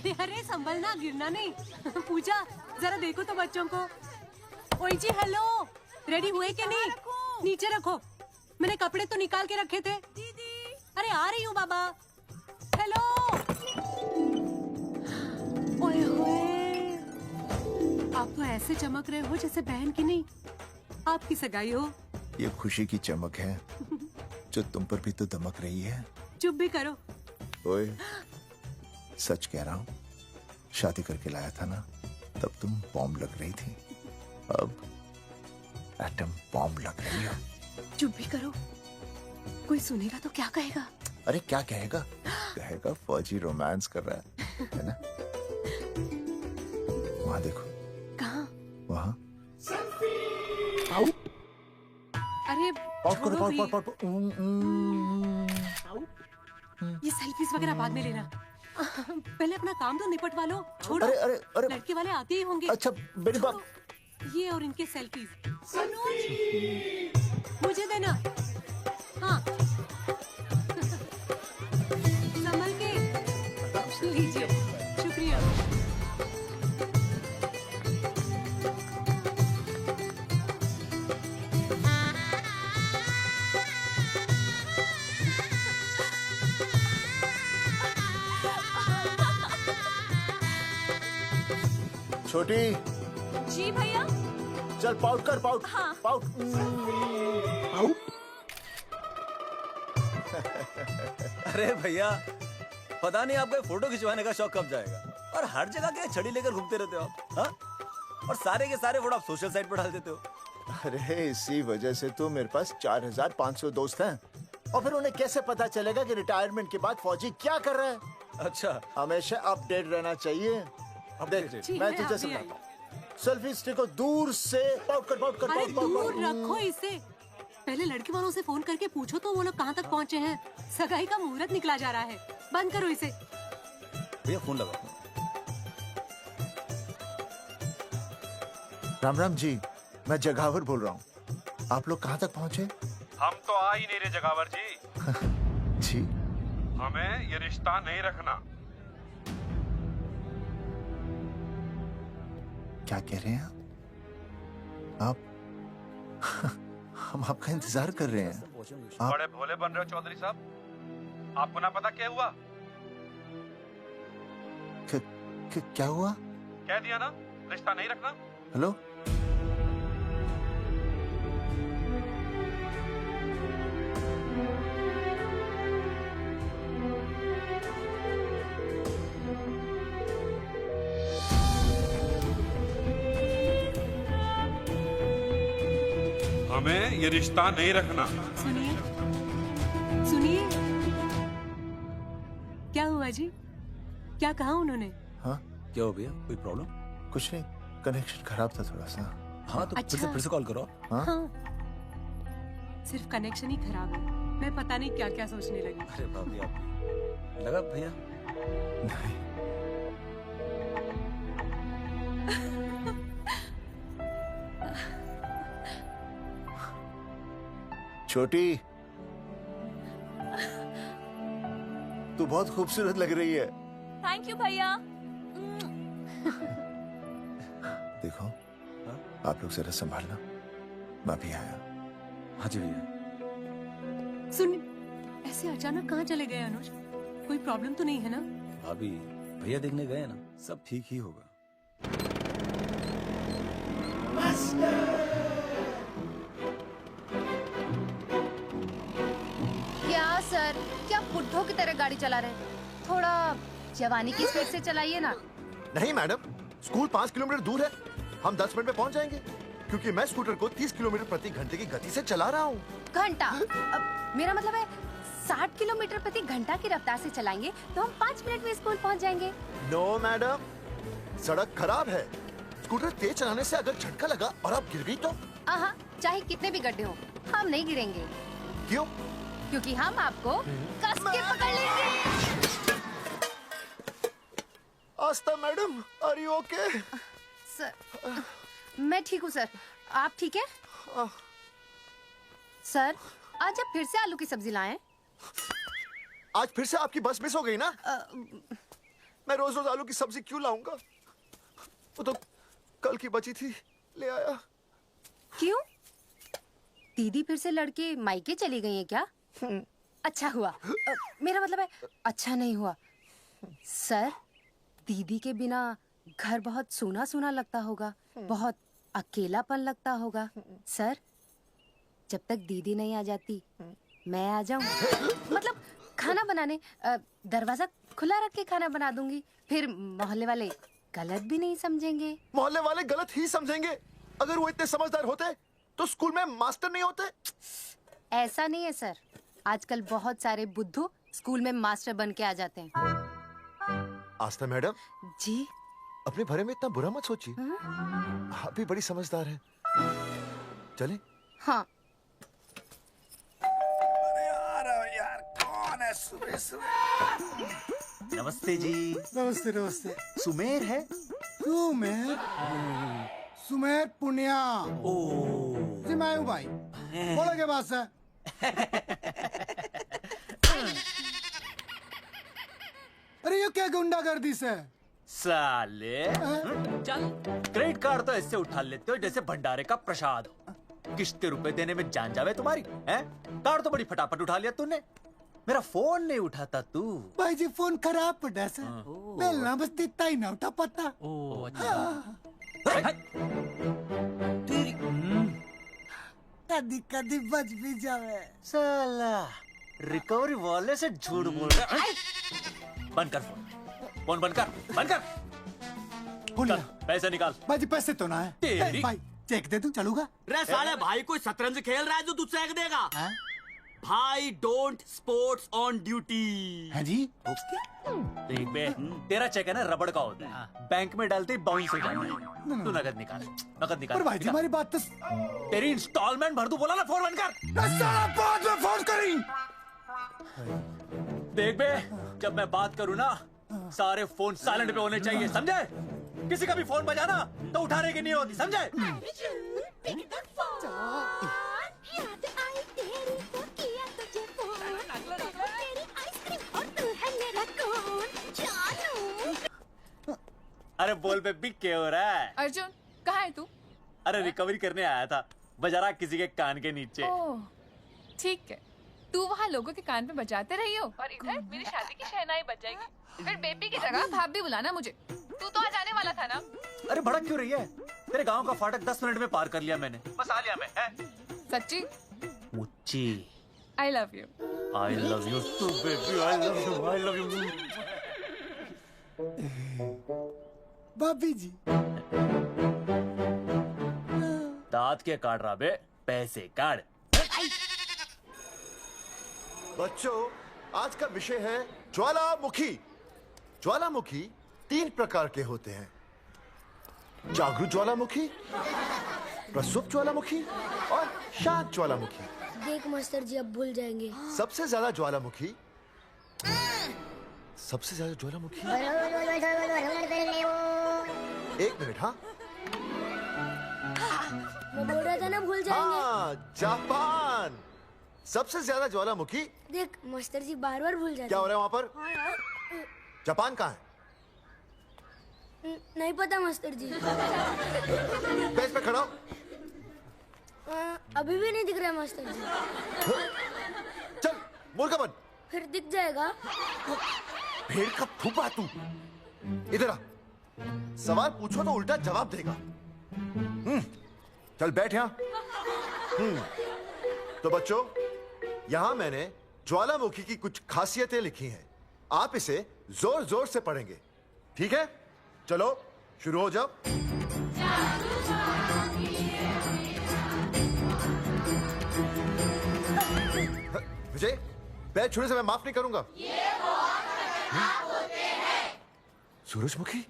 अरे अरे संभलना, गिरना नहीं। पूजा जरा देखो तो बच्चों को। ओए जी हेलो, रेडी हुए कि नहीं? नीचे रखो, मैंने कपड़े तो निकाल के रखे थे। दीदी अरे आ रही हूँ बाबा। हेलो। ओए होए, आप तो ऐसे चमक रहे हो जैसे बहन की नहीं आपकी सगाई हो। ये खुशी की चमक है जो तुम पर भी तो दमक रही है। चुप भी करो। ओए, सच कह रहा हूँ, शादी करके लाया था ना, तब तुम बॉम्ब लग रही थी, अब एटम बॉम्ब लग रही हो। चुप भी करो, कोई सुनेगा तो क्या कहेगा? अरे क्या कहेगा? कहेगा फौजी रोमांस कर रहा है ना? वहाँ देखो। कहाँ? वहाँ। अरे छोड़ो भी। ये सेल्फीज वगैरह बाद में लेना, पहले अपना काम तो निपटवा लो। छोड़ो, अरे अरे अरे लड़के वाले आते ही होंगे। अच्छा मेरी बात। ये और इनके सेल्फीज मुझे देना। हाँ संभल के लीजिए, शुक्रिया। छोटी, जी भैया। चल पाउट कर, पाउट। हाँ। पाउट। अरे भैया, पता नहीं आपको फोटो खिंचवाने का शौक कब जाएगा, और हर जगह के छड़ी लेकर घूमते रहते हो आप, हाँ? और सारे के सारे फोटो आप सोशल साइट पर डाल देते हो। अरे इसी वजह से तो मेरे पास 4500 दोस्त हैं, और फिर उन्हें कैसे पता चलेगा कि रिटायरमेंट के बाद फौजी क्या कर रहा है? अच्छा, हमेशा अपडेट रहना चाहिए। देख, मैं तुझे समझाता हूँ। सेल्फी स्टिक को दूर से पाउट कर, पाउट कर, अरे पाउट, पाउट, दूर पाउट। रखो इसे। पहले लड़के वालों से फोन करके पूछो तो वो लोग कहाँ तक पहुँचे हैं। सगाई का मुहूर्त निकला जा रहा है, बंद करो इसे। भैया फोन लगाओ। राम राम जी, मैं जगावर बोल रहा हूँ। आप लोग कहाँ तक पहुँचे? हम तो आ ही नहीं रहे जगावर जी। जी, हमें ये रिश्ता नहीं रखना। क्या कह रहे हैं आप? हम आपका इंतजार कर रहे हैं। आप बड़े भोले बन रहे हो चौधरी साहब। आपको ना पता क्या हुआ? क्या हुआ? कह दिया ना, रिश्ता नहीं रखना। हेलो, हमें ये रिश्ता नहीं रखना। सुनिए सुनिए, क्या हुआ जी? क्या कहा उन्होंने? हाँ क्या हो भैया, कोई प्रॉब्लम? कुछ नहीं, कनेक्शन खराब था थोड़ा सा। हाँ तो अच्छा। फिर से कॉल करो। हाँ? हाँ, सिर्फ कनेक्शन ही खराब है। मैं पता नहीं क्या क्या सोचने लगी। अरे भाभी, आप लगा भैया? नहीं, छोटी, तू बहुत खूबसूरत लग रही है। थैंक यू भैया। देखो, आप लोग जरा संभालना, मैं भी आया। हाँ जी भैया। सुन, ऐसे अचानक कहाँ चले गए अनुज? कोई प्रॉब्लम तो नहीं है ना? भाभी, भैया देखने गए ना, सब ठीक ही होगा। क्या सर, क्या बुड्ढों की तरह गाड़ी चला रहे हैं? थोड़ा जवानी की स्पीड से चलाइए ना। नहीं मैडम, स्कूल 5 किलोमीटर दूर है, हम 10 मिनट में पहुंच जाएंगे, क्योंकि मैं स्कूटर को 30 किलोमीटर प्रति घंटे की गति से चला रहा हूँ। घंटा? अब मेरा मतलब है 60 किलोमीटर प्रति घंटा की रफ्तार से चलाएंगे तो हम 5 मिनट में स्कूल पहुंच जाएंगे। नो मैडम, सड़क खराब है, स्कूटर तेज चलाने से अगर झटका लगा और आप गिर गई तो? आहा, चाहे कितने भी गड्ढे हो, हम नहीं गिरेंगे। क्यों? क्योंकि हम आपको कस के पकड़ लेंगे। Aastha madam, are you okay? Sir, मैं ठीक हूँ सर, आप ठीक है? सर, आज आप फिर से आलू की सब्जी लाएं? आज फिर से आपकी बस मिस हो गई ना? मैं रोज रोज आलू की सब्जी क्यों लाऊंगा? वो तो कल की बची थी, ले आया। क्यों? दीदी फिर से लड़के मायके चली गई हैं क्या? अच्छा हुआ। मेरा मतलब है अच्छा नहीं हुआ। सर, दीदी के बिना घर बहुत सूना सूना लगता होगा, बहुत अकेलापन लगता होगा। सर, जब तक दीदी नहीं आ जाती मैं आ जाऊं। मतलब खाना बनाने दरवाजा खुला रख के खाना बना दूंगी, फिर मोहल्ले वाले गलत भी नहीं समझेंगे। मोहल्ले वाले गलत ही समझेंगे। अगर वो इतने समझदार होते तो स्कूल में मास्टर नहीं होते। ऐसा नहीं है सर, आजकल बहुत सारे बुद्धू स्कूल में मास्टर बन के आ जाते हैं। आस्था मैडम जी? अपने बारे में इतना बुरा मत सोचिए। आप भी बड़ी समझदार हैं। चलें? हाँ। नमस्ते जी। नमस्ते नमस्ते। सुमेर है? सुमेर? सुमेर पुनिया ओ जी, मैं हूँ भाई। बोलो के पास है। अरे ये क्या गुंडागर्दी से? साले चल, क्रेडिट कार्ड तो ऐसे उठा लेते हो जैसे भंडारे का प्रसाद हो। किश्ते रुपए देने में जान जावे तुम्हारी हैं? कार्ड तो बड़ी फटाफट उठा लिया तूने। मेरा फोन नहीं उठाता तू। भाई जी फोन खराब पड़ा सर। बेलना बस देता ही ना उठा पाता। ओ अच्छा। कदी कदी बच भी जावे। साला रिकवरी वाले से झूठ बोल रहा है। बंद कर फोन बंद कर। बोलिए। चल, पैसे निकाल। भाई जी पैसे तो ना है। तेरी- भाई चेक दे दूं, चलूगा? रे साले भाई कोई शतरंज खेल रहा है जो तुझसे एक देगा? भाई डोंट स्पोर्ट्स ऑन ड्यूटी। है जी? देख बे, तेरा चेक है ना रबड़ का होता है, बैंक में डालते ही बाउंस हो जाता है। तू नकद निकाल। पर भाई जी हमारी बात तो तेरी इंस्टॉलमेंट भर दूं, बोला ना फोन बंद कर। साला बाद में फोन करी। देख बे, जब मैं बात करूँ ना सारे फोन साइलेंट पे होने चाहिए, समझे? किसी का भी फोन बजाना तो उठाने की नहीं होती, समझे? अरे बोल बे, बिग क्या हो रहा है? अर्जुन कहाँ है तू? अरे रिकवरी करने आया था, बजा रहा किसी के कान के नीचे। ओह ठीक है, तू वहाँ लोगों के कान पे बजाते रही हो और इधर मेरी शादी की शहनाई बज जाएगी। फिर बेबी की जगह भाभी बुलाना मुझे। तू तो आ जाने वाला था ना? अरे भड़क क्यों रही है? तेरे गांव का फाटक 10 मिनट में पार कर लिया मैंने, बस आ लिया मैं। सच्ची? मुच्ची I love you. I love you too baby, I love you. भाभी जी दांत के काट रहा बे, पैसे काट। बच्चों, आज का विषय है ज्वालामुखी। ज्वालामुखी 3 प्रकार के होते हैं: जागरूक ज्वालामुखी, प्रसुप्त ज्वालामुखी और शांत ज्वालामुखी। देख मास्टर जी अब भूल जाएंगे। सबसे ज्यादा ज्वालामुखी एक मिनट। हाँ मैं बोल रहा था ना भूल जाएंगे। हाँ, जापान। सबसे ज्यादा ज्वालामुखी। देख मास्टर जी बार बार भूल जाते क्या हो रहा है वहाँ पर? हाँ यार। जापान कहाँ है? नहीं पता मास्टर जी। बेंच पे खड़ा हो। अभी भी नहीं दिख रहा है मास्टर जी। चल मुर्गा बन। फिर दिख जाएगा। भेड़ का फूफा तू। इधर आ। सवाल पूछो तो उल्टा जवाब देगा। चल बैठ यहाँ। तो बच्चों, यहाँ मैंने ज्वालामुखी की कुछ खासियतें लिखी हैं। आप इसे जोर जोर से पढ़ेंगे, ठीक है? चलो शुरू हो जाओ। विजय, पैर छूने से मैं माफ नहीं करूंगा। सूरजमुखी?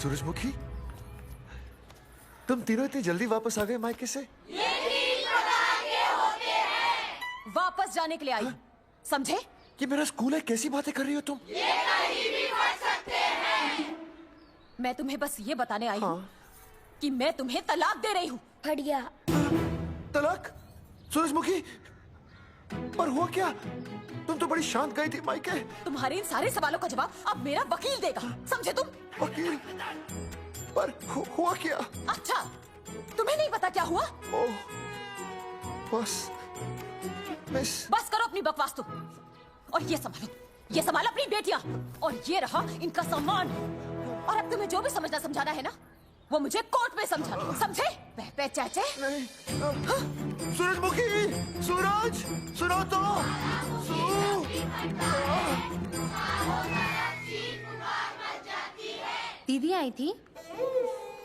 सूरजमुखी, तुम तीनों इतनी जल्दी वापस आ गए मायके से? वापस जाने के लिए आई, समझे? ये मेरा स्कूल है, कैसी बातें कर रही हो तुम? मैं तुम्हें बस ये बताने आई हूँ कि मैं तुम्हें तलाक दे रही हूँ। फट गया। तलाक? सूरजमुखी, पर हुआ क्या? तुम तो बड़ी शांत गई थी मायके। तुम्हारे इन सारे सवालों का जवाब अब मेरा वकील देगा, समझे तुम? वकील? पर हुआ क्या? अच्छा, तुम्हें नहीं पता क्या हुआ? ओह, बस मिस। बस करो अपनी बकवास तुम, और ये संभालो अपनी बेटियां, और ये रहा इनका सामान। और अब तुम्हें जो भी समझना समझाना है ना, वो मुझे कोर्ट में समझाना, समझे? पे चाचे। सूरजमुखी, सूरज, सुनो तो। दीदी आई थी,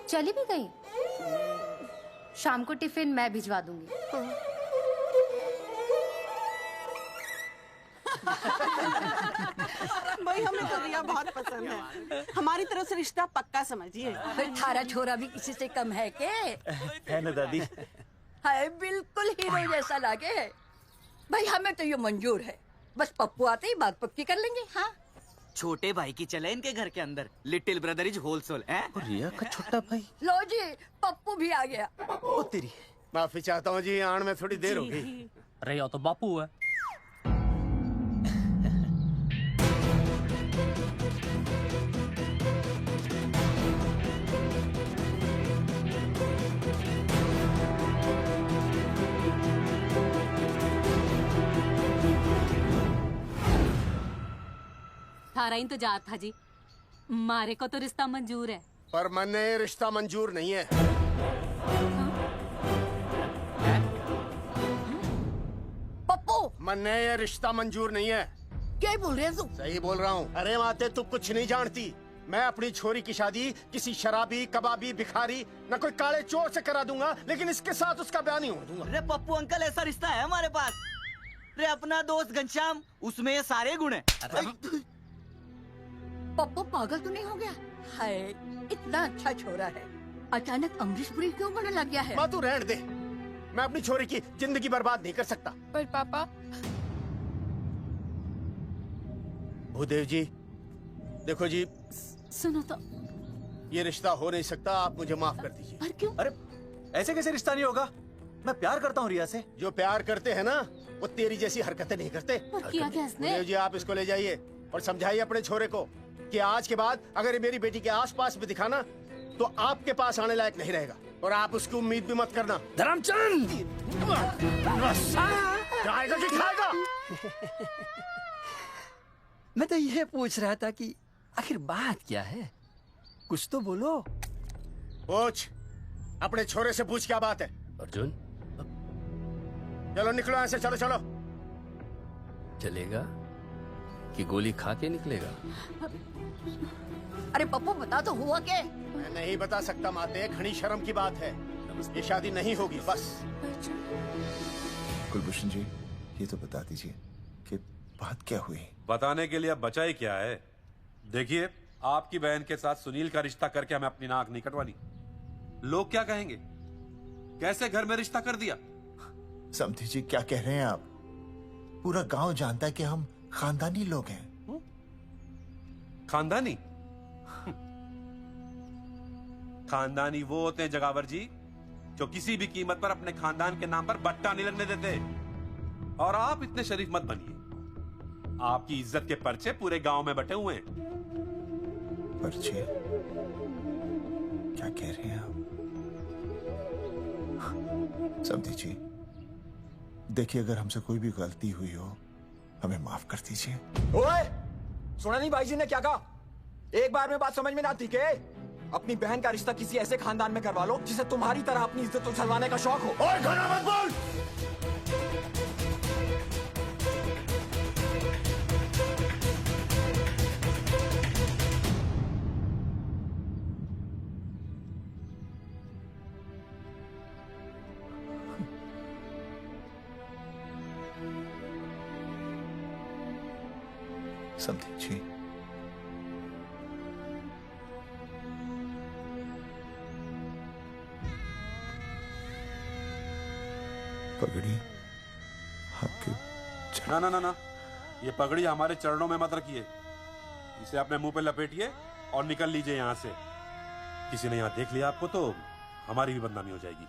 चली भी गई। शाम को टिफिन मैं भिजवा दूंगी। भाई हमें तो रिया बहुत पसंद है, हमारी तरफ से रिश्ता पक्का समझिए। फिर थारा छोरा भी किसी से कम है के? है ना दादी? हाय, बिल्कुल हीरो जैसा लागे। भाई हमें तो ये मंजूर है, बस पप्पू आते ही बात पक्की कर लेंगे। हाँ, छोटे भाई की चले इनके घर के अंदर, लिटिल ब्रदर इज होलसेल है। रिया का छोटा भाई। लो जी, पप्पू भी आ गया। ओ तेरी। माफी चाहता हूँ जी, आने में थोड़ी देर हो गई। अरे या तो बापू है। थारा इंतजार था जी, मारे को तो रिश्ता मंजूर है। पर मैंने ये रिश्ता मंजूर नहीं है। पप्पू, मैंने ये रिश्ता मंजूर नहीं है। क्या बोल रहे हैं तुम? सही बोल रहा हूँ। अरे माते, तू कुछ नहीं जानती। मैं अपनी छोरी की शादी किसी शराबी, कबाबी, भिखारी, न कोई काले चोर से करा दूंगा, लेकिन इसके साथ उसका ब्याह नहीं हो दूंगा। अरे पप्पू अंकल, ऐसा रिश्ता है हमारे पास। अरे अपना दोस्त घनश्याम, उसमें ये सारे गुण हैं। पप्पू पागल तो नहीं हो गया? हाय, इतना अच्छा छोरा है, अचानक अमरीशपुरी क्यों बनने लग गया है? माँ तू रहने दे, मैं अपनी छोरी की जिंदगी बर्बाद नहीं कर सकता। पर पापा। भूदेव जी, देखो जी, सुनो तो। ये रिश्ता हो नहीं सकता, आप मुझे माफ कर दीजिए। पर क्यों? अरे ऐसे कैसे रिश्ता नहीं होगा? मैं प्यार करता हूँ रिया से। जो प्यार करते हैं ना, वो तेरी जैसी हरकतें नहीं करते। पर किया क्या इसने? भूदेव जी, आप इसको ले जाइए और समझाइए अपने छोरे को कि आज के बाद अगर ये मेरी बेटी के आसपास भी दिखाना, तो आपके पास आने लायक नहीं रहेगा, और आप उसकी उम्मीद भी मत करना। धर्मचंद, खाएगा कि खाएगा? मैं तो ये पूछ रहा था कि आखिर बात क्या है, कुछ तो बोलो। पूछ, अपने छोरे से पूछ क्या बात है। अर्जुन, चलो निकलो यहाँ से, चलो चलो। चलेगा कि गोली खा के निकलेगा? अरे पप्पू, बता तो हुआ क्या? मैं नहीं बता सकता माते, घनी शर्म की बात है। ये शादी नहीं होगी, बस। कुलभूषण जी, ये तो बता दीजिए कि बात क्या हुई? बताने के लिए अब बचा ही क्या है? देखिए, आपकी बहन के साथ सुनील का रिश्ता करके हमें अपनी नाक नहीं कटवानी। लोग क्या कहेंगे? कैसे घर में रिश्ता कर दिया? समधी जी, क्या कह रहे हैं आप? पूरा गांव जानता है कि हम खानदानी लोग हैं। खानदानी? खानदानी वो होते हैं जगावर जी, जो किसी भी कीमत पर अपने खानदान के नाम पर बट्टा नहीं लगने देते। और आप इतने शरीफ मत बनिए, आपकी इज्जत के पर्चे पूरे गांव में बटे हुए हैं। पर्चे? क्या कह रहे हैं आप? समधी जी, देखिए, अगर हमसे कोई भी गलती हुई हो, हमें माफ कर दीजिए। ओए, सुना नहीं भाई जी ने क्या कहा? एक बार में बात समझ में ना आती के? अपनी बहन का रिश्ता किसी ऐसे खानदान में करवा लो जिसे तुम्हारी तरह अपनी इज्जत उछलवाने का शौक हो। ओए, घना मत बोल। समधी जी, पगड़ी आपके ना ना ना ना, ये पगड़ी हमारे चरणों में मत रखिए। इसे अपने मुंह पे लपेटिए और निकल लीजिए यहाँ से। किसी ने यहाँ देख लिया आपको तो हमारी भी बदनामी हो जाएगी।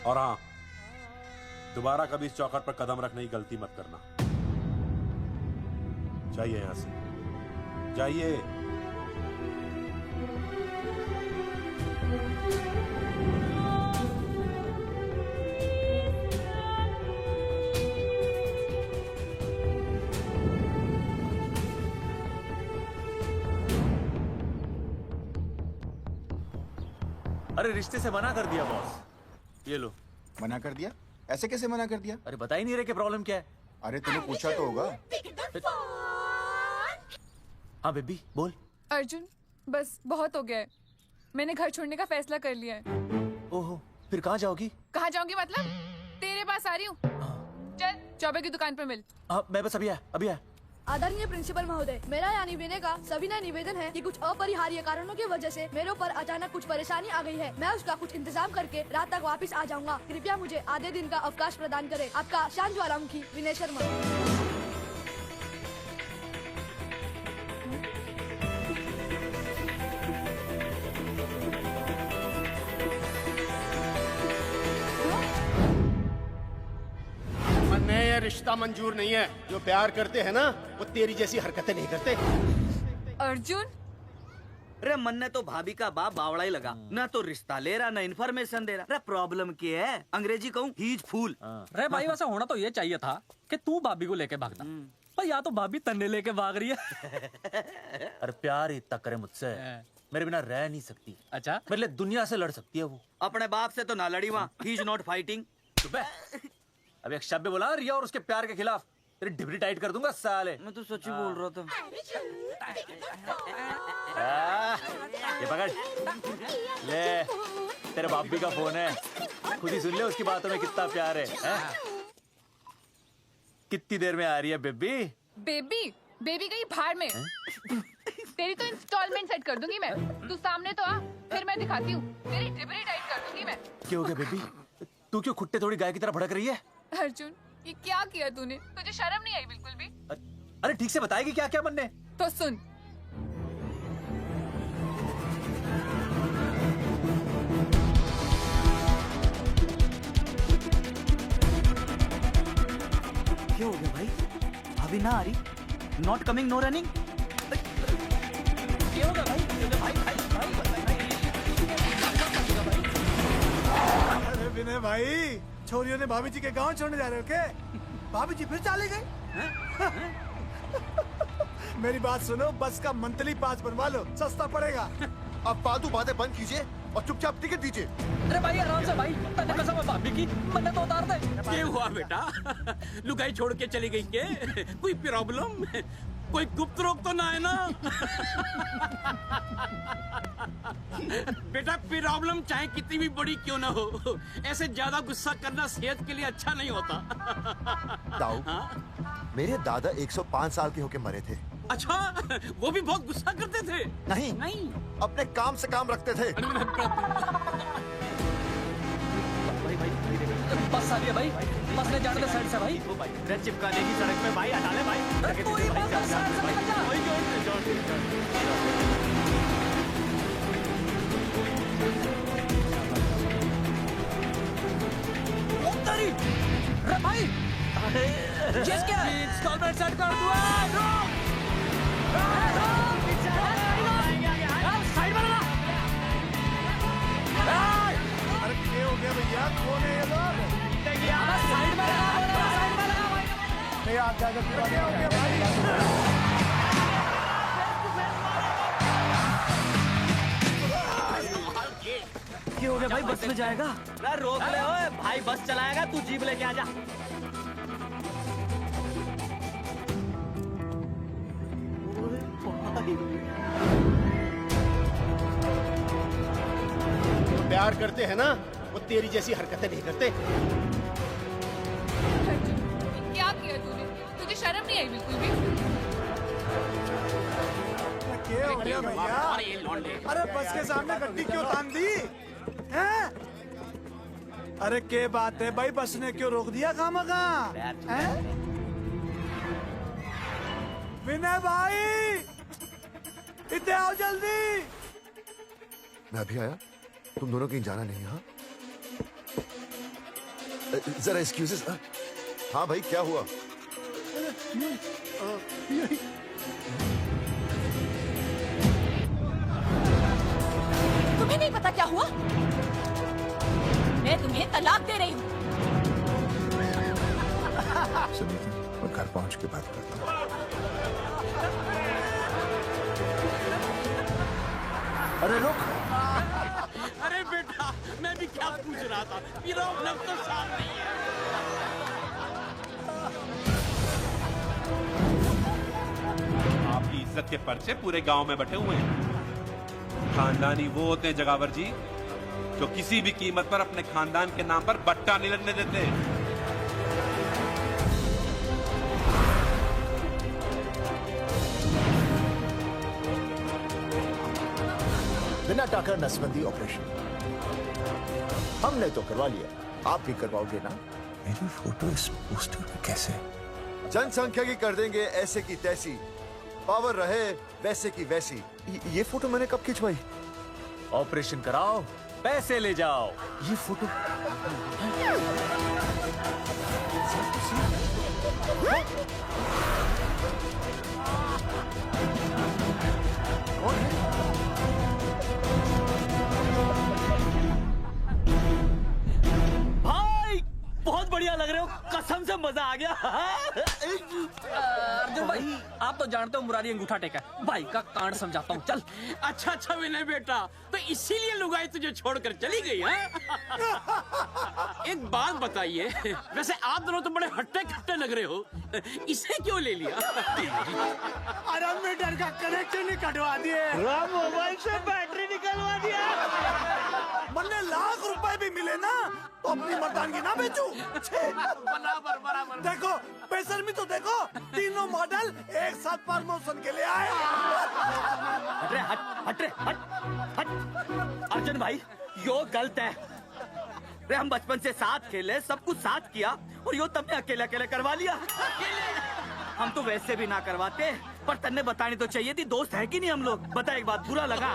और हाँ, दोबारा कभी इस चौखट पर कदम रखने की गलती मत करना। जाइए यहां से, जाइए। अरे रिश्ते से मना कर दिया बॉस। ये लो। मना कर दिया? ऐसे कैसे मना कर दिया? अरे बता ही नहीं रहे कि प्रॉब्लम क्या है। अरे तूने पूछा तो होगा। हाँ बेबी बोल। अर्जुन बस बहुत हो गया है, मैंने घर छोड़ने का फैसला कर लिया है। ओहो, फिर कहाँ जाओगी? कहाँ जाऊंगी मतलब? तेरे पास आ रही हूँ। चल चौबे की दुकान पे मिल। हाँ मैं बस अभी आया। आदरणीय प्रिंसिपल महोदय, मेरा यानी विनय का सविनय निवेदन है कि कुछ अपरिहार्य कारणों की वजह से मेरे ऊपर अचानक कुछ परेशानी आ गई है। मैं उसका कुछ इंतजाम करके रात तक वापस आ जाऊंगा। कृपया मुझे आधे दिन का अवकाश प्रदान करें। आपका शांत ज्वालामुखी विनय शर्मा। ये रिश्ता मंजूर नहीं है। जो प्यार करते हैं ना वो तेरी जैसी हरकतें नहीं करते। अर्जुन अरे मन ने तो भाभी का बाप बावड़ा ही लगा, ना तो रिश्ता ले रहा ना इन्फॉर्मेशन दे रहा। अरे प्रॉब्लम क्या है? अंग्रेजी कहूँ ही इज फूल। अरे भाई वैसा होना तो ये चाहिए था कि तू भाभी को लेके भागता, पर या तो भाभी तन्ने लेके भाग रही है। अरे प्यार इतना करे मुझसे, मेरे बिना रह नहीं सकती। अच्छा मेरे लिए दुनिया से लड़ सकती है वो। अपने बाप से तो ना लड़ी वहाँ, ही इज नॉट फाइटिंग। अब एक शब्द बोला रिया और उसके प्यार के खिलाफ, तेरी डिबरी टाइट कर दूंगा साले। मैं तो सच्ची बोल रहा था। ये पकड़ ले, तेरे बापी का फोन है, खुद ही सुन ले उसकी बातों में कितना प्यार है? कितनी देर में आ रही है बेबी? बेबी गई भाड़ में। तेरी तो इंस्टॉलमेंट सेट कर दूंगी मैं। तू सामने तो आ, फिर मैं दिखाती हूँ। तेरी डिबरी टाइट कर दूंगी मैं। क्या हो गया बेबी? तू क्यों खुट्टे थोड़ी गाय की तरह भड़क रही है? अर्जुन ये क्या किया तूने? तुझे शर्म नहीं आई बिल्कुल भी? अरे ठीक से बताएगी क्या क्या बनने? तो सुन, क्या हो गया भाई? अभी ना आ रही? Not coming no running? क्या हो गया भाई? अरे विनय भाई, छोरियों ने भाभी जी के गांव छोड़ने जा रहे हो क्या? भाभी जी फिर चले गए? मेरी बात सुनो, बस का मंथली पास बनवा लो, सस्ता पड़ेगा। अब फालतू बातें बंद कीजिए और चुपचाप टिकट दीजिए। अरे भाई आराम से भाई, तन्ने कसम है भाभी की, मन्ने तो उतार दे। क्या हुआ बेटा? लुगाई छोड़ के चली गई के? कोई प्रॉब्लम? कोई गुप्त रोग तो ना है ना? बेटा प्रॉब्लम चाहे कितनी भी बड़ी क्यों ना हो, ऐसे ज्यादा गुस्सा करना सेहत के लिए अच्छा नहीं होता। दाऊ, मेरे दादा 105 साल के होके मरे थे। अच्छा, वो भी बहुत गुस्सा करते थे? नहीं, अपने काम से काम रखते थे। बस आ रही है भाई, बस ने जाने दे साइड से भाई। रेड चिपका देगी सड़क पे भाई, हटा ले भाई। अरे भाई चीज क्या है? इंस्टॉलमेंट सेट कर दो। साइड में लगा। अरे क्या हो गया भैया? कौन है ये लोग? साइड में लगा भाई। नहीं आप क्या हो गया भाई? क्या हो गया भाई? बस में जाएगा? अरे रोक ले ओए भाई, बस चलाएगा, तू जीप लेके आ जा। जो प्यार करते हैं ना वो तेरी जैसी हरकतें नहीं करते। क्या किया तूने? तुझे शर्म नहीं आई बिल्कुल भी? क्या हो गया भैया? अरे बस के सामने गड्डी क्यों तान दी? हैं? अरे क्या बात है भाई, बस ने क्यों रोक दिया खामखा? विनय भाई इतने आओ जल्दी। मैं अभी आया, तुम दोनों कहीं जाना नहीं। हाँ जरा एक्सक्यूजेस। हाँ भाई, क्या हुआ? तुम्हें नहीं पता क्या हुआ? मैं तुम्हें तलाक दे रही हूँ। सुनीता, मैं घर पहुंच के बात करता हूँ। अरे रुक। अरे बेटा, मैं भी क्या पूछ रहा था, प्रॉब्लम तो साफ नहीं है। आपकी इज्जत के पर्चे पूरे गांव में बटे हुए हैं। खानदानी वो होते हैं जगावर जी जो किसी भी कीमत पर अपने खानदान के नाम पर बट्टा नहीं लगने देते। बिना टाकर नसबंदी ऑपरेशन हमने तो करवा लिया, आप भी करवाओगे ना? मेरी फोटो इस पोस्टर में कैसे? जनसंख्या की कर देंगे ऐसे की तैसी, पावर रहे वैसे की वैसी। ये फोटो मैंने कब खिंचवाई? ऑपरेशन कराओ, पैसे ले जाओ। ये फोटो भाई बहुत बढ़िया लग रहे हो, कसम से मजा आ गया। अर्जुन भाई, आप तो जानते हो मुरारी अंगूठा टेका है। भाई का कांड समझाता हूँ, चल। अच्छा विनय बेटा, तो इसीलिए लुगाई तुझे छोड़कर चली गई है? एक बात बताइए, वैसे आप दोनों तो बड़े हट्टे कट्टे लग रहे हो, इसे क्यों ले लिया? अरे मीटर का कनेक्शन ही कटवा दिए, मोबाइल से बैटरी निकलवा दिया। मन्ने लाख रुपए भी मिले ना तो अपनी मर्दानगी ना बेचू। बराबर बराबर। देखो बेशर्मी तो देखो, तीनों मॉडल एक साथ प्रमोशन के लिए आए। हट रे, हट रे, हट। अर्जुन भाई, यो गलत है। रे हम बचपन से साथ खेले, सब कुछ साथ किया, और यो तुमने अकेले अकेले करवा लिया। हम तो वैसे भी ना करवाते, पर तन्ने बतानी तो चाहिए थी, दोस्त है कि नहीं हम लोग? बता, एक बात बुरा लगा?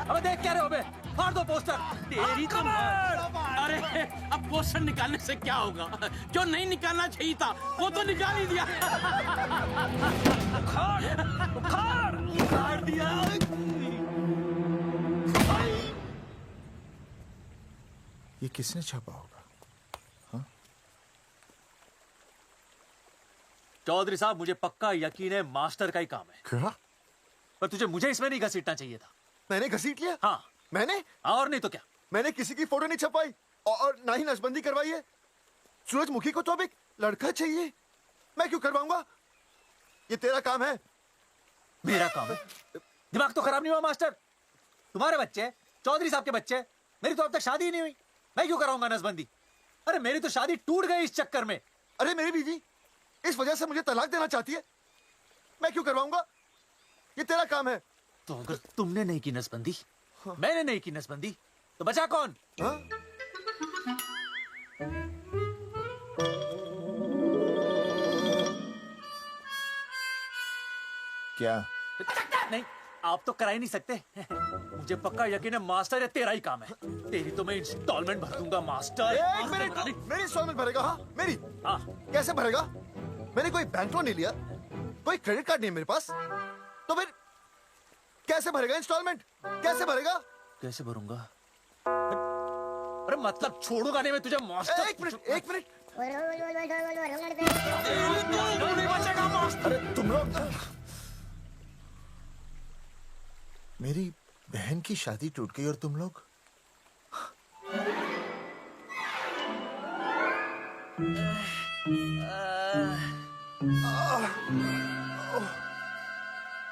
अबे देख क्या रहे हो बे? फाड़ दो पोस्टर। तेरी तो अरे अब पोस्टर निकालने से क्या होगा? जो नहीं निकालना चाहिए था वो तो निकाल ही दिया। उखाड़ दिया। ये किसने छापा होगा? चौधरी साहब, मुझे पक्का यकीन है मास्टर का ही काम है। क्या? पर तुझे मुझे इसमें नहीं घसीटना चाहिए था। मैंने घसीट लिया? हाँ। मैंने? और नहीं तो क्या? मैंने किसी की फोटो नहीं छपाई और ना ही नसबंदी करवाई है। सूरजमुखी को तो अब एक लड़का चाहिए, मैं क्यों करवाऊंगा? ये तेरा काम है। मेरा काम है? दिमाग तो खराब नहीं हुआ मास्टर? तुम्हारे बच्चे, चौधरी साहब के बच्चे, मेरी तो अब तक शादी ही नहीं हुई, मैं क्यों कराऊंगा नसबंदी? अरे मेरी तो शादी टूट गई इस चक्कर में। अरे मेरी बीवी इस वजह से मुझे तलाक देना चाहती है, मैं क्यों करवाऊंगा? ये तेरा काम है। तो अगर तुमने नहीं की नसबंदी, मैंने नहीं की नसबंदी, तो बचा कौन? हाँ? क्या? नहीं, आप तो करा ही नहीं सकते। मुझे पक्का यकीन है मास्टर, ये तेरा ही काम है। तेरी तो मैं इंस्टॉलमेंट भर दूंगा मास्टर। एक मिनट, मेरी इंस्टॉलमेंट भरेगा? हाँ मेरी। हाँ। कैसे भरेगा? मैंने कोई बैंक लोन नहीं लिया, कोई क्रेडिट कार्ड नहीं है मेरे पास, तो फिर कैसे भरेगा इंस्टॉलमेंट? कैसे भरेगा? कैसे भरूंगा? अरे मतलब छोड़ूंगा नहीं मैं तुझे मास्टर। एक मिनट, एक मिनट। नहीं बचेगा मास्टर। अरे तुम लोग, मेरी बहन की शादी टूट गई और तुम लोग?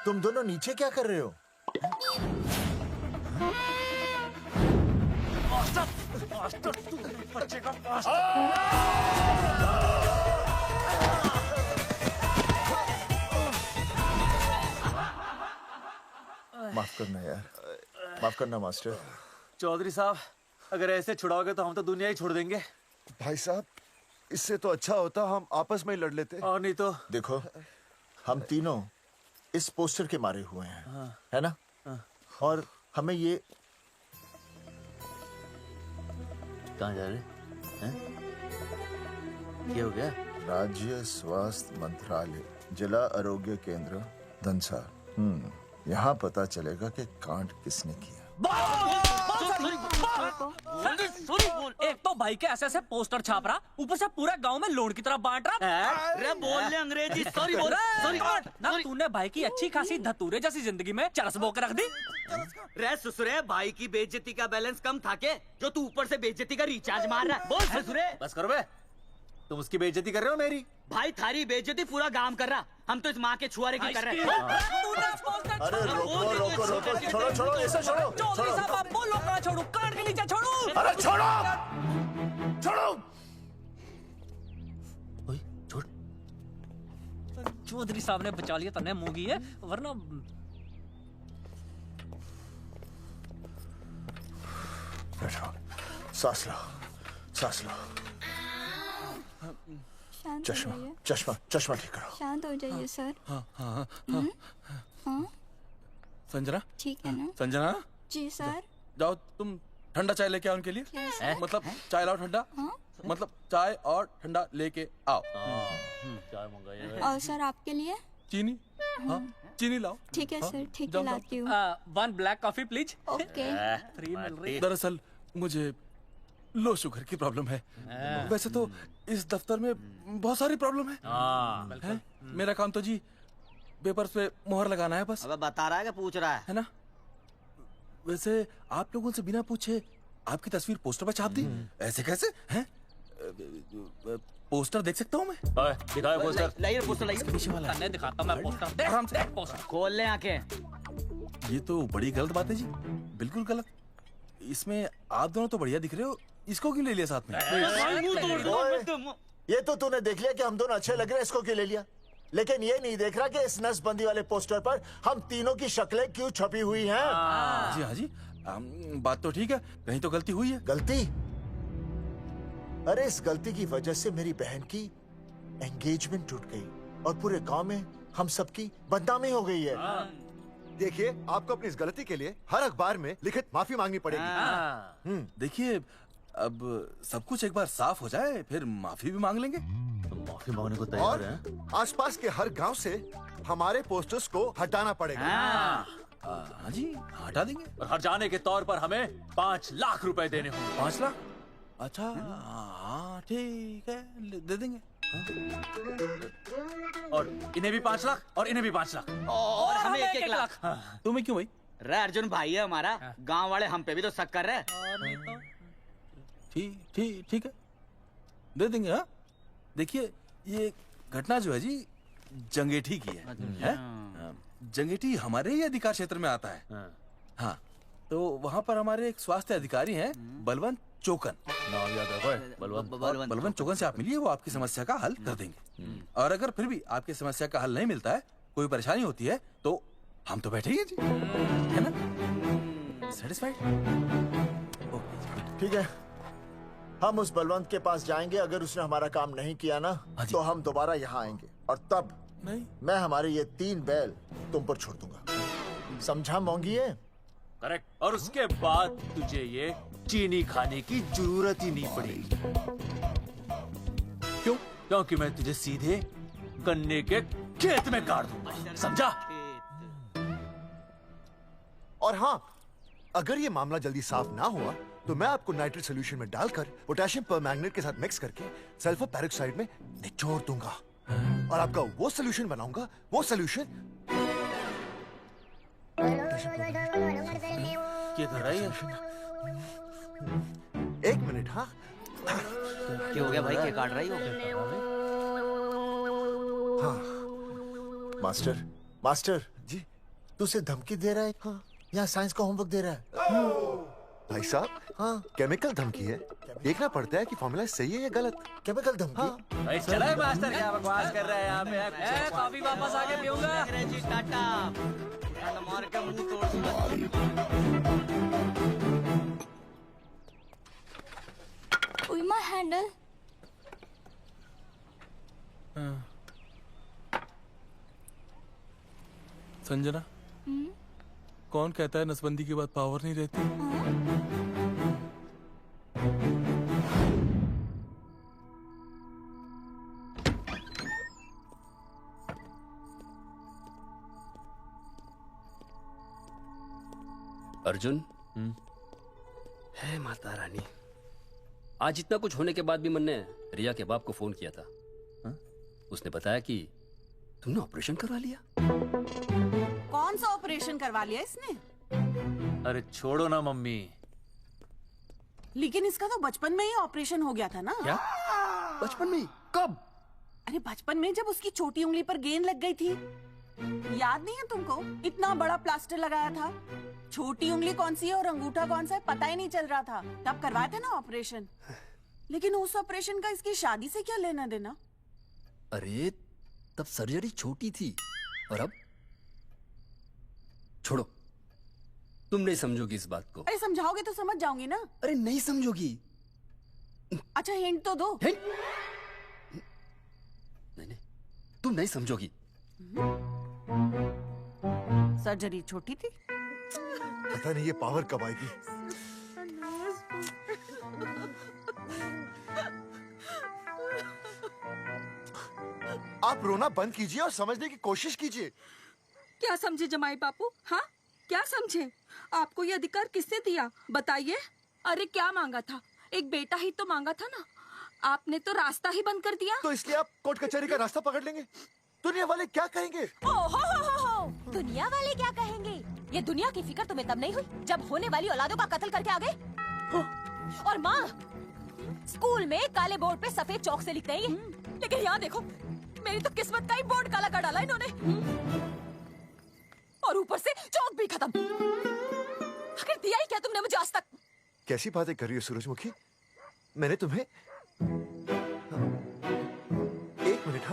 तुम दोनों नीचे क्या कर रहे हो? मास्टर तू बचेगा मास्टर। माफ करना यार, माफ करना मास्टर। चौधरी साहब, अगर ऐसे छुड़ाओगे तो हम तो दुनिया ही छोड़ देंगे। भाई साहब, इससे तो अच्छा होता हम आपस में ही लड़ लेते। और नहीं तो। देखो, हम तीनों इस पोस्टर के मारे हुए हैं, हाँ। है ना? हाँ। और हमें ये कहाँ जा रहे हैं? क्या हो गया? राज्य स्वास्थ्य मंत्रालय, जिला आरोग्य केंद्र धनसा। यहाँ पता चलेगा कि कांड किसने किया। सॉरी बोल। एक तो भाई के ऐसे पोस्टर छाप रहा, ऊपर से पूरे गांव में लोन की तरह बांट रहा। अरे बोल ले अंग्रेजी। सॉरी बोल। सॉरी ना, तूने भाई की अच्छी खासी धतूरे जैसी जिंदगी में चरस बो के रख दी। रे ससुरे, भाई की बेइज्जती का बैलेंस कम था के जो तू ऊपर से बेइज्जती का रिचार्ज मार रहा है? बोल ससुरे। बस करो बे, तुम उसकी बेइज्जती कर रहे हो मेरी। भाई थारी बेइज्जती पूरा गांव कर रहा, हम तो इस माँ के छुआरे की कर रहे हैं। अरे रोको रोको रोको, छोड़ो छोड़ो, ऐसे छोड़ो। चौधरी साहब आप बोलो, कहाँ छोड़ू? कान के नीचे छोड़ू। अरे छोड़ो छोड़ो। छोड़। चौधरी साहब ने बचा लिया, तन्ने मूंगी है, वरना बैठो, सांस लो, सांस लो। शांत चश्मा हो जाइए। चश्मा चश्मा ठीक करो। शांत हो जाइए सर। हाँ हाँ हाँ संजना, ठीक है ना? संजना जी सर। जाओ तुम ठंडा चाय लेके आओ उनके लिए। Yes, sir. मतलब चाय लाओ ठंडा। मतलब चाय और ठंडा लेके आओ। चाय मंगाइए। और सर आपके लिए? चीनी, हाँ चीनी लाओ। ठीक है हाँ, सर, ठीक है जाओ, लाती हूँ। 1 black coffee please. Okay. Free मिल रही। दरअसल मुझे लो शुगर की प्रॉब्लम है। वैसे तो इस दफ्तर में बहुत सारी प्रॉब्लम है। मेरा काम तो जी पेपर्स पे मोहर लगाना है बस। अब बता रहा है कि पूछ रहा है ना? वैसे आप लोगों से बिना पूछे आपकी तस्वीर पोस्टर पर छाप दी, ऐसे कैसे हैं? पोस्टर देख सकता हूँ मैं? दिखाओ पोस्टर। लाइए पोस्टर लाइए। पीछे वाला तन्ने दिखाता मैं पोस्टर। देख, आराम से। देख पोस्टर। खोल ले आंखें। ये तो बड़ी गलत बात है जी, बिल्कुल गलत। इसमें आप दोनों तो बढ़िया दिख रहे हो, इसको क्यों ले लिया साथ में? ये तो तूने देख लिया कि हम दोनों अच्छे लग रहे हैं, इसको क्यों ले लिया? लेकिन ये नहीं देख रहा कि इस नसबंदी वाले पोस्टर पर हम तीनों की शक्लें क्यों छपी हुई हैं? जी हाँ जी, बात तो ठीक है, कहीं तो गलती हुई है। गलती? अरे इस गलती की वजह से मेरी बहन की एंगेजमेंट टूट गई और पूरे गांव में हम सबकी बदनामी हो गई है। देखिए, आपको अपनी इस गलती के लिए हर अखबार में लिखित माफी मांगनी पड़ेगी। देखिए, अब सब कुछ एक बार साफ हो जाए फिर माफी भी मांग लेंगे। माफी मांगने को और तैयार हैं? आसपास के हर गांव से हमारे पोस्टर्स को हटाना पड़ेगा। हाँ जी, हटा देंगे। और हर जाने के तौर पर हमें 5 लाख रुपए देने होंगे। 5 लाख? अच्छा हाँ ठीक है, दे देंगे। और इन्हें भी 5 लाख और इन्हें भी 5 लाख और हमें 1-1 लाख। तुम्हें क्यों भाई? रे अर्जुन भाई है हमारा, गांव वाले हम पे भी तो शक कर रहे हैं। ठीक है, दे देंगे। हाँ देखिए, ये घटना जो है जी जंगेठी की है? जंगेठी हमारे ही अधिकार क्षेत्र में आता है। हाँ, तो वहाँ पर हमारे एक स्वास्थ्य अधिकारी हैं, बलवंत चौकन। नाम याद है? बलवंत चौकन से आप मिलिए, वो आपकी समस्या का हल कर देंगे। और अगर फिर भी आपकी समस्या का हल नहीं मिलता है, कोई परेशानी होती है, तो हम तो बैठे ही हैं जी, है ना? सेटिस्फाइड? ठीक है, हम उस बलवंत के पास जाएंगे। अगर उसने हमारा काम नहीं किया ना, तो हम दोबारा यहाँ आएंगे और तब नहीं, मैं हमारे ये 3 बैल तुम पर छोड़ दूंगा। समझा मोंगी है? करेक्ट। और उसके बाद तुझे ये चीनी खाने की जरूरत ही नहीं पड़ेगी। क्यों? क्योंकि मैं तुझे सीधे गन्ने के खेत में गाड़ दूंगा, समझा? और हाँ, अगर ये मामला जल्दी साफ ना हुआ तो मैं आपको नाइट्रेट सोल्यूशन में डालकर पोटेशियम परमैंगनेट के साथ मिक्स करके सल्फर पेरोक्साइड में निचोड़ दूंगा और आपका वो सोल्यूशन बनाऊंगा, वो सोल्यूशन। क्या कर रहा है? 1 मिनट। हाँ क्या हो गया भाई, क्या काट रही हो? हाँ मास्टर, मास्टर जी, तू उसे धमकी दे रहा है? हाँ, यहाँ साइंस का होमवर्क दे रहा है। भाई साहब, हाँ केमिकल धमकी है, देखना पड़ता है कि फॉर्मूला सही है या गलत। केमिकल धमकी? हाँ। भाई चला है मास्टर, क्या बकवास कर रहा है यहाँ पे? कॉफी वापस आके पीऊंगा। अंग्रेजी टाटा, ठंड मार के मुंह तोड़ दूंगा। With my handle. संजना, कौन कहता है नसबंदी के बाद पावर नहीं रहती? अर्जुन, है माता रानी, आज इतना कुछ होने के बाद भी मन ने रिया के बाप को फोन किया था। हा? उसने बताया कि तुमने ऑपरेशन करवा लिया। कौन सा ऑपरेशन करवा लिया इसने? अरे छोड़ो ना मम्मी। लेकिन इसका तो बचपन में ही ऑपरेशन हो गया था ना। क्या? बचपन में? कब? अरे बचपन में, जब उसकी छोटी उंगली पर गेंद लग गई थी। याद नहीं है तुमको? इतना बड़ा प्लास्टर लगाया था। छोटी उंगली कौन सी है और अंगूठा कौन सा है पता ही नहीं चल रहा था। तब करवाए थे ना ऑपरेशन। लेकिन उस ऑपरेशन का इसकी शादी से क्या लेना देना? अरे तब सर्जरी छोटी थी और अब? छोड़ो, तुम नहीं समझोगी इस बात को। अरे समझाओगे तो समझ जाऊंगी ना। अरे नहीं समझोगी। अच्छा हिंट तो दो। नहीं, तुम नहीं समझोगी। सर्जरी छोटी थी। पता नहीं ये पावर कब आएगी। आप रोना बंद कीजिए और समझने की कोशिश कीजिए। क्या समझे जमाई बापू? हाँ, क्या समझे? आपको ये अधिकार किसने दिया बताइए? अरे क्या मांगा था? एक बेटा ही तो मांगा था ना। आपने तो रास्ता ही बंद कर दिया। तो इसलिए आप कोर्ट कचहरी का रास्ता पकड़ लेंगे। दुनिया वाले क्या कहेंगे? हो। दुनिया वाले क्या कहेंगे? ये दुनिया की फिक्र तुम्हें तब नहीं हुई जब होने वाली औलादों का कत्ल करके आ गए। और माँ, स्कूल में काले बोर्ड पे सफेद चौक से लिख रही है, लेकिन यहाँ देखो, मेरी तो किस्मत का ही बोर्ड काला कर डाला इन्होंने। और ऊपर से चौक भी खत्म। आखिर दिया ही क्या तुमने मुझे आज तक? कैसी बातें कर रही हो सूरजमुखी? मैंने तुम्हें एक मिनट।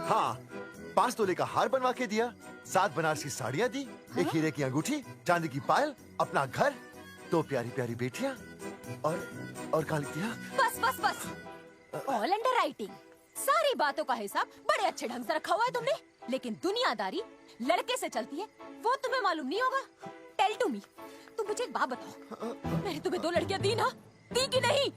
हाँ, 5 तोले का हार बनवा के दिया, 7 बनारसी साड़ियाँ दी, एक हीरे की अंगूठी, चांदी की पायल, अपना घर, 2 प्यारी प्यारी बेटियाँ और काली दिया। बस। All under writing. सारी बातों का हिसाब बड़े अच्छे ढंग से रखा हुआ है तुमने, लेकिन दुनियादारी लड़के से चलती है वो तुम्हें मालूम नहीं होगा। टेल टू मी, तुम मुझे एक बात बताओ, मैंने तुम्हें 2 लड़कियां दी ना? दी कि नहीं?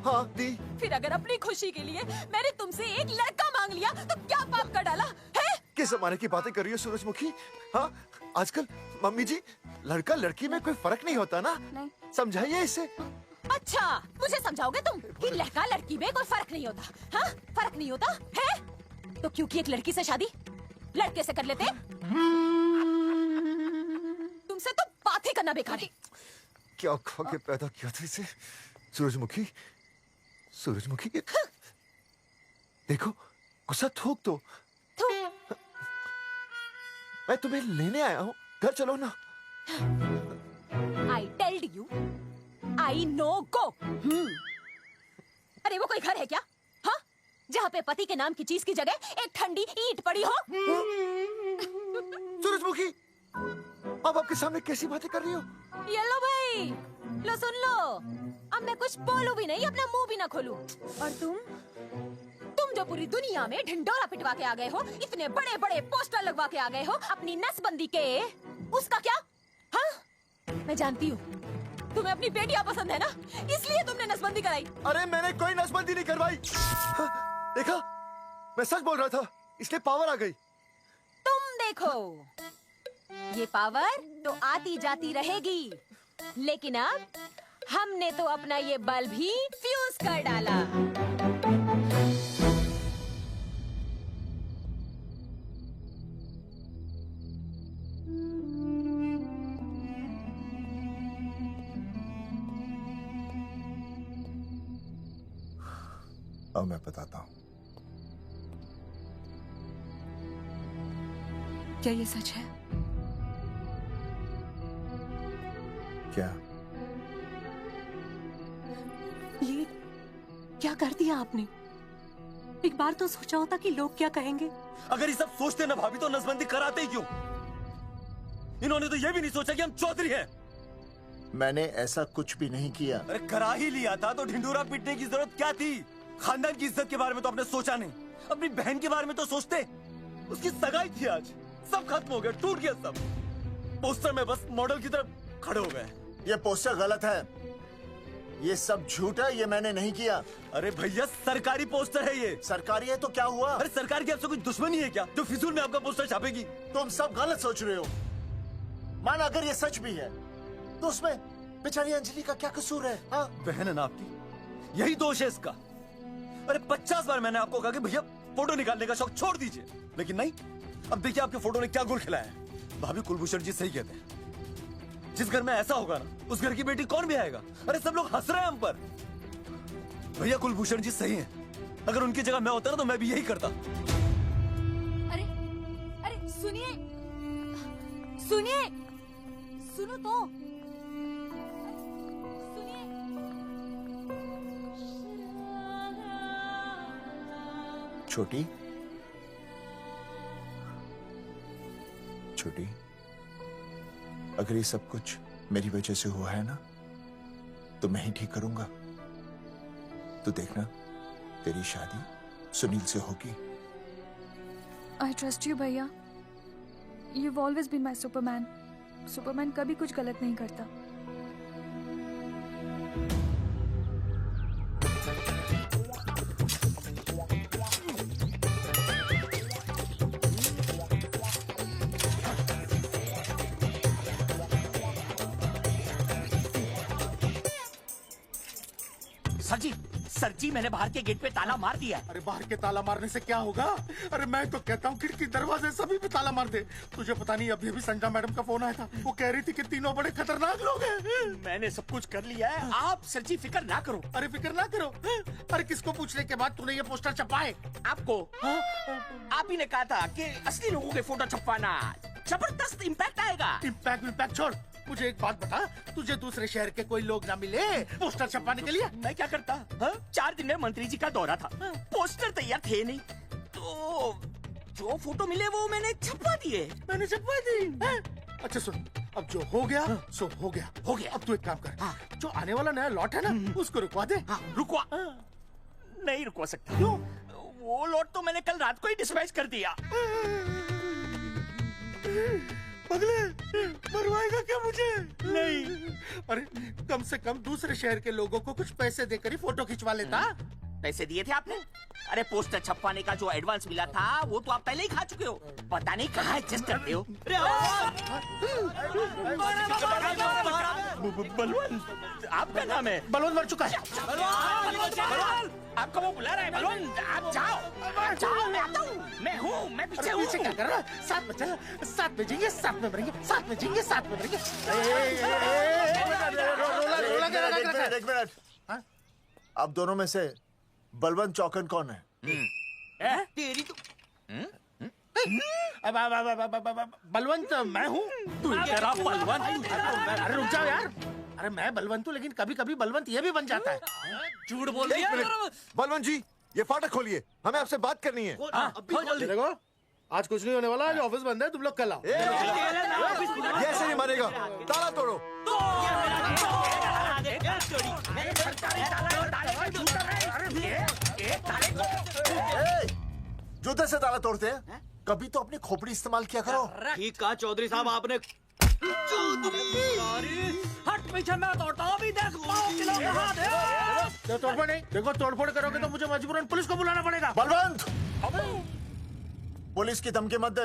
हाँ दी। फिर अगर अपनी खुशी के लिए मैंने तुमसे एक लड़का मांग लिया तो क्या पाप कर डाला है? किस जमाने की बातें कर रही हो सूरजमुखी? हाँ, आजकल मम्मी जी, लड़का लड़की में कोई फर्क नहीं होता ना। नहीं। समझाइए इसे। अच्छा, मुझे समझाओगे तुम कि लड़का लड़की में कोई फर्क नहीं होता? हाँ, फर्क नहीं होता है? तो क्योंकि एक लड़की से शादी लड़के से कर लेते? तुमसे तो बात ही करना बेकार है। क्या खा के पैदा किया था इसे? सूरजमुखी, देखो, गुस्सा थूक दो। मैं तुम्हें लेने आया हूँ, घर चलो ना। I told you, I know go। अरे वो कोई घर है क्या? हाँ, जहाँ पे पति के नाम की चीज की जगह एक ठंडी ईंट पड़ी हो? सूरजमुखी, अब आपके सामने कैसी बातें कर रही हो? ये लो भाई, लो सुन लो। अब मैं कुछ बोलूं भी नहीं, अपना मुंह भी ना खोलूं। और तुम जो पूरी दुनिया में ढिंडोरा पिटवा के आ गए हो, इतने बड़े बड़े पोस्टर लगवा के आ गए हो अपनी नसबंदी के, उसका क्या? हाँ, मैं जानती हूँ तुम्हें अपनी बेटियां पसंद है ना, इसलिए तुमने नसबंदी कराई। अरे मैंने कोई नसबंदी नहीं करवाई। देखा, मैं सच बोल रहा था, इसलिए पावर आ गई। तुम देखो, ये पावर तो आती जाती रहेगी, लेकिन अब हमने तो अपना ये बल्ब ही फ्यूज कर डाला। अब मैं बताता हूँ। क्या ये सच है? क्या? ये क्या कर दिया आपने? एक बार तो सोचा होता कि लोग क्या कहेंगे। अगर ये सब सोचते ना भाभी तो नसबंदी कराते ही क्यों? इन्होंने तो ये भी नहीं सोचा कि हम चौधरी हैं। मैंने ऐसा कुछ भी नहीं किया। अरे करा ही लिया था तो ढिंडोरा पीटने की जरूरत क्या थी? खानदान की इज्जत के बारे में तो आपने सोचा नहीं, अपनी बहन के बारे में तो सोचते। उसकी सगाई थी आज, सब खत्म हो गया, टूट गया सब। पोस्टर में बस मॉडल की तरफ खड़े हो गए। ये पोस्टर गलत है, ये सब झूठ है, ये मैंने नहीं किया। अरे भैया सरकारी पोस्टर है ये। सरकारी है तो क्या हुआ? अरे सरकार की आपसे कोई दुश्मनी है क्या जो फिजूल में आपका पोस्टर छापेगी? तुम सब गलत सोच रहे हो। माना अगर ये सच भी है तो उसमें बेचारी अंजलि का क्या कसूर है? हाँ? बहन है ना आपकी, यही दोष है इसका। अरे 50 बार मैंने आपको कहा कि भैया फोटो निकालने का शौक छोड़ दीजिए, लेकिन नहीं। अब देखिए आपके फोटो ने क्या गुल खिलाया है। भाभी कुलभूषण जी सही कहते हैं, जिस घर में ऐसा होगा ना उस घर की बेटी कौन भी आएगा। अरे सब लोग हंस रहे हैं हम पर। भैया कुलभूषण जी सही हैं, अगर उनकी जगह मैं होता ना तो मैं भी यही करता। अरे अरे सुनिए सुनिए, सुनो तो। छोटी छोटी, अगर ये सब कुछ मेरी वजह से हुआ है ना तो मैं ही ठीक करूंगा। तो देखना तेरी शादी सुनील से होगी। I trust you, भैया। You've always been my Superman. Superman कभी कुछ गलत नहीं करता। सर जी मैंने बाहर के गेट पे ताला मार दिया है। अरे बाहर के ताला मारने से क्या होगा? अरे मैं तो कहता हूँ खिड़की दरवाजे सभी पे ताला मार दे। तुझे पता नहीं अभी अभी संजना मैडम का फोन आया था, वो कह रही थी कि तीनों बड़े खतरनाक लोग हैं। मैंने सब कुछ कर लिया है, आप सर जी फिक्र ना करो। अरे फिक्र ना करो? अरे किसको पूछने के बाद तूने ये पोस्टर छपाए? आपको आप ही ने कहा था कि असली लोगों के फोटो छपवाना जबरदस्त इम्पैक्ट आएगा। इम्पैक्ट छोड़, मुझे एक बात बता, तुझे दूसरे शहर के कोई लोग ना मिले पोस्टर छपवाने के लिए? मैं क्या करता? 4 दिन में मंत्री जी का दौरा था, पोस्टर तैयार थे नहीं, तो जो फोटो मिले वो मैंने छपवा दिए। मैंने छपवा दी? अच्छा सुन, अब जो हो गया सो हो गया। हो गया। अब तू एक काम कर, जो आने वाला नया लॉट है ना उसको रुकवा दे। रुकवा? नहीं रुकवा सकता। क्यों? वो लॉट तो मैंने कल रात को ही डिस्पैच कर दिया। पगले, मरवाएगा क्या मुझे? नहीं। अरे कम से कम दूसरे शहर के लोगों को कुछ पैसे देकर ही फोटो खिंचवा लेता। पैसे दिए थे आपने? अरे पोस्टर छपवाने का जो एडवांस मिला था वो तो आप पहले ही खा चुके हो, पता नहीं कहाँ एडजस्ट करते हो। बलवंत आपका नाम है? बलवंत मर चुका है। आपको वो बुला रहा है बलवंत, आप जाओ जाओ, मैं आता हूँ। मैं पीछे हूँ। पीछे क्या कर रहा है? साथ में चल, साथ में जिएंगे, साथ में मरेंगे, साथ में जिएंगे, साथ में मरेंगे। एक मिनट, अब दोनों में से बलवंत चौकन कौन है? तेरी तो बलवंत मैं हूँ। तू तेरा बलवंत? अरे रुक जाओ यार। अरे मैं बलवंत हूँ, लेकिन कभी कभी बलवंत ये भी बन जाता है। झूठ बोल रही है। बलवंत जी, ये फाटक खोलिए, हमें आपसे बात करनी है। देखो आज कुछ नहीं होने वाला, आज ऑफिस बंद है, तुम लोग कल आओ। ये ऐसे नहीं मानेगा, ताला तोड़ो। जूते से ताला तोड़ते हैं? कभी तो अपनी खोपड़ी इस्तेमाल किया करो। ठीक कहा चौधरी साहब आपने। हट पीछे, मैं तोड़ता हूँ अभी, देख पाँव किलो का हाथ है। तोड़फोड़ नहीं, देखो तोड़फोड़ करोगे तो मुझे मजबूरन पुलिस को बुलाना पड़ेगा। बलवंत, पुलिस की धमकी मत दे।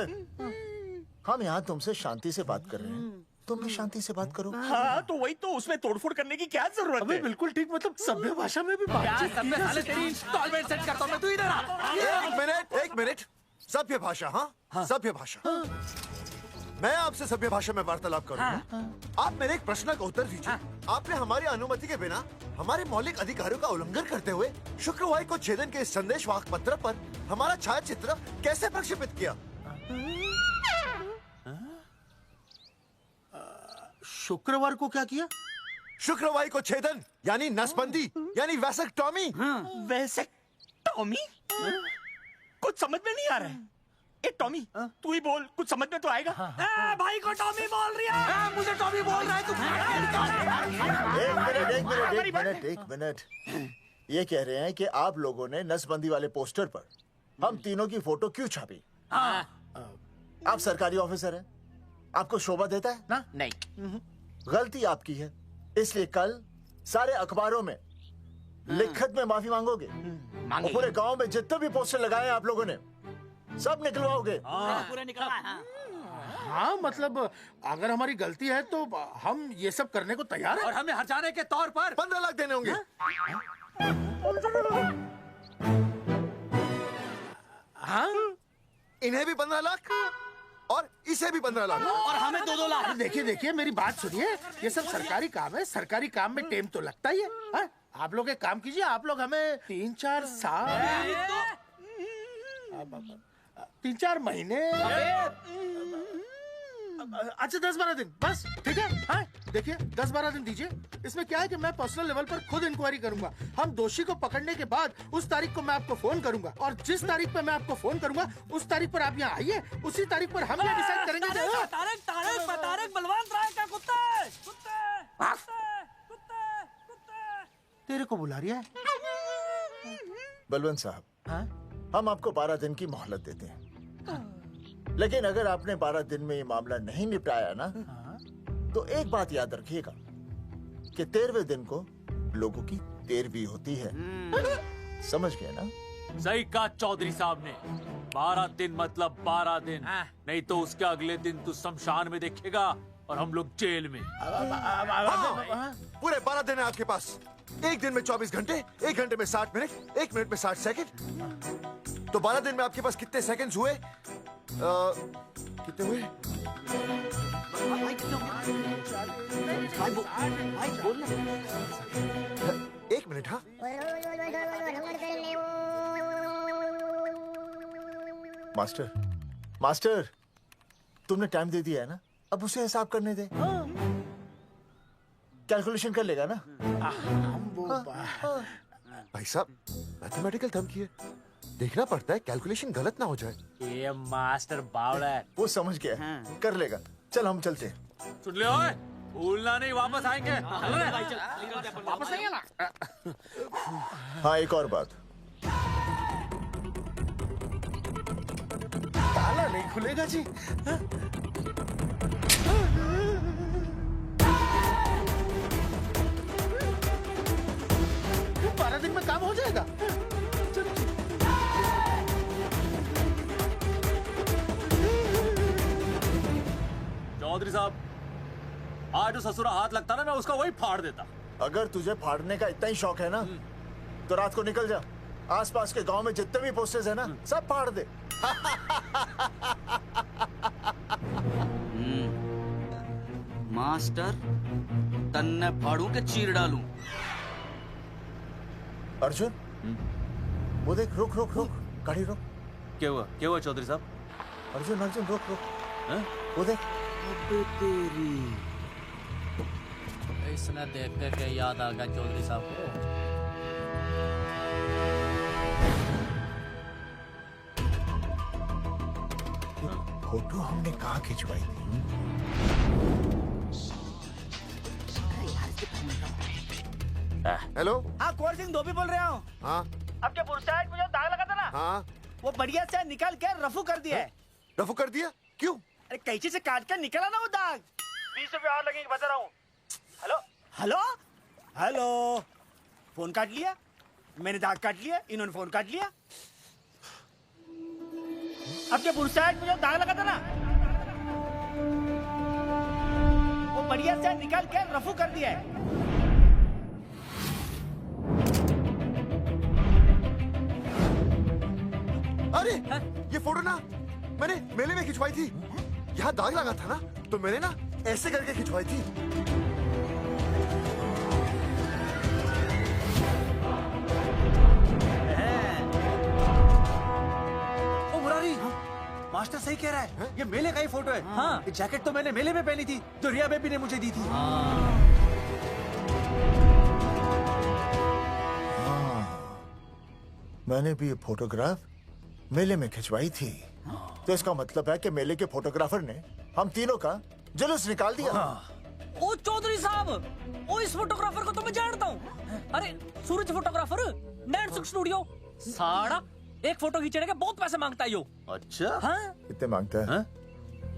हम यहाँ तुमसे शांति से बात कर रहे हैं, तुम भी शांति से बात करो। हाँ तो वही तो, उसमें तोड़फोड़ करने की क्या जरूरत है? बिल्कुल ठीक, मतलब सभ्य भाषा में भी बातचीत की जा सकती है। इंस्टॉलमेंट सेट करता हूँ मैं, तू इधर आ। एक मिनट, सभ्य भाषा? हाँ, सभ्य भाषा। मैं आपसे सभ्य भाषा में वार्तालाप करूंगा। आप मेरे एक प्रश्न का उत्तर दीजिए। आपने हमारी अनुमति के बिना हमारे मौलिक अधिकारों का उल्लंघन करते हुए शुक्रवार को छेदन के संदेश वाहक पत्र पर हमारा छायाचित्र कैसे प्रक्षेपित किया? शुक्रवार को क्या किया? शुक्रवार को छेदन यानी नसबंदी यानी वैसेक्टॉमी। वैसेक्टॉमी? कुछ समझ में नहीं आ रहा है। ए टॉमी, तू ही बोल, कुछ समझ में तो आएगा। भाई को टॉमी बोल रही है। मुझे टॉमी बोल रहा है तू। एक मिनट। ये कह रहे हैं कि आप लोगों ने नसबंदी वाले पोस्टर पर हम तीनों की फोटो क्यों छापी? आप सरकारी ऑफिसर हैं, आपको शोभा देता है ना? नहीं। गलती आपकी है, इसलिए कल सारे अखबारों में लिखत में माफी मांगोगे। और पूरे गांव में जितने भी पोस्टर लगाए हैं आप लोगों ने सब निकलवाओगे। पूरा निकला। हाँ मतलब अगर हमारी गलती है तो हम ये सब करने को तैयार हैं। और हमें हर्जाने के तौर पर 15 लाख देने होंगे। हाँ इन्हें भी 15 लाख और इसे भी 15 लाख और हमें 2-2 लाख। देखिए देखिए मेरी बात सुनिए, ये सब सरकारी काम है, सरकारी काम में टाइम तो लगता ही है। हाँ? आप लोग एक काम कीजिए, आप लोग हमें 3-4 साल 3-4 महीने अच्छा 10-12 दिन बस, ठीक है। हाँ देखिए 10-12 दिन दीजिए। इसमें क्या है कि मैं पर्सनल लेवल पर खुद इंक्वायरी करूंगा। हम दोषी को पकड़ने के बाद उस तारीख को मैं आपको फोन करूंगा और जिस तारीख पर मैं आपको फोन करूंगा उस तारीख पर आप यहाँ आइए। उसी तारीख पर हम ये डिसाइड करेंगे तारक बलवंत राय का कुत्ता है। तेरे को बुला रही है। बलवंत साहब, हम आपको 12 दिन की मोहलत देते हैं, लेकिन अगर आपने 12 दिन में ये मामला नहीं निपटाया ना, तो एक बात याद रखिएगा कि 13वें दिन को लोगों की 13वीं होती है। समझ गए ना? सही कहा चौधरी साहब ने। 12 दिन मतलब 12 दिन, नहीं तो उसके अगले दिन तू शमशान में देखेगा और हम लोग जेल में। पूरे 12 दिन है आपके पास। एक दिन में 24 घंटे, 1 घंटे में 60 मिनट, 1 मिनट में 60 सेकंड। तो 12 दिन में आपके पास कितने सेकंड्स हुए? कितने हुए? एक मिनट। हाँ मास्टर तुमने टाइम दे दिया है ना, अब उसे हिसाब करने दे। कैलकुलेशन कर लेगा ना। भाई साहब मैथमेटिकल थम की है, देखना पड़ता है कैलकुलेशन गलत ना हो जाए। ये मास्टर बावड़ा है। वो समझ गया, कर लेगा। चल हम चलते हैं। सुन ले ओए, भूलना नहीं, वापस आएंगे। वापस आइए ना। हाँ एक और बात, ताला नहीं खुलेगा जी। 12 दिन में काम हो जाएगा। चौधरी साहब, आज जो ससुरा हाथ लगता ना, मैं उसका वही फाड़ देता। अगर तुझे फाड़ने का इतना ही शौक है ना, तो रात को निकल जा, आसपास के गांव में जितने भी पोस्टर्स है ना, सब फाड़ दे। मास्टर तन्ने फाड़ू के चीर डालूं। अर्जुन, वो देख, रुक रुक रुक, गाड़ी रोक। क्या हुआ चौधरी साहब? अर्जुन रुक रुक, वो देख। तेरी इसने देख के याद आ गया चौधरी साहब को। फोटो हमने कहाँ खिंचवाई थी? हेलो। हाँ कोल्ड ड्रिंक धोबी बोल रहा हूँ। हाँ आपके बुरसाइड में जो दाग लगा था ना, हाँ वो बढ़िया से निकाल के रफू कर दिया है। रफू कर दिया? क्यों? अरे कैंची से काट कर निकला ना वो दाग। 20 रुपए और लगेंगे, बता रहा हूँ। हेलो हेलो हेलो, फोन काट लिया, मैंने दाग काट लिया, इन्होंने फोन काट लिया। आपके बुरसाइड में जो दाग लगा था ना, वो बढ़िया से निकाल के रफू कर दिया है। अरे ये फोटो ना मैंने मेले में खिंचवाई थी। यहाँ दाग लगा था ना, तो मैंने ना ऐसे करके खिंचवाई थी। ओ मुरारी, मास्टर सही कह रहा है, ये मेले का ही फोटो है। हाँ, ये जैकेट तो मैंने मेले में पहनी थी, जो रिया बेबी ने मुझे दी थी। मैंने भी ये फोटोग्राफ मेले में खिंचवाई थी। तो इसका मतलब है कि मेले के फोटोग्राफर ने हम तीनों का जुलूस निकाल दिया। ओ चौधरी साहब, ओ इस फोटोग्राफर को तो मैं जानता हूँ। अरे सूरज फोटोग्राफर, नैन सुख स्टूडियो। साड़ा एक फोटो खींचने के बहुत पैसे मांगता है यो। अच्छा हाँ? कितने मांगता है?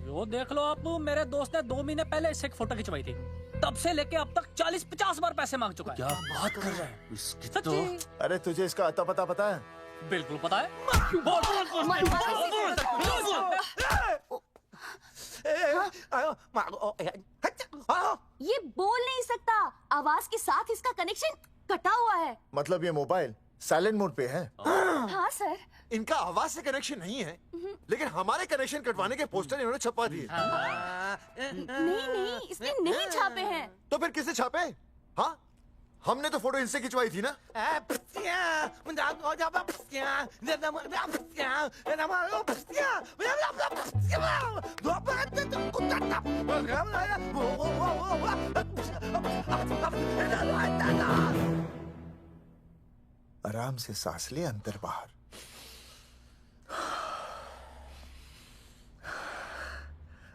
यो देख लो आप, मेरे दोस्त ने 2 महीने पहले इससे एक फोटो खिंचवाई थी, तब से लेके अब तक 40-50 बार पैसे मांग चुका है। क्या बात कर रहा है? सच्ची? अरे तुझे इसका अता पता पता है? बिल्कुल पता है। ये बोल नहीं सकता, आवाज के साथ इसका कनेक्शन कटा हुआ है। मतलब ये मोबाइल साइलेंट मोड पे है? हाँ सर। इनका आवाज से कनेक्शन नहीं है, लेकिन हमारे कनेक्शन कटवाने के पोस्टर इन्होंने छपवा दिए। नहीं, इसने नहीं छापे हैं। तो फिर किसने छापे? हाँ, हमने तो फोटो इनसे खिंचवाई थी ना। आराम से सांस ले, अंदर बाहर।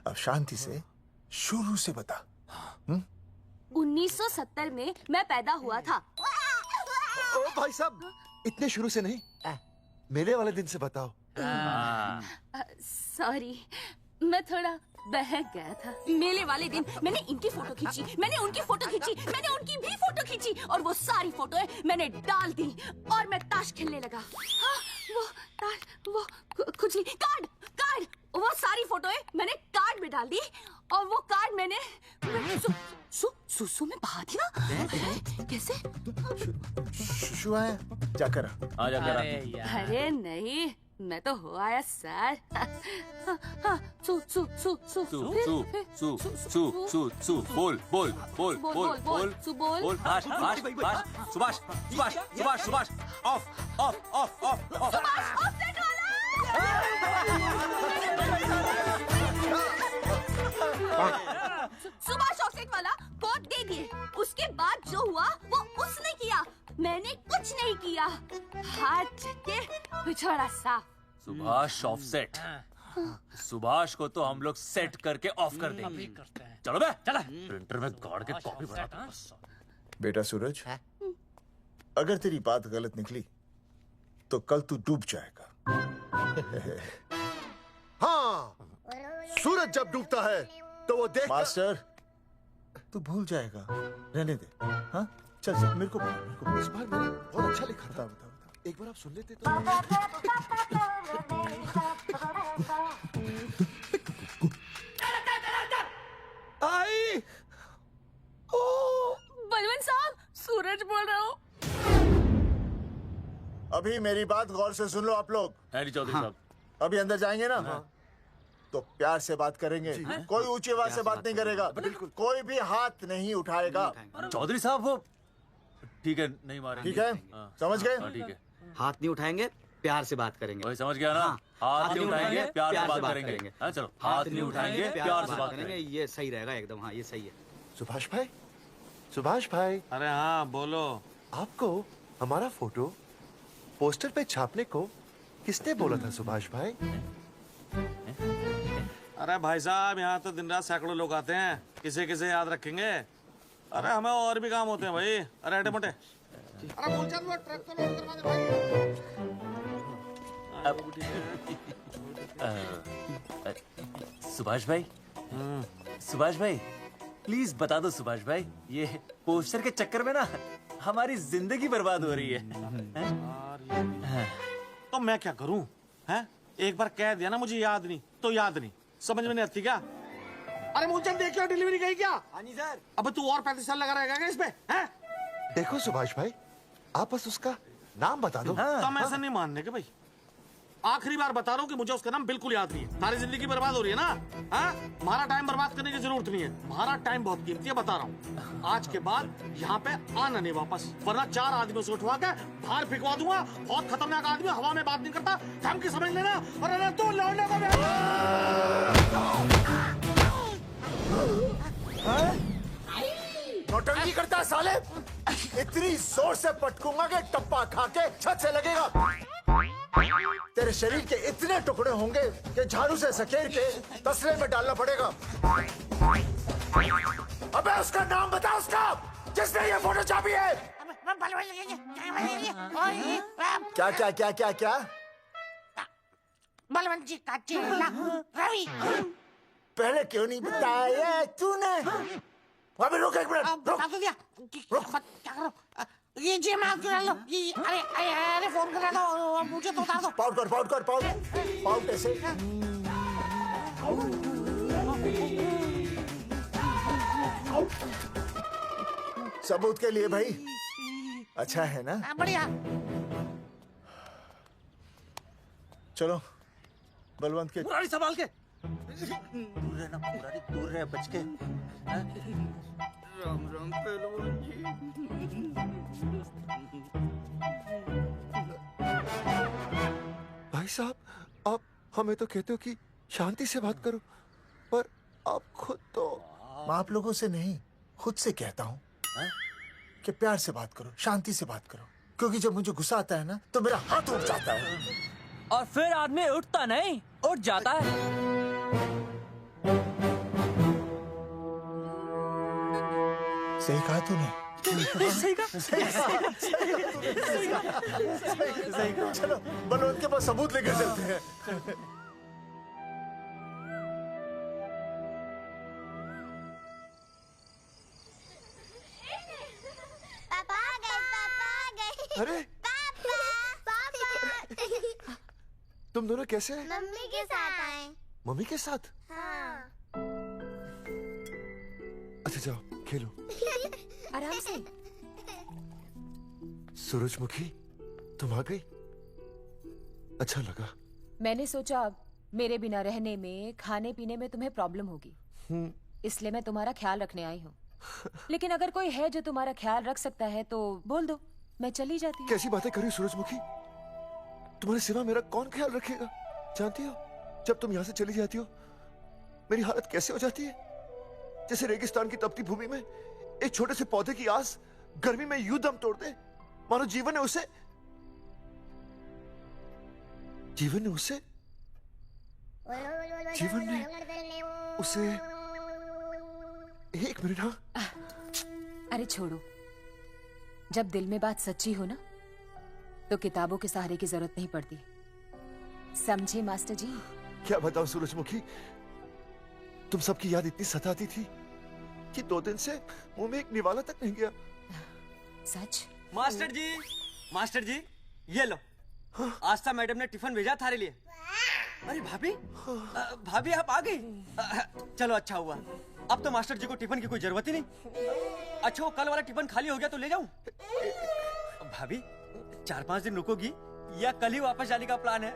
अब शांति से शुरू से बता। 1970 में मैं पैदा हुआ था। ओ भाई साहब, इतने शुरू से नहीं, मेरे वाले दिन से बताओ। सॉरी, मैं थोड़ा बहक गया था। मेले वाले दिन मैंने इनकी फोटो खींची, मैंने उनकी फोटो खींची, मैंने उनकी भी फोटो खींची, और वो सारी फोटोएं मैंने डाल दी और मैं ताश खेलने लगा। हाँ, वो खुजली कार्ड, वो सारी फोटोएं मैंने कार्ड में डाल दी, और वो कार्ड मैंने सुसु में बहा दिया। कैसे? शुशु है, जाकर आ जाकर। अरे नहीं, मैं तो हो आया सर। सु सु सु सु सु सु सु सु सु सु बोल बोल बोल बोल बोल सु बोल। Subhash Subhash Subhash Subhash Subhash of of of of of. Subhash offset Subhash offset वाला कोड दे दिए। उसके बाद जो हुआ वो उसने किया, मैंने कुछ नहीं किया। हाथ के पिछड़ा सा। सुभाष ऑफसेट। सुभाष को तो हम लोग सेट करके ऑफ कर देंगे। चलो बे, चला प्रिंटर में गाड़ के कॉपी बनाते हैं। बेटा सूरज, अगर तेरी बात गलत निकली तो कल तू डूब जाएगा। हाँ, सूरज जब डूबता है तो वो देख। मास्टर, तू भूल जाएगा, रहने दे। हाँ, चल चल, मेरे को बोल। इस बार मैंने बहुत अच्छा लिखा था। बता। एक बार आप सुन लेते तो। आई, बलवंत साहब, सूरज बोल रहा हूँ। अभी मेरी बात गौर से सुन लो आप लोग। हैरी चौधरी साहब, अभी अंदर जाएंगे ना, तो प्यार से बात करेंगे। कोई ऊंची आवाज से बात नहीं करेगा, कोई भी हाथ नहीं उठाएगा। चौधरी साहब वो ठीक है, नहीं मारेंगे। ठीक है, समझ गए? ठीक है। हाथ नहीं उठाएंगे, प्यार से बात करेंगे। वही समझ गया ना? हाथ नहीं उठाएंगे, प्यार से बात करेंगे। हाँ चलो, हाथ नहीं उठाएंगे, प्यार से बात करेंगे। ये सही रहेगा एकदम। हाँ, ये सही है। सुभाष भाई, सुभाष भाई। अरे हाँ, बोलो। आपको हमारा फोटो पोस्टर पे छापने को किसने बोला था सुभाष भाई? अरे भाई साहब, यहाँ तो दिन रात सैकड़ों लोग आते हैं, किसे किसे याद रखेंगे। अरे हमें और भी काम होते हैं भाई। अरे हटे मोटे। अरे बोल चल, वो ट्रक तो लोड करवा दे भाई। सुभाष भाई, सुभाष भाई प्लीज बता दो सुभाष भाई, ये पोस्टर के चक्कर में ना हमारी जिंदगी बर्बाद हो रही है। तो मैं क्या करूं? हैं? एक बार कह दिया ना मुझे याद नहीं तो याद नहीं, समझ में नहीं आती क्या? अरे मूलचंद देखियो, डिलीवरी गई क्या? हाँ जी सर। अब तू और 35 साल लगा रहेगा क्या इस पे? हैं? देखो सुभाष भाई, आप बस उसका नाम बता दो। तो हम ऐसा नहीं मानने के भाई। आखिरी बार बता रहा हूँ कि मुझे उसका नाम बिल्कुल याद नहीं है। सारी जिंदगी बर्बाद हो रही है ना। हाँ? हमारा टाइम बर्बाद करने की जरूरत नहीं है। हमारा टाइम बहुत कीमती है, बता रहा हूँ। आज के बाद यहाँ पे आना नहीं वापस, वरना 4 आदमियों से उठवा के बाहर फेंकवा दूंगा। बहुत खतरनाक आदमी, हवा में बात नहीं करता, धमकी समझ लेना। और अरे तू लौटने को नौटंकी करता है साले। इतनी जोर से पटकूंगा कि टप्पा खा के छत से लगेगा। तेरे शरीर के इतने टुकड़े होंगे कि झाड़ू से सकेर के तसले में डालना पड़ेगा। अबे उसका नाम बता, उसका जिसने ये फोटो छापी है। क्या क्या क्या क्या क्या? बलवंत जी का चेला रवि। पहले क्यों नहीं बताया तूने? अबे रुक एक मिनट, रुक। क्या करो? ये जी माफ करा लो। अरे अरे फोन करा दो, मुझे तो उतार दो। पाउट कर, पाउट कर, पाउट। पाउट ऐसे। सबूत के लिए भाई अच्छा है ना? बढ़िया। चलो बलवंत के मुरारी संभाल के। दूर रहना मुरारी, दूर रह बच के। राम राम पहलवान जी। भाई साहब, आप हमें तो कहते हो कि शांति से बात करो, पर आप खुद तो। आप लोगों से नहीं, खुद से कहता हूँ कि प्यार से बात करो, शांति से बात करो, क्योंकि जब मुझे गुस्सा आता है ना तो मेरा हाथ उठ जाता है। और फिर आदमी उठता नहीं, उठ जाता है। सही कहा तूने। सही कहा। सही कहा। चलो बलवंत के पास सबूत लेकर चलते हैं। पापा आ गए, पापा आ गए। अरे पापा, पापा। तुम दोनों कैसे हैं? मम्मी के साथ आए। मम्मी के साथ? हाँ। अच्छा जाओ खेलो। आराम से। सूरजमुखी, तुम आ गई? अच्छा लगा। मैंने सोचा मेरे बिना रहने में, खाने पीने में तुम्हें प्रॉब्लम होगी, इसलिए मैं तुम्हारा ख्याल रखने आई हूँ। लेकिन अगर कोई है जो तुम्हारा ख्याल रख सकता है तो बोल दो, मैं चली जाती हूँ। कैसी बातें कर रही हो सूरजमुखी? तुम्हारे सिवा मेरा कौन ख्याल रखेगा? जानती हो, जब तुम यहाँ से चली जाती हो मेरी हालत कैसे हो जाती है? जैसे रेगिस्तान की तपती भूमि में एक छोटे से पौधे की आस गर्मी में यूं दम तोड़ दे, मानो जीवन ने उसे एक मिनट। हाँ अरे छोड़ो, जब दिल में बात सच्ची हो ना तो किताबों के सहारे की जरूरत नहीं पड़ती, समझे मास्टर जी? क्या बताऊं सूरजमुखी, तुम सबकी याद इतनी सताती थी कि 2 दिन से मुंह में एक निवाला तक नहीं गया। सच? मास्टर जी ये लो। आस्था मैडम ने टिफिन भेजा थारे लिए। अरे भाभी, भाभी आप आ गई। चलो अच्छा हुआ, अब तो मास्टर जी को टिफिन की कोई जरूरत ही नहीं। अच्छा वो कल वाला टिफिन खाली हो गया तो ले जाऊं? भाभी 4-5 दिन रुकोगी या कल ही वापस जाने का प्लान है?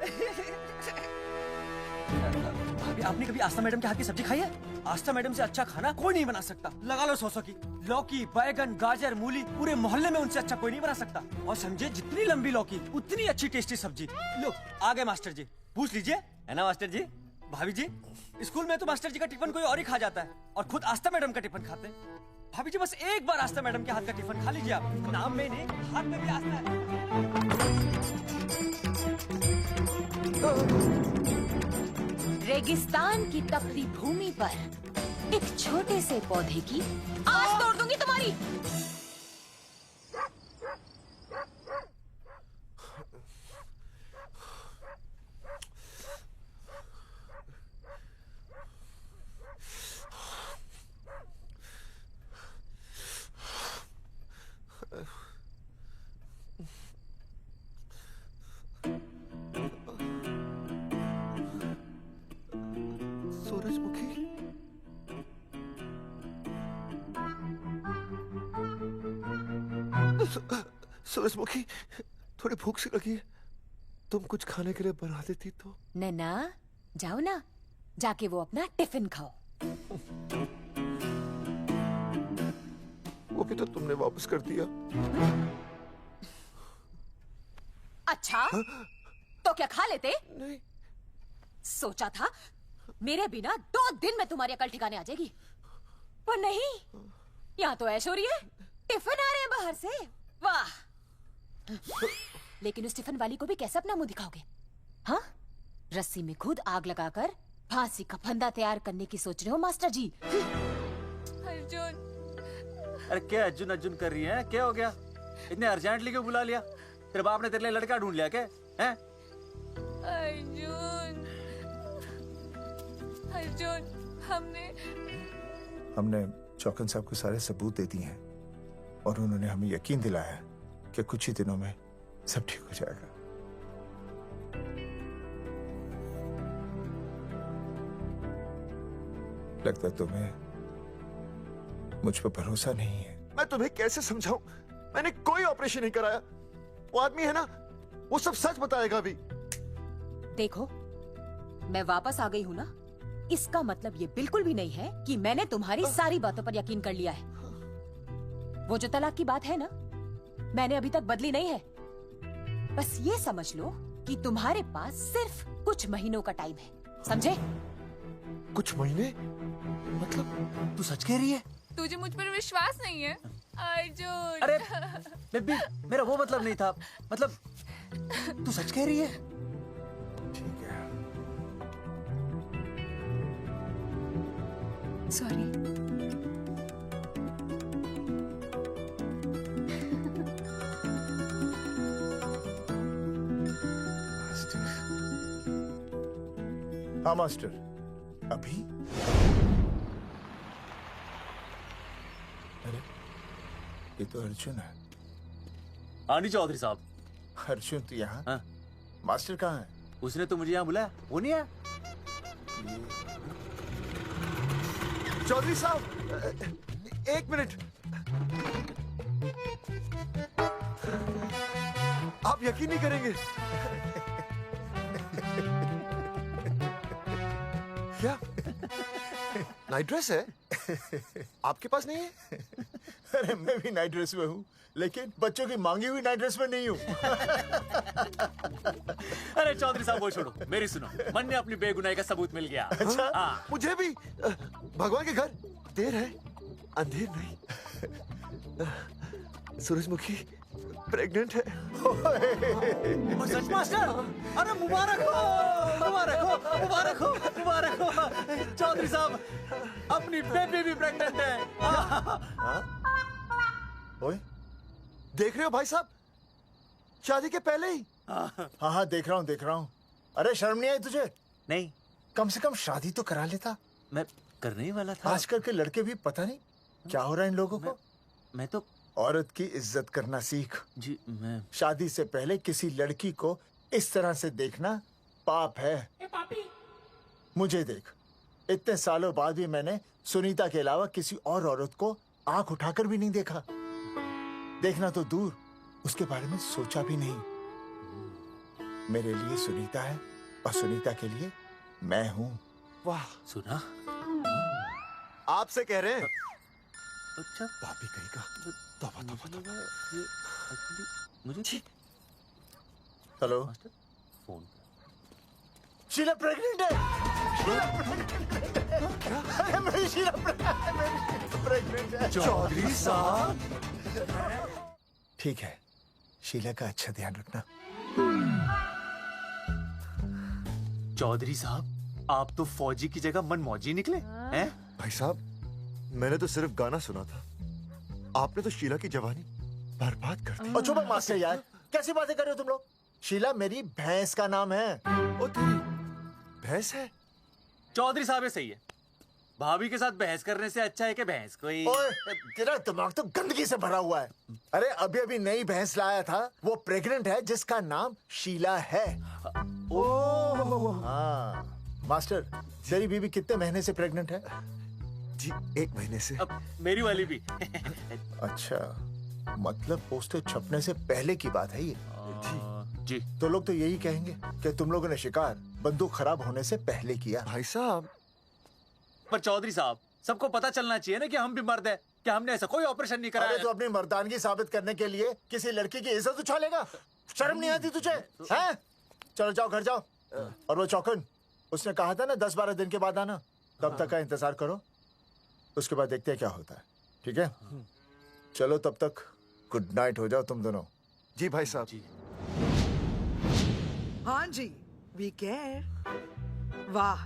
भाभी आपने कभी आस्था मैडम के हाथ की सब्जी खाई है? आस्था मैडम से अच्छा खाना कोई नहीं बना सकता। लगा लो 100 की। लौकी, बैगन, गाजर, मूली, पूरे मोहल्ले में उनसे अच्छा कोई नहीं बना सकता। और समझे, जितनी लंबी लौकी उतनी अच्छी टेस्टी सब्जी। लो आ गए मास्टर जी, पूछ लीजिए, है ना मास्टर जी? भाभी जी, स्कूल में तो मास्टर जी का टिफिन कोई और ही खा जाता है और खुद आस्था मैडम का टिफिन खाते हैं। भाभी जी बस एक बार आस्था मैडम के हाथ का टिफिन खा लीजिए आप। नाम में नहीं, हाथ में भी आस्था है। रेगिस्तान की तपती भूमि पर एक छोटे से पौधे की आस तोड़ दूंगी तुम्हारी। सूरजमुखी, सूरजमुखी, थोड़ी भूख सी लगी है, तुम कुछ खाने के लिए बना देती तो। नैना जाओ ना, जाके वो अपना टिफिन खाओ। वो भी तो तुमने वापस कर दिया। अच्छा तो क्या खा लेते? नहीं। सोचा था मेरे बिना 2 दिन में तुम्हारी अकल ठिकाने आ जाएगी, पर नहीं, यहाँ तो ऐश हो रही है। टिफिन आ रहे हैं बाहर से, वाह। लेकिन उस टिफिन वाली को भी कैसे अपना मुंह दिखाओगे? हाँ, रस्सी में खुद आग लगाकर फांसी का फंदा तैयार करने की सोच रहे हो मास्टर जी? अर्जुन, अरे क्या अर्जुन अर्जुन कर रही है? क्या हो गया? इतने अर्जेंटली क्यों बुला लिया? तेरे बाप ने तेरे लिए लड़का ढूंढ लिया क्या? हैं? अर्जुन, अर्जुन, हमने चौकन साहब को सारे सबूत दे दिए हैं और उन्होंने हमें यकीन दिलाया कि कुछ ही दिनों में सब ठीक हो जाएगा। लगता है तुम्हें मुझ पर भरोसा नहीं है। मैं तुम्हें कैसे समझाऊं? मैंने कोई ऑपरेशन नहीं कराया। वो आदमी है ना, वो सब सच बताएगा अभी। देखो, मैं वापस आ गई हूँ ना, इसका मतलब ये बिल्कुल भी नहीं है कि मैंने तुम्हारी सारी बातों पर यकीन कर लिया है। वो जो तलाक की बात है ना, मैंने अभी तक बदली नहीं है। बस ये समझ लो कि तुम्हारे पास सिर्फ कुछ महीनों का टाइम है, समझे? कुछ महीने? मतलब तू सच कह रही है? तुझे मुझ पर विश्वास नहीं है अर्जुन? अरे बेबी, मेरा वो मतलब नहीं था। मतलब तू सच कह रही है? ठीक है। सॉरी। हाँ मास्टर, अभी? अरे ये तो अर्जुन है। हाँ नहीं चौधरी साहब। अर्जुन तो यहाँ? हाँ। मास्टर कहाँ है? उसने तो मुझे यहाँ बुलाया, वो नहीं आया। चौधरी साहब, एक मिनट। आप यकीन नहीं करेंगे। क्या नाइट ड्रेस है? आपके पास नहीं है? अरे मैं भी नाइट ड्रेस में हूँ, लेकिन बच्चों की मांगी हुई नाइट ड्रेस में नहीं हूँ। अरे चौधरी साहब वो छोड़ो, मेरी सुनो। मन ने अपनी बेगुनाही का सबूत मिल गया। अच्छा? हाँ। मुझे भी। भगवान के घर देर है, अंधेर नहीं। सूरजमुखी प्रेग्नेंट है। सच मास्टर? अरे मुबारक हो, मुबारक हो, मुबारक हो, मुबारक हो। चौधरी साहब, अपनी बेबी भी प्रेग्नेंट है। ओए, देख रहे हो भाई साहब, शादी के पहले ही। हाँ हाँ देख रहा हूँ, देख रहा हूँ। अरे शर्म नहीं आई तुझे? नहीं। कम से कम शादी तो करा लेता। मैं करने ही वाला था। आजकल के लड़के भी पता नहीं क्या हो रहा है इन लोगों को। मैं तो औरत की इज्जत करना सीख। जी मैं शादी से पहले किसी लड़की को इस तरह से देखना पाप है। मुझे देख, इतने सालों बाद भी मैंने सुनीता के अलावा किसी और औरत को आंख उठाकर भी नहीं देखा। देखना तो दूर, उसके बारे में सोचा भी नहीं। मेरे लिए सुनीता है और सुनीता के लिए मैं हूँ। वाह, सुना? आपसे कह रहे हैं। अच्छा, पापी कहीं का। तौबा तौबा तौबा। मुझे हेलो, फोन। शीला प्रेग्नेंट है। अरे मेरी शीला प्रेग्नेंट है। चौधरी साहब, ठीक है, शीला का अच्छा ध्यान रखना। चौधरी साहब, आप तो फौजी की जगह मनमौजी निकले हैं? भाई साहब, मैंने तो सिर्फ गाना सुना था। आपने तो शीला की जवानी बर्बाद कर दी। और चुप मास्टर यार, कैसी बातें कर रहे हो तुम लोग? शीला मेरी भैंस का नाम है। ओ तेरी भैंस है? चौधरी साहब ये सही है। भाभी के साथ बहस करने से अच्छा है कि भैंस कोई। ओए, तेरा दिमाग तो गंदगी से भरा हुआ है। अरे अभी अभी नई भैंस लाया था, वो प्रेग्नेंट है, जिसका नाम शीला है। हाँ मास्टर, तेरी बीवी कितने महीने से प्रेग्नेंट है? जी 1 महीने से। अब मेरी वाली भी। अच्छा, मतलब पोस्टर छपने से पहले की बात है ये। जी। तो लोग तो यही कहेंगे कि तुम लोगों ने शिकार बंदूक खराब होने से पहले किया। भाई साहब, पर चौधरी साहब, सबको पता चलना चाहिए ना कि हम भी मर्द हैं, कि हमने ऐसा कोई ऑपरेशन नहीं कराया। अरे तो अपनी मर्दानगी साबित करने के लिए किसी लड़की की इज्जत उछालेगा? शर्म नहीं आती तुझे? हैं? चलो जाओ, घर जाओ। और वो चौकन, उसने कहा था ना 10-12 दिन के बाद आना, तब तक का इंतजार करो, उसके बाद देखते हैं क्या होता है। ठीक है? चलो तब तक गुड नाइट हो जाओ तुम दोनों। जी भाई साहब। जी। हाँ जी, वी केयर। वाह,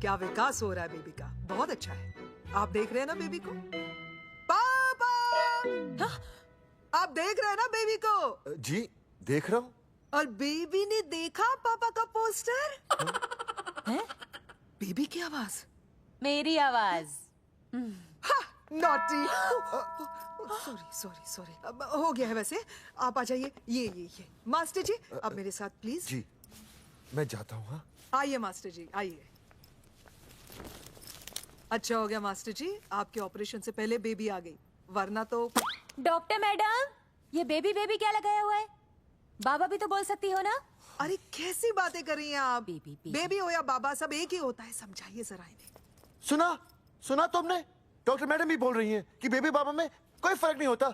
क्या विकास हो रहा है बेबी का, बहुत अच्छा है। आप देख रहे हैं ना बेबी को? पापा, आप देख रहे हैं ना बेबी को? जी देख रहा हूँ। और बेबी ने देखा पापा का पोस्टर? हैं? बेबी की आवाज? मेरी आवाज। नॉटी। सॉरी सॉरी सॉरी, हो गया है वैसे। आप आ जाइए। ये मास्टर जी, अब मेरे साथ प्लीज। जी मैं जाता हूँ। हाँ आइए मास्टर जी, आइए। अच्छा हो गया मास्टर जी, आपके ऑपरेशन से पहले बेबी आ गई, वरना तो। डॉक्टर मैडम, ये बेबी बेबी क्या लगाया हुआ है? बाबा भी तो बोल सकती हो ना? अरे कैसी बातें कर रही हैं आप? बेबी हो या बाबा, सब एक ही होता है, समझाइए जरा इन्हें। सुना तुमने? डॉक्टर मैडम भी बोल रही हैं कि बेबी बाबा में कोई फर्क नहीं होता।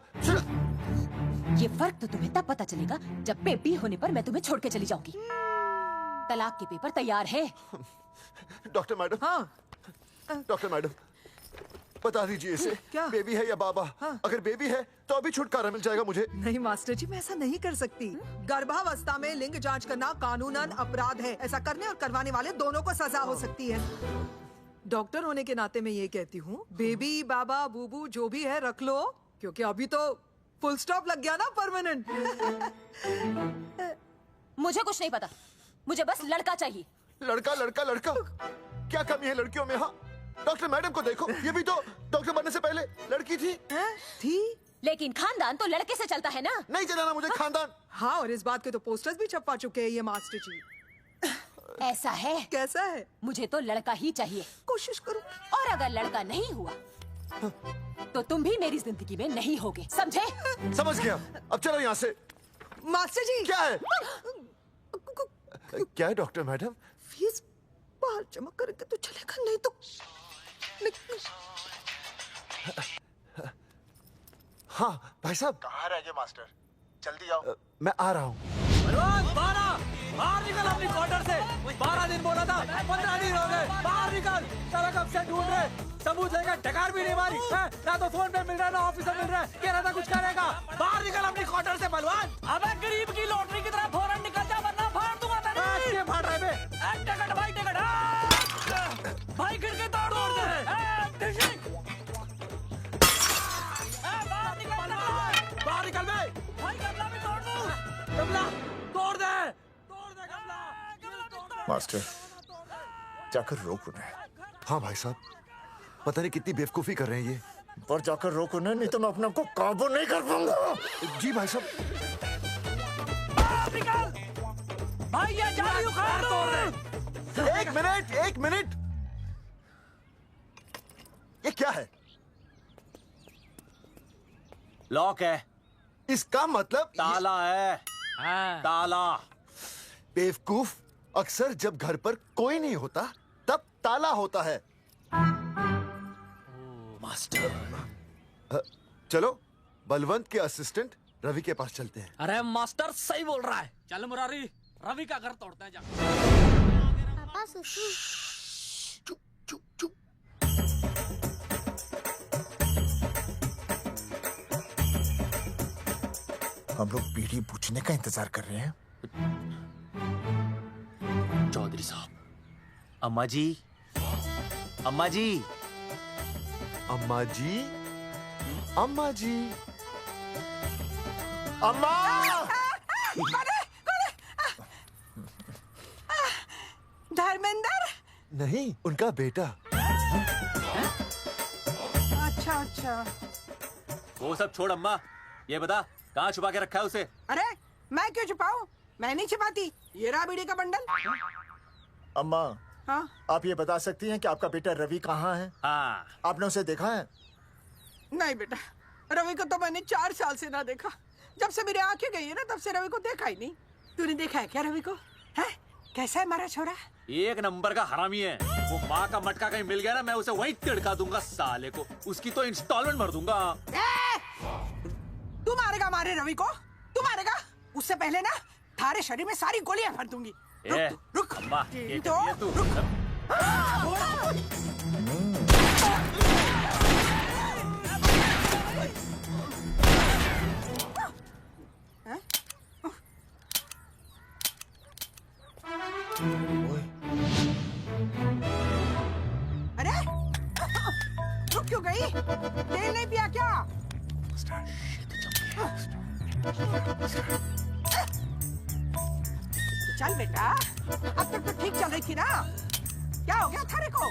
ये फर्क तो तुम्हें तब पता चलेगा जब बेबी होने पर मैं तुम्हें छोड़ के चली जाऊंगी। तलाक के पेपर तैयार है। Doctor madam. हाँ। डॉक्टर मैडम, बता दीजिए इसे, क्या? बेबी है या बाबा? हाँ। अगर बेबी है तो अभी छुटकारा मिल जाएगा मुझे। नहीं मास्टर जी, मैं ऐसा नहीं कर सकती। गर्भावस्था में लिंग जांच करना कानूनन अपराध है। ऐसा करने और करवाने वाले दोनों को सजा हो सकती है। डॉक्टर होने के नाते मैं ये कहती हूँ, बेबी बाबा बूबू जो भी है रख लो, क्योंकि अभी तो फुल स्टॉप लग गया ना परमानेंट। मुझे कुछ नहीं पता, मुझे बस लड़का चाहिए। लड़का लड़का लड़का, क्या कमी है लड़कियों में? हाँ, डॉक्टर मैडम को देखो, ये भी तो डॉक्टर बनने से पहले लड़की थी। थी? लेकिन खानदान तो लड़के से चलता है ना। नहीं चलाना मुझे खानदान। हाँ, और इस बात के तो पोस्टर्स भी छपवा चुके हैं ये मास्टर जी। ऐसा है? कैसा है? मुझे तो लड़का ही चाहिए। कोशिश करो। और अगर लड़का नहीं हुआ तो तुम भी मेरी जिंदगी में नहीं होगे, समझे? समझ गया। अब चलो यहाँ से। मास्टर जी। क्या है? क्या है डॉक्टर मैडम? फीस बाहर जमा करेंगे तो चलेगा, नहीं तो हाँ भाई साहब। कहाँ रह गए मास्टर? जल्दी आओ। मैं आ रहा हूँ। बाहर निकल अपनी क्वार्टर से। 12 दिन बोला था, 15 दिन हो गए। बाहर निकल। सारा कब से ढूंढ रहे, सबूत लेकर ढकार भी नहीं मारी है? ना तो फोन पे मिल रहा है, ना ऑफिस में मिल रहा है। कह रहा था कुछ करेगा। बाहर निकल अपनी क्वार्टर से बलवान। अबे गरीब की लॉटरी की तरह फौरन निकल जा, वरना फाड़ दूंगा तेरी। क्या फाड़ रहे बे? टिकट भाई, टिकट। भाई खिड़की तोड़ दे। बाहर निकल बे। भाई गमला भी तोड़ दूं। गमला तोड़ दे। मास्टर, जाकर रोक उन्हें। हाँ भाई साहब, पता नहीं कितनी बेवकूफी कर रहे हैं ये। पर जाकर रोक उन्हें, नहीं तो मैं अपने आप को काबू नहीं कर पाऊंगा। जी भाई साहब। भाई ये जाली उखाड़ दो। एक मिनट। ये क्या है? लॉक है। इसका मतलब ताला है। ताला। बेवकूफ, अक्सर जब घर पर कोई नहीं होता तब ताला होता है। मास्टर। चलो बलवंत के असिस्टेंट रवि के पास चलते हैं। अरे मास्टर सही बोल रहा है। चल मुरारी, रवि का घर तोड़ते हैं जा। पापा सुसु। हम लोग बीड़ी पूछने का इंतजार कर रहे हैं। चौधरी साहब। अम्मा जी, अम्मा जी, अम्मा जी, अम्मा जी, अम्मा। धर्मेंद्र? नहीं, उनका बेटा। अच्छा। वो सब छोड़ अम्मा, ये बता कहाँ छुपा के रखा है उसे? अरे मैं क्यों छुपाऊं? मैं नहीं छिपाती। ये रहा बीड़ी का बंडल। अम्मा, हाँ? आप ये बता सकती हैं कि आपका बेटा रवि कहाँ है? हाँ। आपने उसे देखा है? नहीं बेटा, रवि को तो मैंने 4 साल से ना देखा। जब से मेरी आंखें गई है ना, तब से रवि को देखा ही नहीं। तूने देखा है क्या रवि को? है? कैसा है हमारा छोरा? एक नंबर का हरामी है। वो माँ का मटका कहीं मिल गया ना, मैं उसे वहीं तिड़का दूंगा साले को। उसकी तो इंस्टॉलमेंट भर दूंगा। तू मारेगा हमारे रवि को? तू मारेगा? उससे पहले ना थारे शरीर में सारी गोलियां भर दूंगी। रुक अम्मा, ये तो कर दिया तू। अरे रुक क्यों गई? तेल नहीं पिया क्या? चल बेटा, अब तक तो ठीक चल रही थी ना। क्या हो गया थारे को?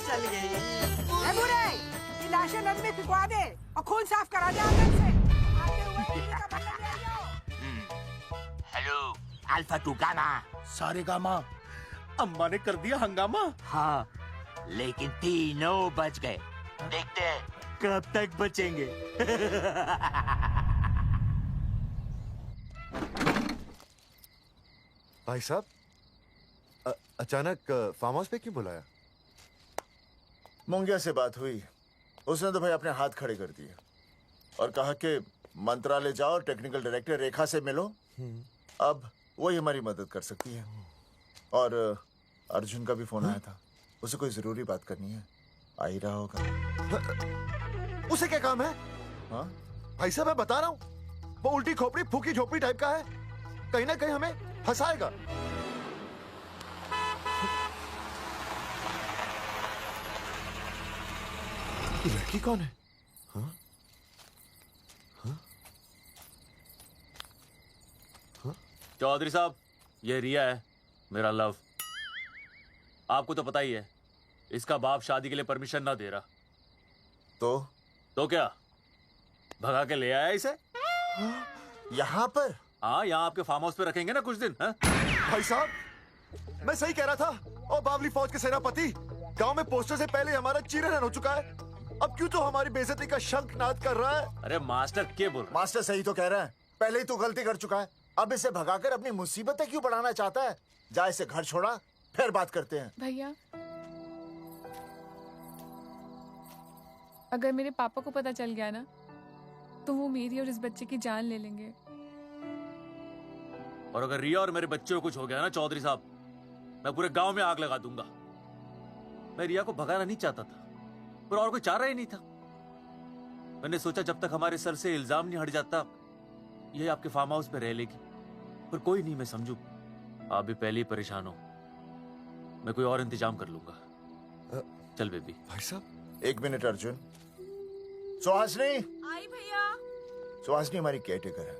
चल गई। ए बुरे, ये लाशें नदी में फिकवा दे और खून साफ करा दे अंदर से। आते हुए अल्फा टू गामा। सारे गामा। अम्मा ने कर दिया हंगामा। हाँ, लेकिन तीनों बच गए। देखते हैं कब तक बचेंगे। भाई साहब, अचानक फार्म हाउस पे क्यों बुलाया? मुंगिया से बात हुई, उसने तो भाई अपने हाथ खड़े कर दिए और कहा कि मंत्रालय जाओ, टेक्निकल डायरेक्टर रेखा से मिलो, अब वही हमारी मदद कर सकती है। और अर्जुन का भी फोन आया था, उसे कोई जरूरी बात करनी है, आ ही रहा होगा। उसे क्या काम है? हाँ भाई साहब, मैं बता रहा हूँ, वो उल्टी खोपड़ी फूकी झोपड़ी टाइप का है, कहीं ना कहीं हमें फंसाएगा। ये लड़की कौन है? हाँ? हाँ? हाँ? चौधरी साहब, ये रिया है, मेरा लव। आपको तो पता ही है, इसका बाप शादी के लिए परमिशन ना दे रहा। तो क्या भगा के ले आया इसे? यहाँ पर? हाँ, यहाँ आपके फार्म हाउस पे रखेंगे ना कुछ दिन। हाँ? भाई साहब, मैं सही कह रहा था। और बावली फौज के सेनापति, गांव में पोस्टर से पहले हमारा चीरहरण हो चुका है, अब क्यों तो हमारी बेइज्जती का शंखनाद कर रहा है? अरे मास्टर क्या बोल रहा? मास्टर सही तो कह रहा है, पहले ही तो गलती कर चुका है, अब इसे भगाकर अपनी मुसीबतें क्यों बढ़ाना चाहता है? जा इसे घर छोड़ा, फिर बात करते हैं। भैया, अगर मेरे पापा को पता चल गया ना, तो वो मेरी और इस बच्चे की जान ले लेंगे। और अगर रिया और मेरे बच्चे को कुछ हो गया ना चौधरी साहब, मैं पूरे गांव में आग लगा दूंगा। मैं रिया को भगाना नहीं चाहता था, पर और कोई चारा ही नहीं था। मैंने सोचा जब तक हमारे सर से इल्जाम नहीं हट जाता, ये आपके फार्म हाउस पे रह लेगी। पर कोई नहीं, मैं समझू आप भी पहले ही परेशान हो, मैं कोई और इंतजाम कर लूंगा। चल बेबी। भाई साहब, 1 मिनट अर्जुन। सुहासनी। आई भैया। सुहासनी हमारी केयरटेकर है,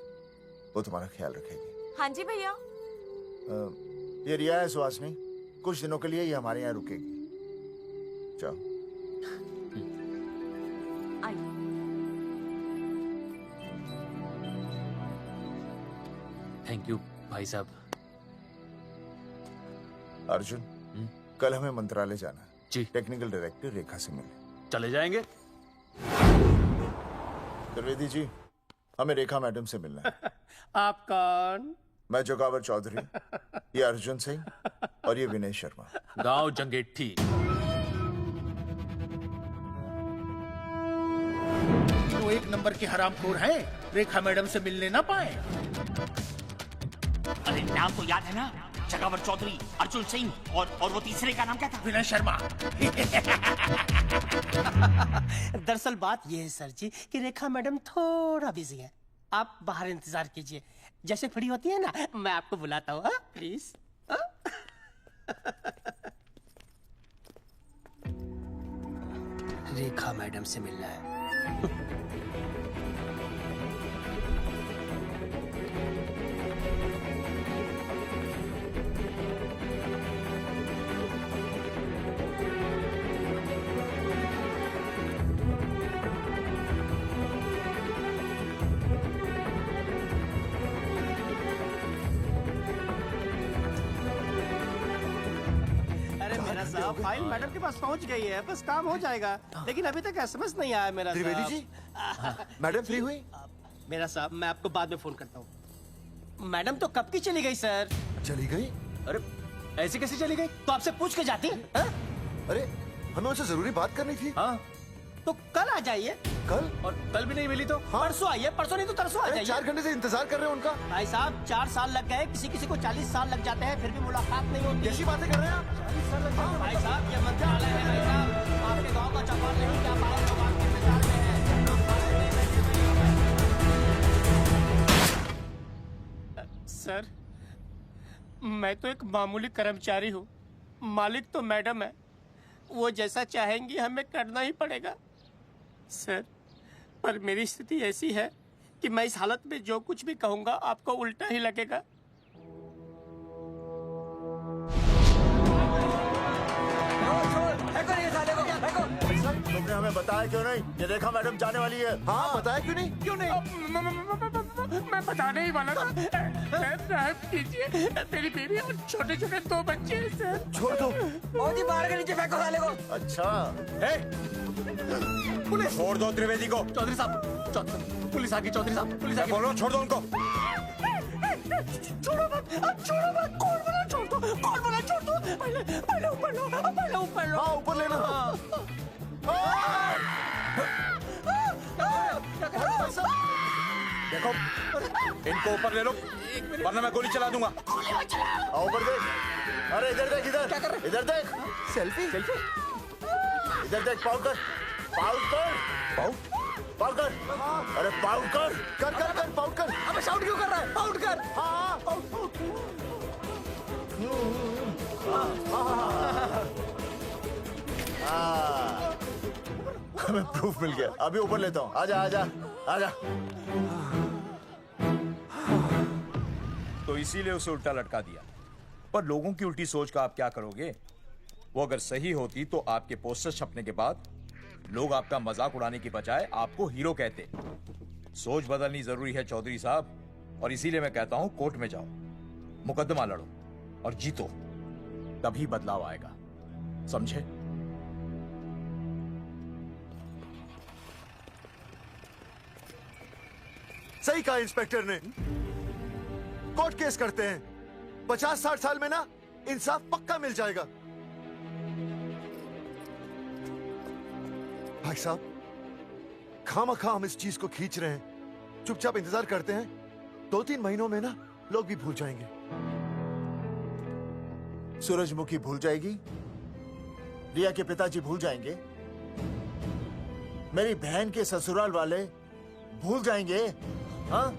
वो तुम्हारा ख्याल रखेगी। हाँ जी भैया। ये रिया है सुहासनी, कुछ दिनों के लिए ये हमारे यहाँ रुकेगी। जाओ। थैंक यू भाई साहब। अर्जुन, कल हमें मंत्रालय जाना है जी। टेक्निकल डायरेक्टर रेखा से मिले। चले जाएंगे। त्रिवेदी जी, हमें रेखा मैडम से मिलना है। आप कौन? मैं जोगावर चौधरी, ये अर्जुन सिंह और ये विनय शर्मा। गांव जंगेठी। वो 1 नंबर के हरामखोर हैं, रेखा मैडम से मिलने ना पाए। अरे नाम तो याद है ना, जगावर चौधरी, अर्जुन सिंह और वो तीसरे का नाम क्या था? विनय शर्मा। दरअसल बात ये है सर जी कि रेखा मैडम थोड़ा बिजी है, आप बाहर इंतजार कीजिए, जैसे फ्री होती है ना मैं आपको बुलाता हूँ, प्लीज। रेखा मैडम से मिलना है। साहब, फाइल मैडम के पास पहुंच गई है, बस काम हो जाएगा, लेकिन अभी तक एसएमएस नहीं आया मेरा। त्रिवेदी जी, मैडम फ्री हुई? मेरा साहब, मैं आपको बाद में फोन करता हूँ। मैडम तो कब की चली गई सर। चली गई? अरे ऐसे कैसे चली गई? तो आपसे पूछ के जाती। अरे हमें उनसे जरूरी बात करनी थी। हाँ, तो कल आ जाइए। कल? और कल भी नहीं मिली तो? हाँ? परसों आइए, परसों नहीं तो तरसों आ जाइए। 4 घंटे से इंतजार कर रहे हैं उनका। भाई साहब, 4 साल लग गए, किसी किसी को 40 साल लग जाते हैं, फिर भी मुलाकात नहीं होती। कैसी बातें कर रहे हैं आप? 40 साल लग जाते हैं। भाई साहब, ये मंत्रालय है भाई साहब, आपके गाँव का चौपाल नहीं क्या पाए, लोग आपके इंतजार में हैं। सर, मैं तो एक मामूली कर्मचारी हूँ, मालिक तो मैडम है, वो जैसा चाहेंगी हमें करना ही पड़ेगा। सर, पर मेरी स्थिति ऐसी है कि मैं इस हालत में जो कुछ भी कहूंगा आपको उल्टा ही लगेगा। तुमने हमें बताया क्यों नहीं? ये रेखा मैडम जाने वाली है। हाँ, बताया क्यों नहीं? क्यों नहीं? मैं बताने ही वाला था। रहम कीजिए, मेरी बीवी और छोटे छोटे 2 बच्चे हैं सर। छोड़ दो। ओ जी बाहर के नीचे फेंको साले को। अच्छा पुलिस छोड़ दो त्रिवेदी को। चौधरी साहब, पुलिस आ गई। चौधरी साहब, पुलिस आ गई। बोलो छोड़ दो उनको। छोड़ो मत, कौन बोला छोड़ दो। पहले ऊपर लो। हाँ ऊपर लेना। देखो इनको ऊपर ले लो वरना मैं गोली चला दूंगा। आओ ऊपर देख। अरे इधर देख, इधर देख। सेल्फी। इधर देख, पाउट कर। अरे पाउट कर। पाउट कर। अबे शाउट क्यों कर रहा है? पाउट कर। हाँ हमें प्रूफ मिल गया। अभी ऊपर लेता हूँ। आजा। तो इसीलिए उसे उल्टा लटका दिया। पर लोगों की उल्टी सोच का आप क्या करोगे? वो अगर सही होती तो आपके पोस्टर छपने के बाद लोग आपका मजाक उड़ाने की बजाय आपको हीरो कहते। सोच बदलनी जरूरी है चौधरी साहब, और इसीलिए मैं कहता हूं कोर्ट में जाओ, मुकदमा लड़ो और जीतो, तभी बदलाव आएगा। समझे? सही कहा इंस्पेक्टर ने। कोर्ट केस करते हैं, 50-60 साल में ना इंसाफ पक्का मिल जाएगा। भाई साहब, खामखा हम इस चीज को खींच रहे हैं। चुपचाप इंतजार करते हैं, 2-3 महीनों में ना लोग भी भूल जाएंगे। सूरजमुखी भूल जाएगी, रिया के पिताजी भूल जाएंगे, मेरी बहन के ससुराल वाले भूल जाएंगे। हाँ,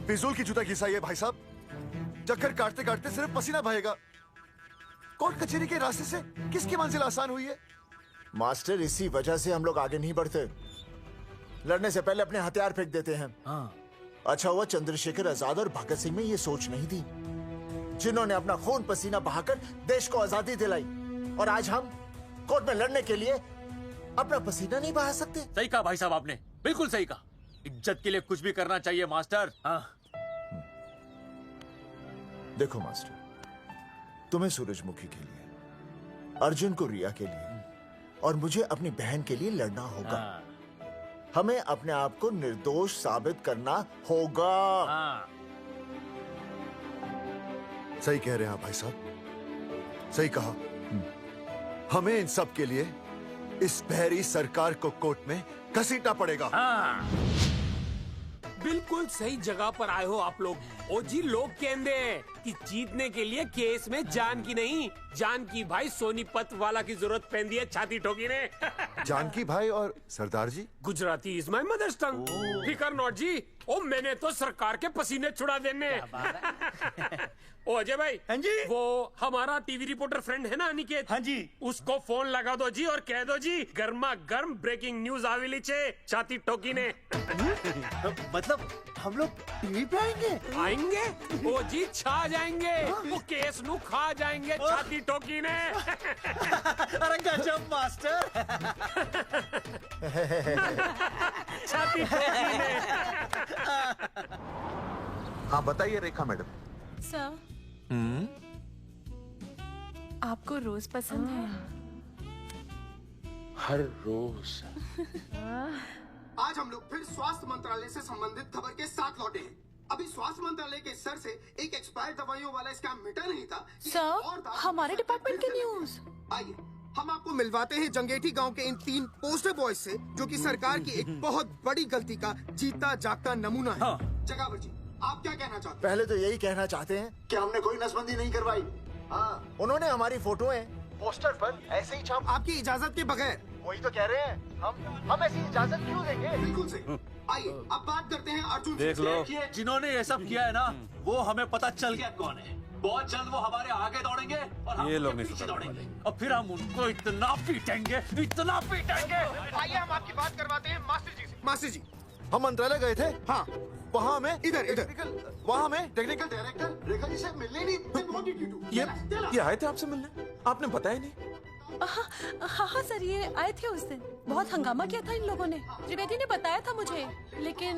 फिजूल की जूता घिसाई है भाई साहब। चक्कर काटते काटते सिर्फ पसीना बहेगा। कोर्ट कचहरी के रास्ते से किसकी मंजिल आसान हुई है? मास्टर, इसी वजह से हम लोग आगे नहीं बढ़ते। लड़ने से पहले अपने हथियार फेंक देते हैं। हाँ। अच्छा हुआ चंद्रशेखर आजाद और भगत सिंह में ये सोच नहीं थी, जिन्होंने अपना खून पसीना बहाकर देश को आजादी दिलाई। और आज हम कोर्ट में लड़ने के लिए अपना पसीना नहीं बहा सकते। सही कहा भाई साहब आपने, बिल्कुल सही कहा। इज्जत के लिए कुछ भी करना चाहिए मास्टर। हाँ। देखो मास्टर, तुम्हें सूरजमुखी के लिए, अर्जुन को रिया के लिए और मुझे अपनी बहन के लिए लड़ना होगा। हाँ। हमें अपने आप को निर्दोष साबित करना होगा। हाँ। सही कह रहे हैं आप भाई साहब, सही कहा। हमें इन सब के लिए इस बहरी सरकार को कोर्ट में घसीटना पड़ेगा। हाँ। बिल्कुल सही जगह पर आए हो आप लोग। ओ जी, लोग कहते हैं कि जीतने के लिए केस में जान की नहीं, जान की भाई सोनीपत वाला की जरूरत पैंदी है छाती ठोकी ने। जानकी भाई और सरदार जी, गुजराती इज माय मदर्स टंग। फिकर नॉट जी। ओ मैंने तो सरकार के पसीने छुड़ा देने। ओ अजय भाई। हाँ जी। वो हमारा टीवी रिपोर्टर फ्रेंड है ना अनिकेत। हाँ जी। उसको फोन लगा दो जी और कह दो जी गर्मा गर्म ब्रेकिंग न्यूज आविली छे छाती ठोकी ने। मतलब हम लोग टीवी पे आएंगे? ओ जी छा जाएंगे। वो केस नु खा जाएंगे छाती ठोकी ने। अरे गजब मास्टर। छाती ठोकी ने। हाँ बताइए रेखा मैडम। सर, आपको रोज पसंद है? हर रोज। आज हम लोग फिर स्वास्थ्य मंत्रालय से संबंधित खबर के साथ लौटे हैं। अभी स्वास्थ्य मंत्रालय के सर से एक एक्सपायर्ड दवाइयों वाला स्कैम मिटा नहीं था। सर, हमारे डिपार्टमेंट की न्यूज। आइए हम आपको मिलवाते हैं जंगेठी गांव के इन 3 पोस्टर बॉयज से, जो कि सरकार की एक बहुत बड़ी गलती का जीता जागता नमूना है। जगावर जी, आप क्या कहना चाहते हैं? पहले तो यही कहना चाहते हैं कि हमने कोई नसबंदी नहीं करवाई। हाँ, उन्होंने हमारी फोटोएं पोस्टर पर ऐसे ही छाप, आपकी इजाजत के बगैर। वही तो कह रहे हैं, हम ऐसी इजाजत क्यों देंगे? बिल्कुल सही। आइए अब बात करते हैं अर्जुन से। देख लो, जिन्होंने ये सब किया है ना, वो हमें पता चल गया कौन है। बहुत जल्द वो हमारे आगे दौड़ेंगे और हम ये लोग उनके नहीं पीछे सुधर दौड़ेंगे और फिर हम उनको इतना पीटेंगे, इतना पीटेंगे। आइए हम आपकी बात करवाते हैं मास्टर जी से। मास्टर जी, हम मंत्रालय गए थे। हाँ, वहाँ हमें इधर वहाँ हमें टेक्निकल डायरेक्टर रेखा जी से मिलने नहीं। ये आए थे आपसे मिलने, आपने बताया नहीं। हाँ सर, ये आए थे उस दिन। बहुत हंगामा किया था इन लोगों ने। त्रिवेदी ने बताया था मुझे, लेकिन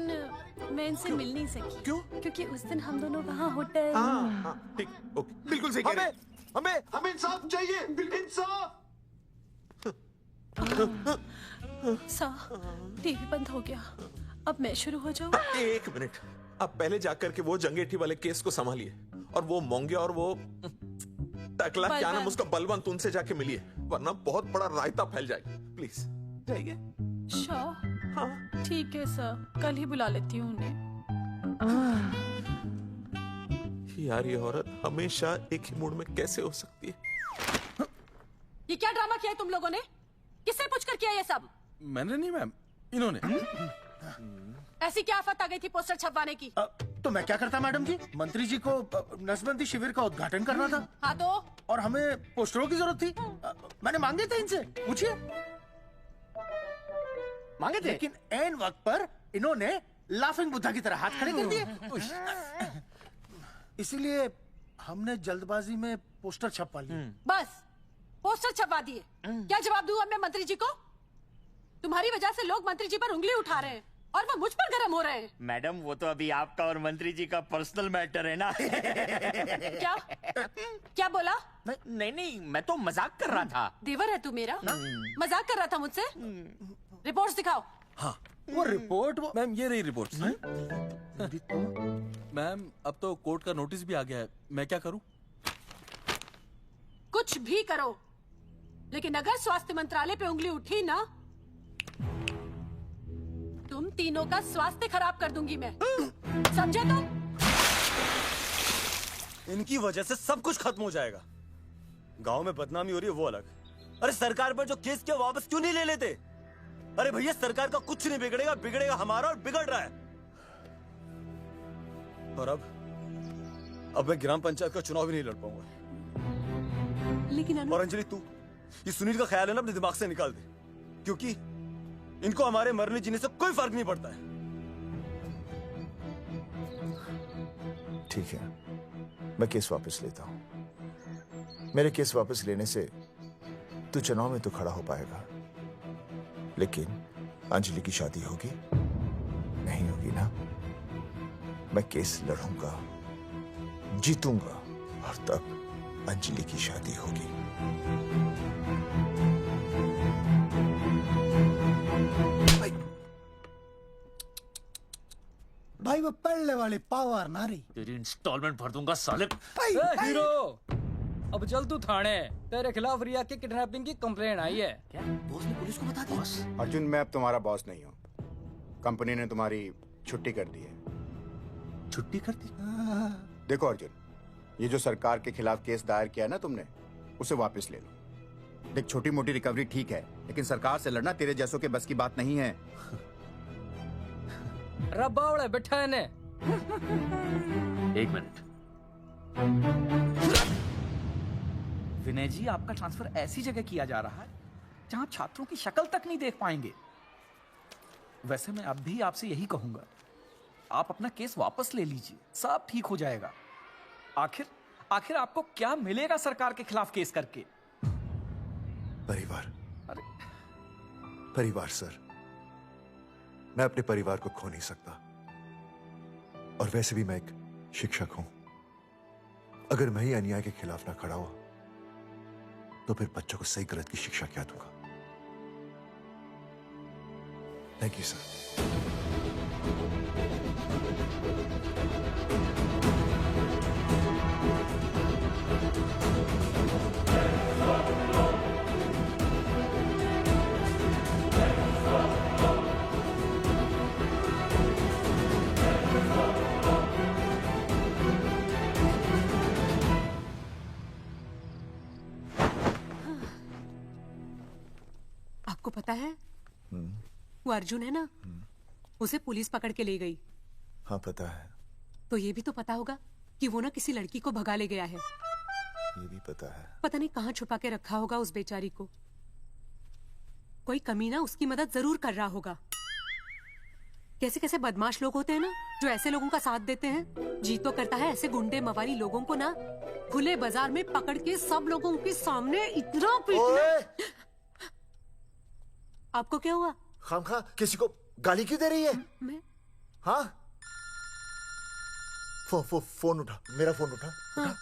मैं इनसे मिल नहीं सकी। क्यों? क्योंकि उस दिन हम दोनों वहाँ होटल। ठीक, ओके। बिल्कुल सही कह रहे हैं। हमें इंसाफ चाहिए, इंसाफ। टीवी बंद हो गया, अब मैं शुरू हो जाऊँ? एक मिनट, आप पहले जाकर के वो जंगेठी वाले केस को संभालिए, और वो मोंगे और वो टकला क्या नाम उसका बलवंत, उनसे जाके मिलिए, वरना बहुत बड़ा रायता फैल जाएगा। प्लीज जाइए। हाँ ठीक है सर, कल ही बुला लेती हूँ उन्हें। यार ये औरत हमेशा एक ही मूड में कैसे हो सकती है? ये क्या ड्रामा किया है तुम लोगों ने? किससे पूछकर किया ये सब? मैंने नहीं मैम, इन्होंने। ऐसी क्या आफत आ गई थी पोस्टर छपवाने की? तो मैं क्या करता मैडम जी? मंत्री जी को नसबंदी शिविर का उद्घाटन करना था। हाँ तो? और हमें पोस्टरों की जरूरत थी। मैंने मांगे थे इनसे, पूछिए। मांगे थे, लेकिन ऐन वक्त पर इन्होंने लाफिंग बुद्धा की तरह हाथ खड़े कर दिए। इसीलिए हमने जल्दबाजी में पोस्टर छपवा लिए। बस पोस्टर छपवा दिए। क्या जवाब दूं अब मैं मंत्री जी को? तुम्हारी वजह से लोग मंत्री जी पर उंगली उठा रहे हैं और वो मुझ पर गर्म हो रहे हैं। मैडम वो तो अभी आपका और मंत्री जी का पर्सनल मैटर है ना। क्या क्या बोला? नहीं, मैं तो मजाक कर रहा था। देवर है तू मेरा? मजाक कर रहा था मुझसे? रिपोर्ट्स दिखाओ। हाँ वो रिपोर्ट मैम, ये रही रिपोर्ट्स। मैम अब तो कोर्ट का नोटिस भी आ गया है, मैं क्या करूं? कुछ भी करो, लेकिन अगर स्वास्थ्य मंत्रालय पे उंगली उठी ना, तुम तीनों का स्वास्थ्य खराब कर दूंगी मैं। समझे तुम? इनकी वजह से सब कुछ खत्म हो जाएगा। गांव में बदनामी हो रही है वो अलग, अरे सरकार पर जो केस किया वापस क्यों नहीं ले लेते? अरे भैया सरकार का कुछ नहीं बिगड़ेगा, बिगड़ेगा हमारा, और बिगड़ रहा है। और अब मैं ग्राम पंचायत का चुनाव भी नहीं लड़ पाऊंगा। लेकिन और अंजलि तू ये सुनील का ख्याल है ना अपने दिमाग से निकाल दे, क्योंकि इनको हमारे मरने जीने से कोई फर्क नहीं पड़ता है। ठीक है, मैं केस वापस लेता हूं। मेरे केस वापस लेने से तू चुनाव में तो खड़ा हो पाएगा, लेकिन अंजलि की शादी होगी नहीं होगी ना? मैं केस लड़ूंगा, जीतूंगा, और तब अंजलि की शादी होगी। भाई वो पढ़ने वाली पावर नारी। तेरी इंस्टॉलमेंट भर दूंगा साले। हीरो, अब चल तू थाने, तेरे खिलाफ रिया के किडनैपिंग की कंप्लेन आई है। क्या बॉस ने पुलिस को बता दिया? अर्जुन मैं अब तुम्हारा बॉस नहीं हूँ, कंपनी ने तुम्हारी छुट्टी कर दी है। छुट्टी कर दी? देखो अर्जुन, ये जो सरकार के खिलाफ केस दायर किया है ना तुमने, उसे वापस ले लो। देख छोटी मोटी रिकवरी ठीक है, लेकिन सरकार से लड़ना तेरे जैसों के बस की बात नहीं है। रबावड़ा बैठा है ने। एक मिनट। विनय जी आपका ट्रांसफर ऐसी जगह किया जा रहा है जहां छात्रों की शक्ल तक नहीं देख पाएंगे। वैसे मैं अब भी आपसे यही कहूंगा, आप अपना केस वापस ले लीजिए, सब ठीक हो जाएगा। आखिर आपको क्या मिलेगा सरकार के खिलाफ केस करके? परिवार। परिवार सर, मैं अपने परिवार को खो नहीं सकता, और वैसे भी मैं एक शिक्षक हूं। अगर मैं ही अन्याय के खिलाफ ना खड़ा हुआ तो फिर बच्चों को सही गलत की शिक्षा क्या दूंगा? Thank you sir. आपको पता है वो अर्जुन है ना, उसे पुलिस पकड़ के ले गई। हाँ पता है। तो ये भी तो पता होगा कि वो ना किसी लड़की को भगा ले गया है। ये भी पता है। पता नहीं कहाँ छुपा के रखा होगा उस बेचारी को। कोई कमीना उसकी मदद जरूर कर रहा होगा। कैसे कैसे बदमाश लोग होते हैं ना, जो ऐसे लोगों का साथ देते हैं। जी तो करता है ऐसे गुंडे मवाली लोगों को ना खुले बाजार में पकड़ के सब लोगों के सामने इतना पीटना। आपको क्या हुआ? खामखा किसी को गाली क्यों दे रही है? मैं? हाँ? फोन उठा, मेरा फोन उठा। हाँ।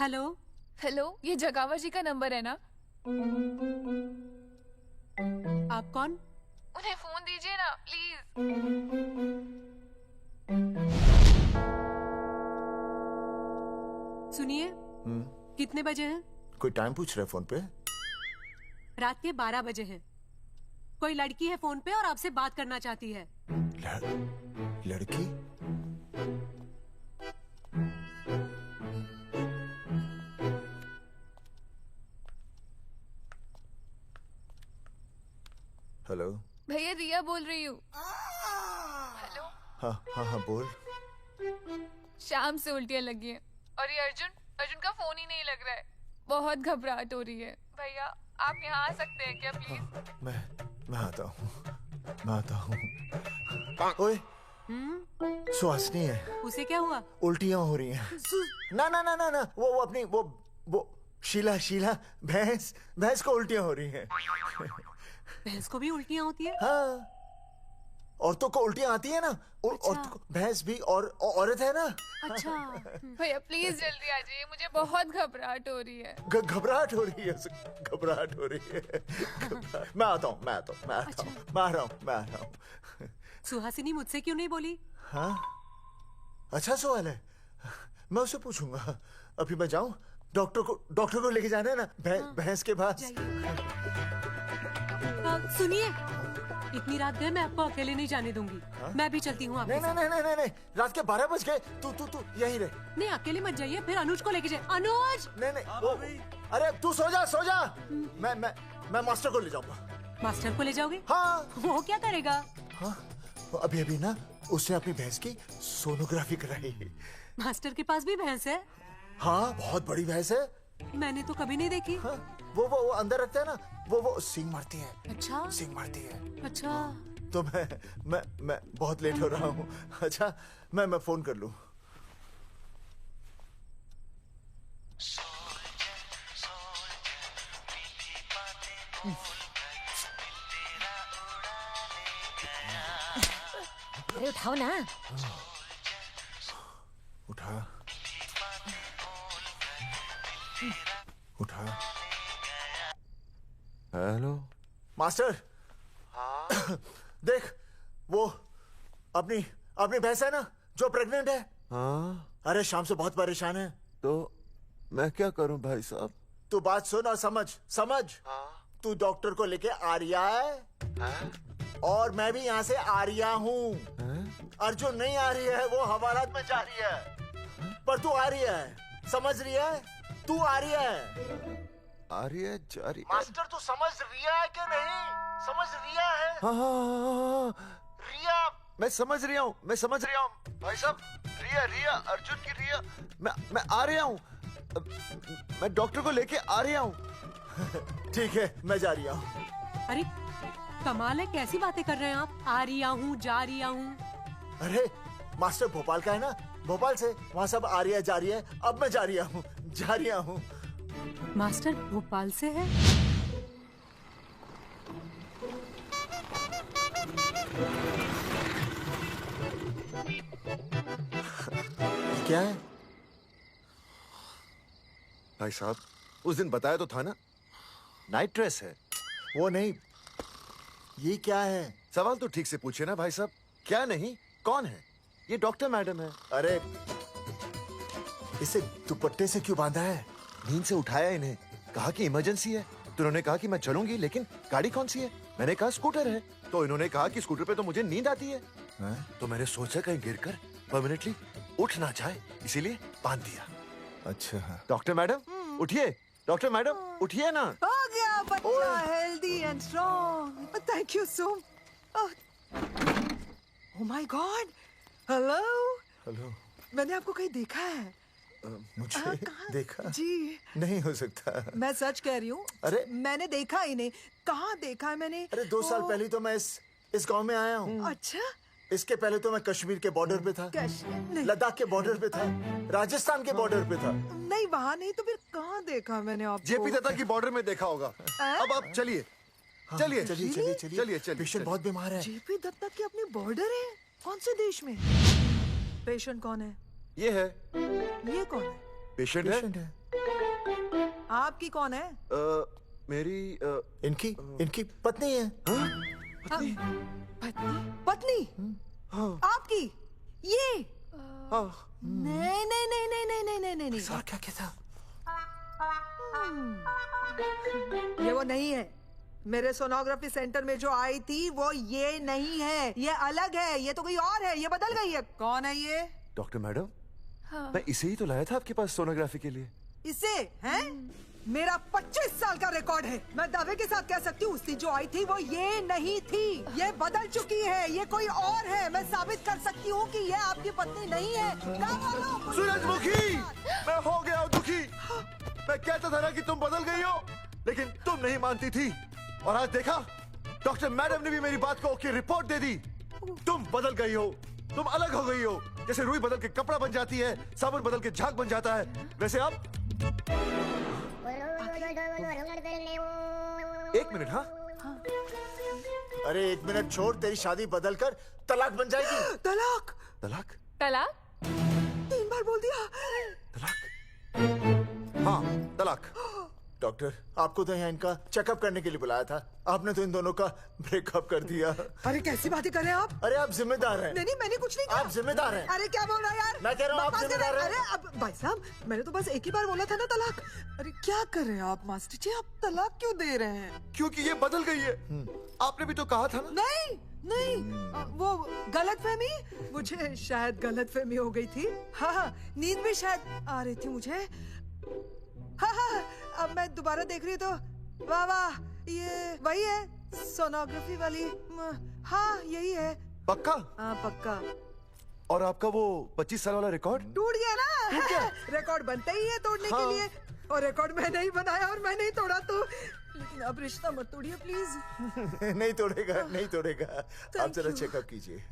हेलो हेलो, ये जगावर जी का नंबर है ना? आप कौन? उन्हें फोन दीजिए ना प्लीज। सुनिए, कितने बजे हैं? कोई टाइम पूछ रहे फोन पे? रात के 12 बजे हैं। कोई लड़की है फोन पे और आपसे बात करना चाहती है। लड़की? हेलो भैया, रिया बोल रही हूँ। हेलो। हाँ हाँ हाँ बोल। शाम से उल्टियाँ लगी हैं और ये अर्जुन का फोन ही नहीं लग रहा है। बहुत घबराहट हो रही है। भैया आप यहाँ आ सकते हैं क्या प्लीज? मैं आता हूँ। ओए, सुहासिनी है। उसे क्या हुआ? उल्टियाँ हो रही हैं। ना वो अपनी वो शीला भैंस को उल्टियाँ हो रही हैं। भैंस को भी उल्टियाँ होती है? हाँ, औरतों को उल्टियाँ आती है ना। औरतों को, भैंस भी और औरत है ना। अच्छा। भैया प्लीज जल्दी आ जाइए, मुझे बहुत घबराहट हो रही है। घबराहट हो रही है। मैं आता हूँ। मैं आ रहा हूँ। सुहासिनी मुझसे क्यों नहीं बोली? हाँ, अच्छा सवाल है, मैं उसे पूछूंगा। अभी मैं जाऊँ? डॉक्टर को लेके जाना है ना भैंस के पास। सुनिए, इतनी रात गए मैं आपको अकेले नहीं जाने दूंगी। मैं भी चलती हूँ आपके साथ। नहीं, रात के 12 बज गए। तू यहीं रहे। नहीं, अकेले मत जाइए, फिर अनुज को लेके जाइए। अनुज! नहीं, अरे तू सो जा। मैं मास्टर को ले जाऊंगा। मास्टर को ले जाओगे? हाँ। वो क्या करेगा? हाँ, अभी ना उसने अपनी भैंस की सोनोग्राफी कराई। मास्टर के पास भी भैंस है? हाँ, बहुत बड़ी भैंस है। मैंने तो कभी नहीं देखी। हाँ, वो अंदर रखते हैं ना, वो सींग मारती है। अच्छा, सींग मारती है। अच्छा। तो मैं बहुत लेट हो रहा हूँ। अच्छा, मैं फोन कर लूँ। अरे उठाओ ना। उठा। Hello master. हाँ? देख, वो अपनी भैंस है ना जो प्रेग्नेंट है। हाँ? अरे शाम से बहुत परेशान है। तो मैं क्या करूं भाई साहब? तू बात सुन और समझ। हाँ? तू डॉक्टर को लेके आ रिया है? हाँ? और मैं भी यहाँ से आ रिया हूँ। अर्जुन नहीं आ रही है, वो हवालात में जा रही है। पर तू आ रही है, समझ रही है? तू आ रही है। आ रही है, जा रही है। मास्टर तू समझ रिया है कि नहीं? समझ रिया है? हाँ। रिया। मैं समझ रहा हूँ भाई साहब। रिया अर्जुन की रिया। मैं आ रहा हूँ। मैं डॉक्टर को लेके आ रहा हूँ। ठीक है, मैं जा रही हूँ। अरे कमाल है, कैसी बातें कर रहे हैं आप? आ रिया हूँ, जा रिया हूँ। अरे मास्टर भोपाल का है ना, भोपाल से वहाँ सब आ रही है, जा रही है। अब मैं जा रही हूँ। मास्टर भोपाल से है? क्या है भाई साहब? उस दिन बताया तो था ना, नाइट ड्रेस है। वो नहीं, ये क्या है? सवाल तो ठीक से पूछे ना भाई साहब। क्या नहीं, कौन है? ये डॉक्टर मैडम है। अरे इसे दुपट्टे से क्यों बांधा है? नींद से उठाया इन्हें, कहा कि इमरजेंसी है। तो उन्होंने कहा कि मैं चलूंगी, लेकिन गाड़ी कौन सी है? मैंने कहा स्कूटर है। तो इन्होंने कहा कि स्कूटर पे तो मुझे नींद आती है। तो मैंने सोचा कहीं गिरकर परमानेंटली उठ ना जाए, इसीलिए बांध दिया। अच्छा। डॉक्टर मैडम उठिए, डॉक्टर मैडम उठिए ना। हो गया बच्चा healthy and strong. Thank you so. Oh my God. Hello. Hello. मैंने आपको कहीं देखा है। मुझे देखा जी नहीं हो सकता। मैं सच कह रही हूँ। अरे मैंने देखा ही नहीं। कहाँ देखा है मैंने? अरे 2 साल पहले तो मैं इस गांव में आया हूँ। अच्छा। इसके पहले तो मैं कश्मीर के बॉर्डर पे था, लद्दाख के बॉर्डर पे था, राजस्थान के बॉर्डर पे था। नहीं वहाँ नहीं तो फिर कहाँ देखा मैंने आपको? जेपी दत्ता की बॉर्डर में देखा होगा। अब आप चलिए चलिए चलिए चलिए चलिए चलिए। पेशेंट बहुत बीमार है। जेपी दत्ता की अपनी बॉर्डर है? कौन से देश में? पेशेंट कौन है? ये है। ये कौन है? पेशेंट है। आपकी कौन है? मेरी इनकी पत्नी है। पत्नी? पत्नी? आपकी? ये? नहीं नहीं नहीं नहीं नहीं नहीं नहीं नहीं। सर क्या था? ये वो नहीं है। मेरे सोनोग्राफी सेंटर में जो आई थी वो ये नहीं है, ये अलग है, ये तो कोई और है, ये बदल गई है। कौन है ये? डॉक्टर मैडम, हाँ। मैं इसे ही तो लाया था आपके पास सोनोग्राफी के लिए। इसे हैं? मेरा 25 साल का रिकॉर्ड है। मैं दावे के साथ कह सकती हूँ उसकी जो आई थी वो ये नहीं थी, ये बदल चुकी है, ये कोई और है। मैं साबित कर सकती हूँ कि ये आपकी पत्नी नहीं है। सूरजमुखी, मैं हो गया हूँ दुखी। मैं कहता था ना कि तुम बदल गई हो, लेकिन तुम नहीं मानती थी। और आज देखा, डॉक्टर मैडम ने भी मेरी बात को ओके रिपोर्ट दे दी। तुम बदल गई हो, तुम अलग हो गई हो। जैसे रुई बदल के कपड़ा बन जाती है, साबुन बदल के झाग बन जाता है, वैसे अब। एक मिनट। हाँ अरे 1 मिनट छोड़, तेरी शादी बदल कर तलाक बन जाएगी। तलाक? तलाक? तलाक? 3 बार बोल दिया। हाँ तलाक। डॉक्टर, आपको तो यहाँ इनका चेकअप करने के लिए बुलाया था, आपने तो इन दोनों का ब्रेकअप कर दिया। अरे कैसी बातें कर रहे हैं आप? अरे आप जिम्मेदार हैं। नहीं मैंने कुछ नहीं कहा। आप जिम्मेदार हैं। अरे क्या बोल रहा है यार? मैं कह रहा हूँ आप जिम्मेदार हैं। अरे अब भाई साहब, मैंने तो बस एक ही बार बोला था ना तलाक। अरे क्या कर रहे हैं आप मास्टर जी? आप तलाक क्यों दे रहे हैं? क्योंकि ये बदल गई है। आपने भी तो कहा था ना। नहीं नहीं, वो गलतफहमी, मुझे शायद गलतफहमी हो गई थी। हाँ, नींद भी शायद आ रही थी मुझे। हाँ, अब मैं दोबारा देख रही तो वाह वाह, ये वही है सोनोग्राफी वाली। हाँ यही है। पक्का? हाँ पक्का। और आपका वो 25 साल वाला रिकॉर्ड टूट गया ना? रिकॉर्ड बनता ही है तोड़ने के लिए, और रिकॉर्ड मैंने ही बनाया और मैंने ही तोड़ा। तो लेकिन अब रिश्ता मत तोड़िए प्लीज। नहीं तोड़ेगा, नहीं तोड़ेगा। आप जरा चेकअप कीजिए।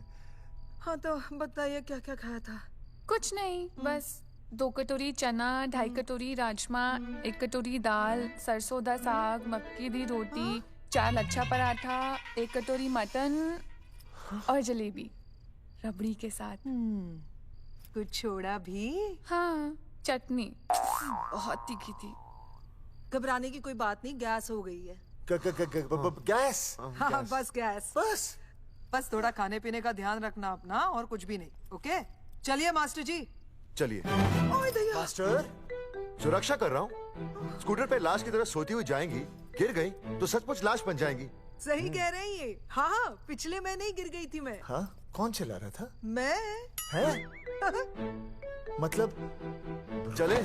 हाँ तो बताइए क्या क्या खाया था? कुछ नहीं, बस 2 कटोरी चना, 2.5 कटोरी राजमा, 1 कटोरी दाल, सरसों दा साग, मक्की दी रोटी, 4 लच्छा पराठा, 1 कटोरी मटन और जलेबी रबड़ी के साथ। कुछ छोड़ा भी? हाँ, चटनी बहुत तीखी थी। घबराने की कोई बात नहीं, गैस हो गई है। गैस? हाँ बस गैस। बस थोड़ा खाने पीने का ध्यान रखना अपना, और कुछ भी नहीं। ओके चलिए मास्टर जी। चलिए। मास्टर, सुरक्षा कर रहा हूँ। स्कूटर पे लाश की तरह सोती हुई जाएंगी, गिर गई तो सचमुच लाश बन जाएंगी। सही कह रही है। हाँ पिछले महीने ही गिर गई थी मैं। हाँ कौन चला रहा था? मैं। है? मतलब चले?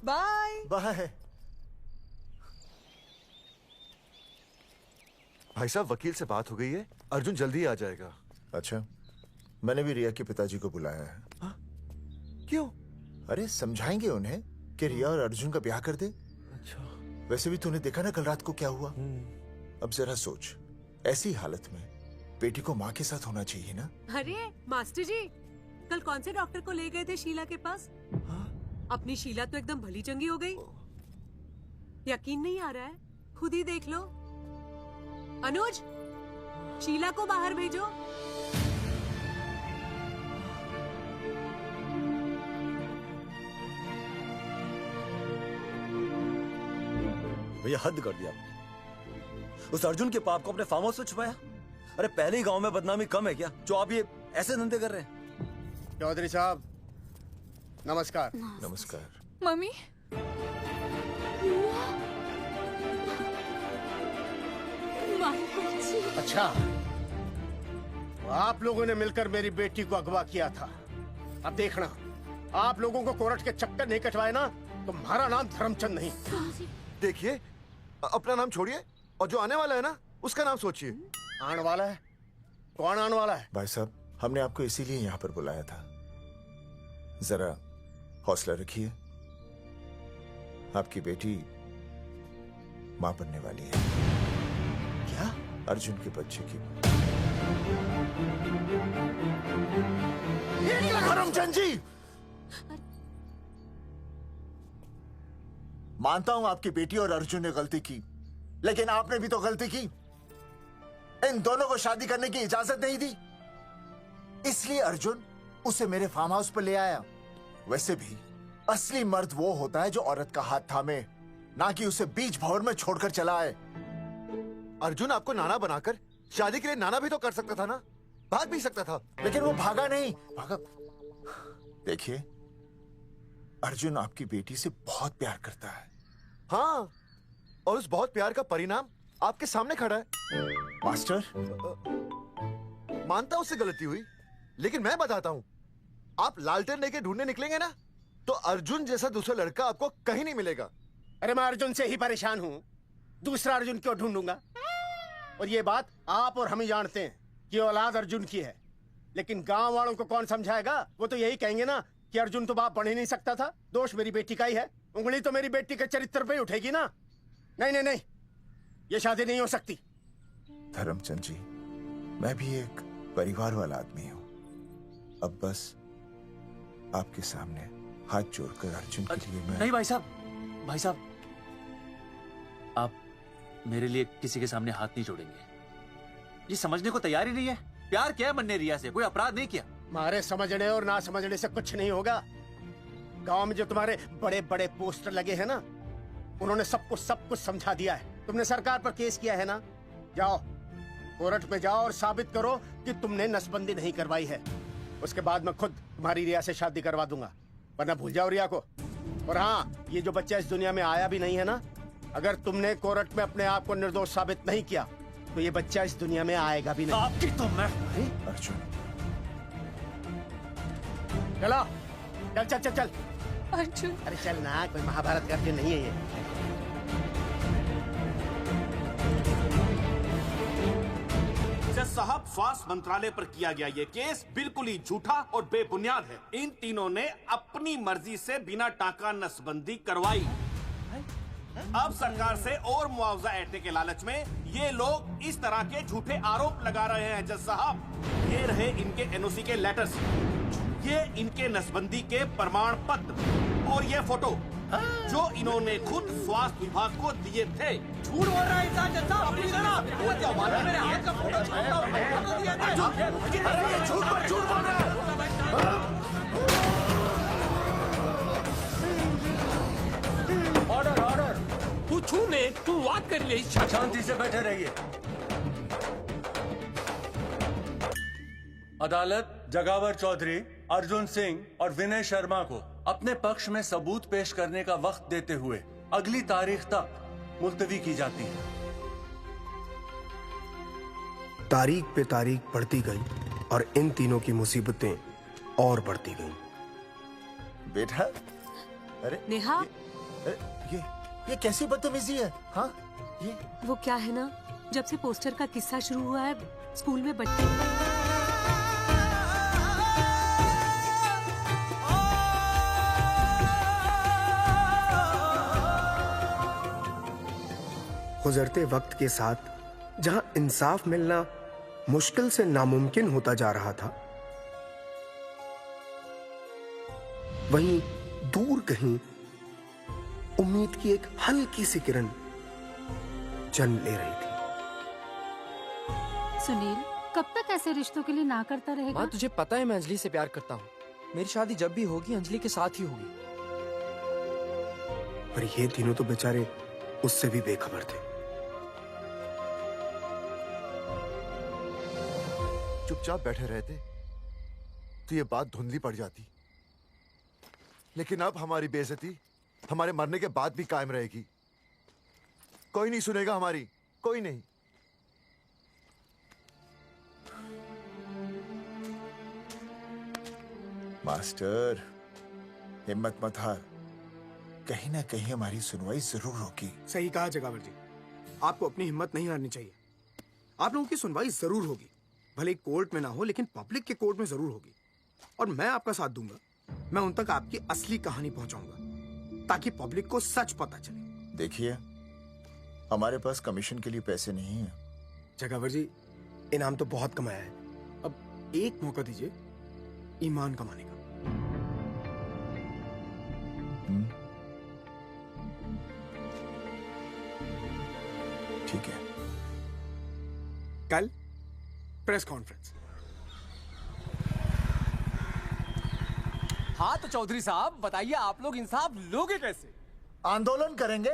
Bye bye. भाई साहब, वकील से बात हो गई है, अर्जुन जल्दी ही आ जाएगा। अच्छा, मैंने भी रिया के पिताजी को बुलाया है। क्यों? अरे समझाएंगे उन्हें कि रिया और अर्जुन का ब्याह कर दे। अच्छा। वैसे भी तूने देखा ना कल रात को क्या हुआ। अब जरा सोच, ऐसी हालत में बेटी को माँ के साथ होना चाहिए ना। अरे मास्टर जी, कल कौन से डॉक्टर को ले गए थे शीला के पास? अपनी शीला तो एकदम भली चंगी हो गई। यकीन नहीं आ रहा है? खुद ही देख लो। अनुज, शीला को बाहर भेजो। भैया हद कर दिया। उस अर्जुन के पाप को अपने फार्म हाउस में छुपाया। अरे पहले ही गांव में बदनामी कम है क्या, जो आप ये ऐसे धंधे कर रहे हैं? चौधरी साहब नमस्कार। नमस्कार। मम्मी, अच्छा, तो आप लोगों ने मिलकर मेरी बेटी को अगवा किया था। अब देखना, आप लोगों को कोर्ट के चक्कर नहीं कटवाए ना, तो हमारा नाम धर्मचंद नहीं। देखिए, अपना नाम छोड़िए और जो आने वाला है ना, उसका नाम सोचिए। आने वाला है? कौन आने वाला है? भाई साहब, हमने आपको इसीलिए यहाँ पर बुलाया था। जरा हौसला रखिए, आपकी बेटी मां बनने वाली है। क्या? अर्जुन के बच्चे की। करमचंद जी, मानता हूं आपकी बेटी और अर्जुन ने गलती की, लेकिन आपने भी तो गलती की। इन दोनों को शादी करने की इजाजत नहीं दी, इसलिए अर्जुन उसे मेरे फार्म हाउस पर ले आया। वैसे भी असली मर्द वो होता है जो औरत का हाथ थामे, ना कि उसे बीच भंवर में छोड़कर चला आए। अर्जुन आपको नाना बनाकर शादी के लिए नाना भी तो कर सकता था ना, भाग भी सकता था। लेकिन वो भागा नहीं। भागा। देखिए, अर्जुन आपकी बेटी से बहुत प्यार करता है। हाँ, और उस बहुत प्यार का परिणाम आपके सामने खड़ा है। मास्टर, मानता हूं उससे गलती हुई, लेकिन मैं बताता हूं, आप लालटेन लेके ढूंढने निकलेंगे ना, तो अर्जुन जैसा दूसरा लड़का आपको कहीं नहीं मिलेगा। अरे मैं अर्जुन से ही परेशान हूँ, दूसरा अर्जुन क्यों ढूंढूंगा? और ये बात आप और हम ही जानते हैं कि औलाद अर्जुन की है, लेकिन गांव वालों को कौन समझाएगा? वो तो यही कहेंगे ना कि अर्जुन तो बाप बन ही नहीं सकता था, दोष मेरी बेटी का ही है। उंगली तो मेरी बेटी के चरित्र पे ही उठेगी ना। नहीं नहीं नहीं, ये शादी नहीं हो सकती। धर्मचंद जी, मैं भी एक परिवार वाला आदमी हूँ। अब बस आपके सामने हाथ जोड़कर अर्जुन के लिए मैं... नहीं भाई साहब, आप मेरे लिए किसी के सामने हाथ नहीं जोड़ेंगे। ये समझने को तैयार ही नहीं है। प्यार किया है मन ने रिया से, कोई अपराध नहीं किया। मारे समझने और ना समझने से कुछ नहीं होगा। गांव में जो तुम्हारे बड़े बड़े पोस्टर लगे हैं ना, उन्होंने सब कुछ समझा दिया है। तुमने सरकार पर केस किया है ना, जाओ कोर्ट में जाओ और साबित करो कि तुमने नसबंदी नहीं करवाई है। उसके बाद मैं खुद तुम्हारी रिया से शादी करवा दूंगा, वरना भूल जाओ रिया को। और हाँ, ये जो बच्चा इस दुनिया में आया भी नहीं है ना, अगर तुमने कोर्ट में अपने आप को निर्दोष साबित नहीं किया तो ये बच्चा इस दुनिया में आएगा भी नहीं। आपकी तो मैं... अर्जुन, चलो चल चल चल चल। अर्जुन, अरे चल ना, कोई महाभारत का अर्जुन नहीं है ये। जज साहब, स्वास्थ्य मंत्रालय पर किया गया ये केस बिल्कुल ही झूठा और बेबुनियाद है। इन तीनों ने अपनी मर्जी से बिना टाका नसबंदी करवाई। अब सरकार से और मुआवजा ऐंठने के लालच में ये लोग इस तरह के झूठे आरोप लगा रहे हैं। जज साहब, ये रहे इनके एनओसी के लेटर्स, ये इनके नसबंदी के प्रमाण पत्र और ये फोटो जो इन्होंने खुद स्वास्थ्य विभाग को दिए थे। झूठ बोल रहा है इंसान जज साहब, अपनी तरह। वो क्या माना मेरे हाथ का फोटो छोड़ता हूं, फोटो दिया था। अरे ये झूठ बोल रहा है। ऑर्डर, तू छूने, तू बात कर ले। शांति से बैठे रहिए। अदालत जगावर चौधरी, अर्जुन सिंह और विनय शर्मा को अपने पक्ष में सबूत पेश करने का वक्त देते हुए अगली तारीख तक मुलतवी की जाती है। तारीख पे तारीख बढ़ती गई और इन तीनों की मुसीबतें और बढ़ती गईं। बेटा, अरे नेहा, ये कैसी बदतमीजी है? हाँ, ये वो क्या है ना, जब से पोस्टर का किस्सा शुरू हुआ है स्कूल में बच्चे गुजरते वक्त के साथ जहां इंसाफ मिलना मुश्किल से नामुमकिन होता जा रहा था, वहीं दूर कहीं उम्मीद की एक हल्की सी किरण जन्म ले रही थी। सुनील, कब तक ऐसे रिश्तों के लिए ना करता रहेगा? माँ, तुझे पता है मैं अंजलि से प्यार करता हूँ। मेरी शादी जब भी होगी अंजलि के साथ ही होगी। पर ये तीनों तो बेचारे उससे भी बेखबर थे। चुपचाप बैठे रहते तो ये बात धुंधली पड़ जाती, लेकिन अब हमारी बेइज्जती हमारे मरने के बाद भी कायम रहेगी। कोई नहीं सुनेगा हमारी, कोई नहीं। मास्टर, हिम्मत मत हार, कहीं ना कहीं हमारी सुनवाई जरूर होगी। सही कहा जगावर जी, आपको अपनी हिम्मत नहीं हारनी चाहिए। आप लोगों की सुनवाई जरूर होगी, भले कोर्ट में ना हो लेकिन पब्लिक के कोर्ट में जरूर होगी। और मैं आपका साथ दूंगा। मैं उन तक आपकी असली कहानी पहुंचाऊंगा ताकि पब्लिक को सच पता चले। देखिए, हमारे पास कमीशन के लिए पैसे नहीं है। जगावर जी, इनाम तो बहुत कमाया है, अब एक मौका दीजिए ईमान कमाने का। ठीक है। कल प्रेस कॉन्फ्रेंस। हाँ तो चौधरी साहब बताइए, आप लोग इंसाफ लोगे कैसे? आंदोलन करेंगे।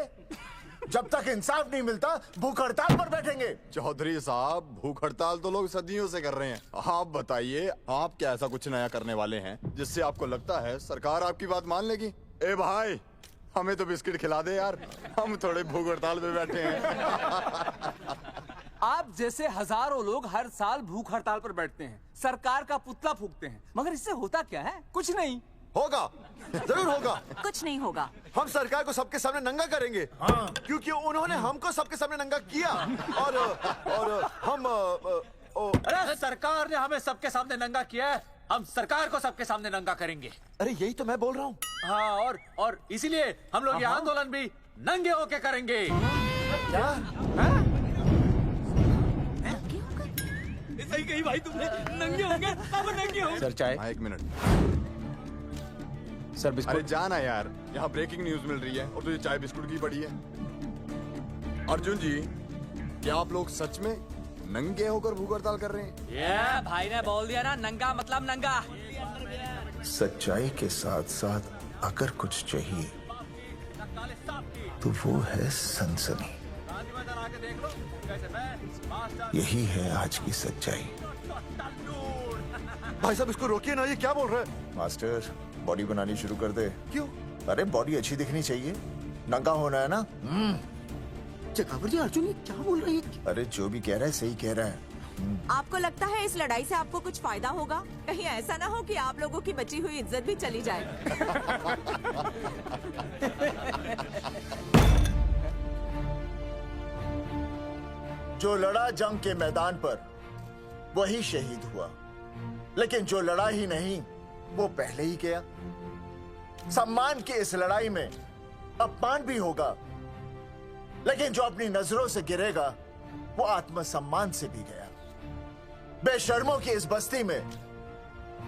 जब तक इंसाफ नहीं मिलता भूख हड़ताल पर बैठेंगे। चौधरी साहब, भूख हड़ताल तो लोग सदियों से कर रहे हैं। आप बताइए, आप क्या ऐसा कुछ नया करने वाले हैं जिससे आपको लगता है सरकार आपकी बात मान लेगी? ए भाई, हमें तो बिस्किट खिला दे यार, हम थोड़े भूख हड़ताल पे बैठे हैं। आप जैसे हजारों लोग हर साल भूख हड़ताल पर बैठते हैं, सरकार का पुतला फूंकते हैं, मगर इससे होता क्या है? कुछ नहीं होगा, जरूर होगा। कुछ नहीं होगा। हम सरकार को सबके सामने नंगा करेंगे। क्योंकि उन्होंने हमको सबके सामने नंगा किया और हम अरे सरकार ने हमें सबके सामने नंगा किया है, हम सरकार को सबके सामने नंगा करेंगे। अरे यही तो मैं बोल रहा हूँ। हाँ, और इसीलिए हम लोग ये आंदोलन भी नंगे होके करेंगे। क्या? सही कही भाई तुमने, नंगे होंगे, अब नंगे होंगे। सर चाय? एक मिनट सर। बिस्कुट? अरे जाना यार, यहाँ ब्रेकिंग न्यूज मिल रही है और तुझे चाय बिस्कुट की पड़ी है। अर्जुन जी, क्या आप लोग सच में नंगे होकर भूख हड़ताल कर रहे हैं? ये भाई ने बोल दिया ना, नंगा मतलब नंगा। सच्चाई के साथ साथ अगर कुछ चाहिए तो वो है सनसनी। यही है आज की सच्चाई। भाई साहब इसको रोकिए ना, ये क्या बोल रहा है? मास्टर, बॉडी बनानी शुरू कर दे। क्यों? अरे बॉडी अच्छी दिखनी चाहिए, नंगा होना है ना। जगावर जी, अर्जुन ये क्या बोल रही है? अरे जो भी कह रहा है सही कह रहा है। आपको लगता है इस लड़ाई से आपको कुछ फायदा होगा? कहीं ऐसा ना हो कि आप लोगों की बची हुई इज्जत भी चली जाए। जो लड़ा जंग के मैदान पर वही शहीद हुआ, लेकिन जो लड़ा ही नहीं वो पहले ही गया। सम्मान की इस लड़ाई में अपमान भी होगा, लेकिन जो अपनी नजरों से गिरेगा वो आत्मसम्मान से भी गया। बेशर्मों की इस बस्ती में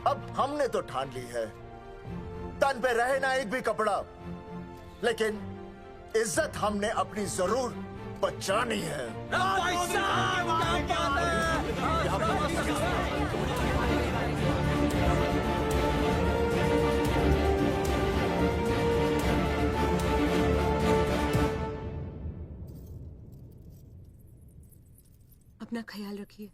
अब हमने तो ठान ली है, तन पे रहे ना एक भी कपड़ा, लेकिन इज्जत हमने अपनी जरूर बचानी है। अपना ख्याल रखिए।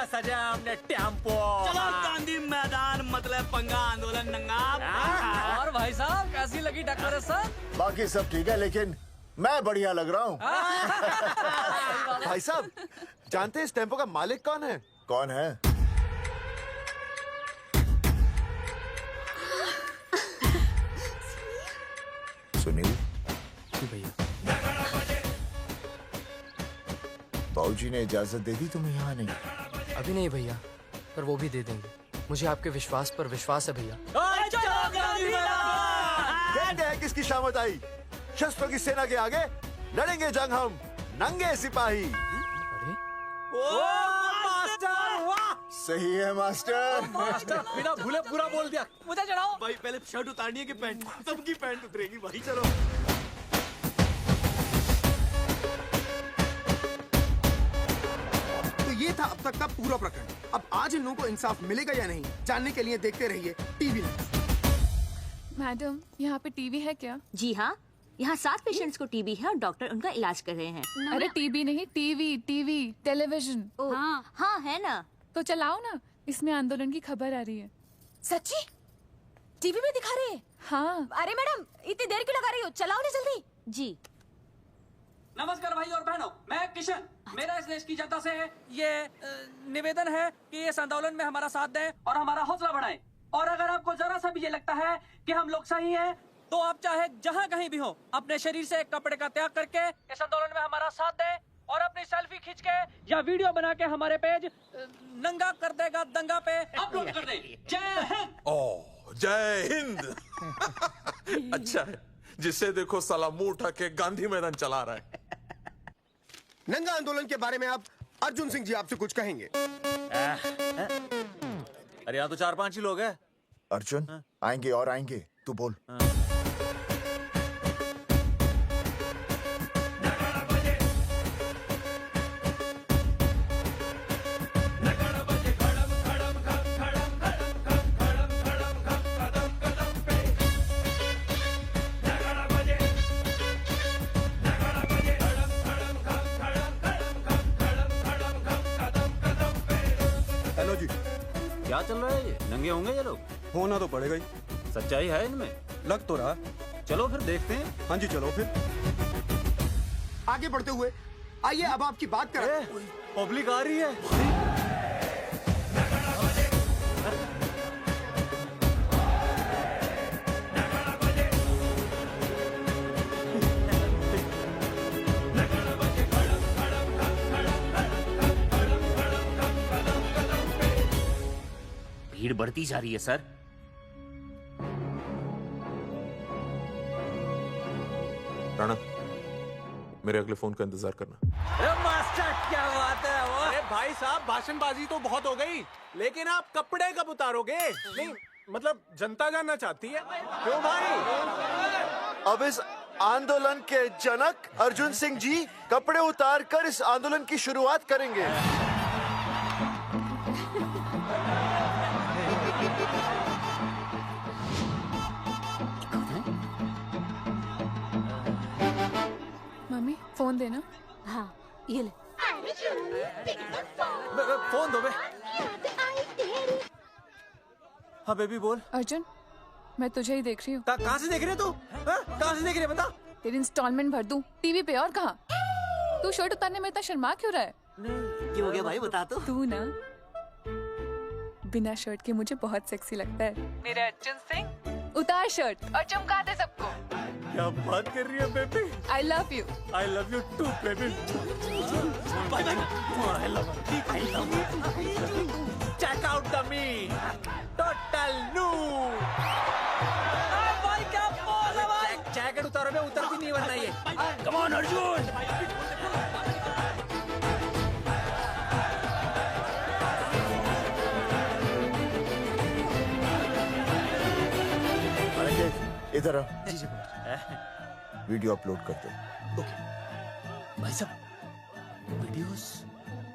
सजा हमने टेम्पो। चलो गांधी मैदान, मतलब पंगा आंदोलन नंगा। और भाई साहब कैसी लगी डेकोरेशन? बाकी सब ठीक है, लेकिन मैं बढ़िया लग रहा हूँ। भाई साहब, जानते हैं इस टेम्पो का मालिक कौन है? कौन है? सुनील। भैया। बाबूजी ने इजाजत दे दी तुम्हें यहाँ आने? अभी नहीं भैया, पर वो भी दे देंगे। मुझे आपके विश्वास पर विश्वास है भैया। कहते हैं किसकी शामत आई, शस्त्रों की सेना के आगे लड़ेंगे जंग हम नंगे सिपाही। सही है मास्टर। मास्टर बिना भूले पूरा बोल दिया। मुझे चढ़ाओ भाई, पहले शर्ट उतारनी है कि पैंट? सबकी पैंट उतरेगी भाई। चलो ये था अब तक का पूरा प्रकरण। अब आज इन लोगों को इंसाफ मिलेगा या नहीं, जानने के लिए देखते रहिए टीवी न्यूज़। मैडम, यहाँ पे टीवी है क्या? जी हाँ, यहाँ 7 पेशेंट्स को टीबी है और डॉक्टर उनका इलाज कर रहे हैं। अरे टीवी नहीं, टीवी टेलीविजन। हाँ हाँ है ना। तो चलाओ ना, इसमें आंदोलन की खबर आ रही है। सच्ची? टीवी में दिखा रहे हैं? हाँ। अरे मैडम इतनी देर क्यों लगा रही हो, चलाओ ना जल्दी। जी नमस्कार भाई और बहनों, मैं किशन। मेरा इस देश की जनता से ये निवेदन है कि इस आंदोलन में हमारा साथ दें और हमारा हौसला बढ़ाएं। और अगर आपको जरा सा भी ये लगता है कि हम लोग सही हैं, तो आप चाहे जहाँ कहीं भी हो अपने शरीर से एक कपड़े का त्याग करके इस आंदोलन में हमारा साथ दें और अपनी सेल्फी खींच के या वीडियो बना के हमारे पेज नंगा कर देगा दंगा पे अपलोड कर दे। जय हिंद। ओह जय हिंद। अच्छा है, जिसे देखो साला मुंह उठा के गांधी मैदान चला रहा है। नंगा आंदोलन के बारे में आप अर्जुन सिंह जी आपसे कुछ कहेंगे। अरे यहाँ तो 4-5 ही लोग हैं। अर्जुन आएंगे और आएंगे, तू बोल। हेलो जी, क्या चल रहा है ये? नंगे होंगे ये लोग? होना तो पड़ेगा ही। सच्चाई है इनमें? लग तो रहा। चलो फिर देखते हैं। हाँ जी चलो फिर। आगे बढ़ते हुए आइए अब आपकी बात करें। पब्लिक आ रही है। भीड़ बढ़ती जा रही है सर। राणा, मेरे अगले फोन का इंतजार करना। अरे मास्टर क्या बात है वो? अरे भाई साहब, भाषणबाजी तो बहुत हो गई, लेकिन आप कपड़े कब उतारोगे? नहीं मतलब जनता जानना चाहती है। क्यों भाई? अब इस आंदोलन के जनक अर्जुन सिंह जी कपड़े उतार कर इस आंदोलन की शुरुआत करेंगे। मम्मी फोन देना। हाँ ये ले। फोन दो बे। हाँ बेबी बोल। अर्जुन मैं तुझे ही देख रही हूँ। कहाँ से देख रहे तू? कहाँ से देख रही है बता? तेरी इंस्टॉलमेंट भर दूं टीवी पे और कहाँ? तू शर्ट उतारने में इतना शर्मा क्यों रहा है? क्यों हो गया भाई, बता तो। तू ना बिना शर्ट के मुझे बहुत सेक्सी लगता है। मेरे अर्जुन सिंह उतार शर्ट और चमका दे सबको। क्या बात कर रही है baby? I love you. I love you too baby. Check out the me total new. भाई क्या पोज है भाई। जैकेट उतारो बे, उतर भी नहीं वरना ये। Come on Arjun. इधर आ। वीडियो अपलोड कर दो। भाई साहब वीडियोस?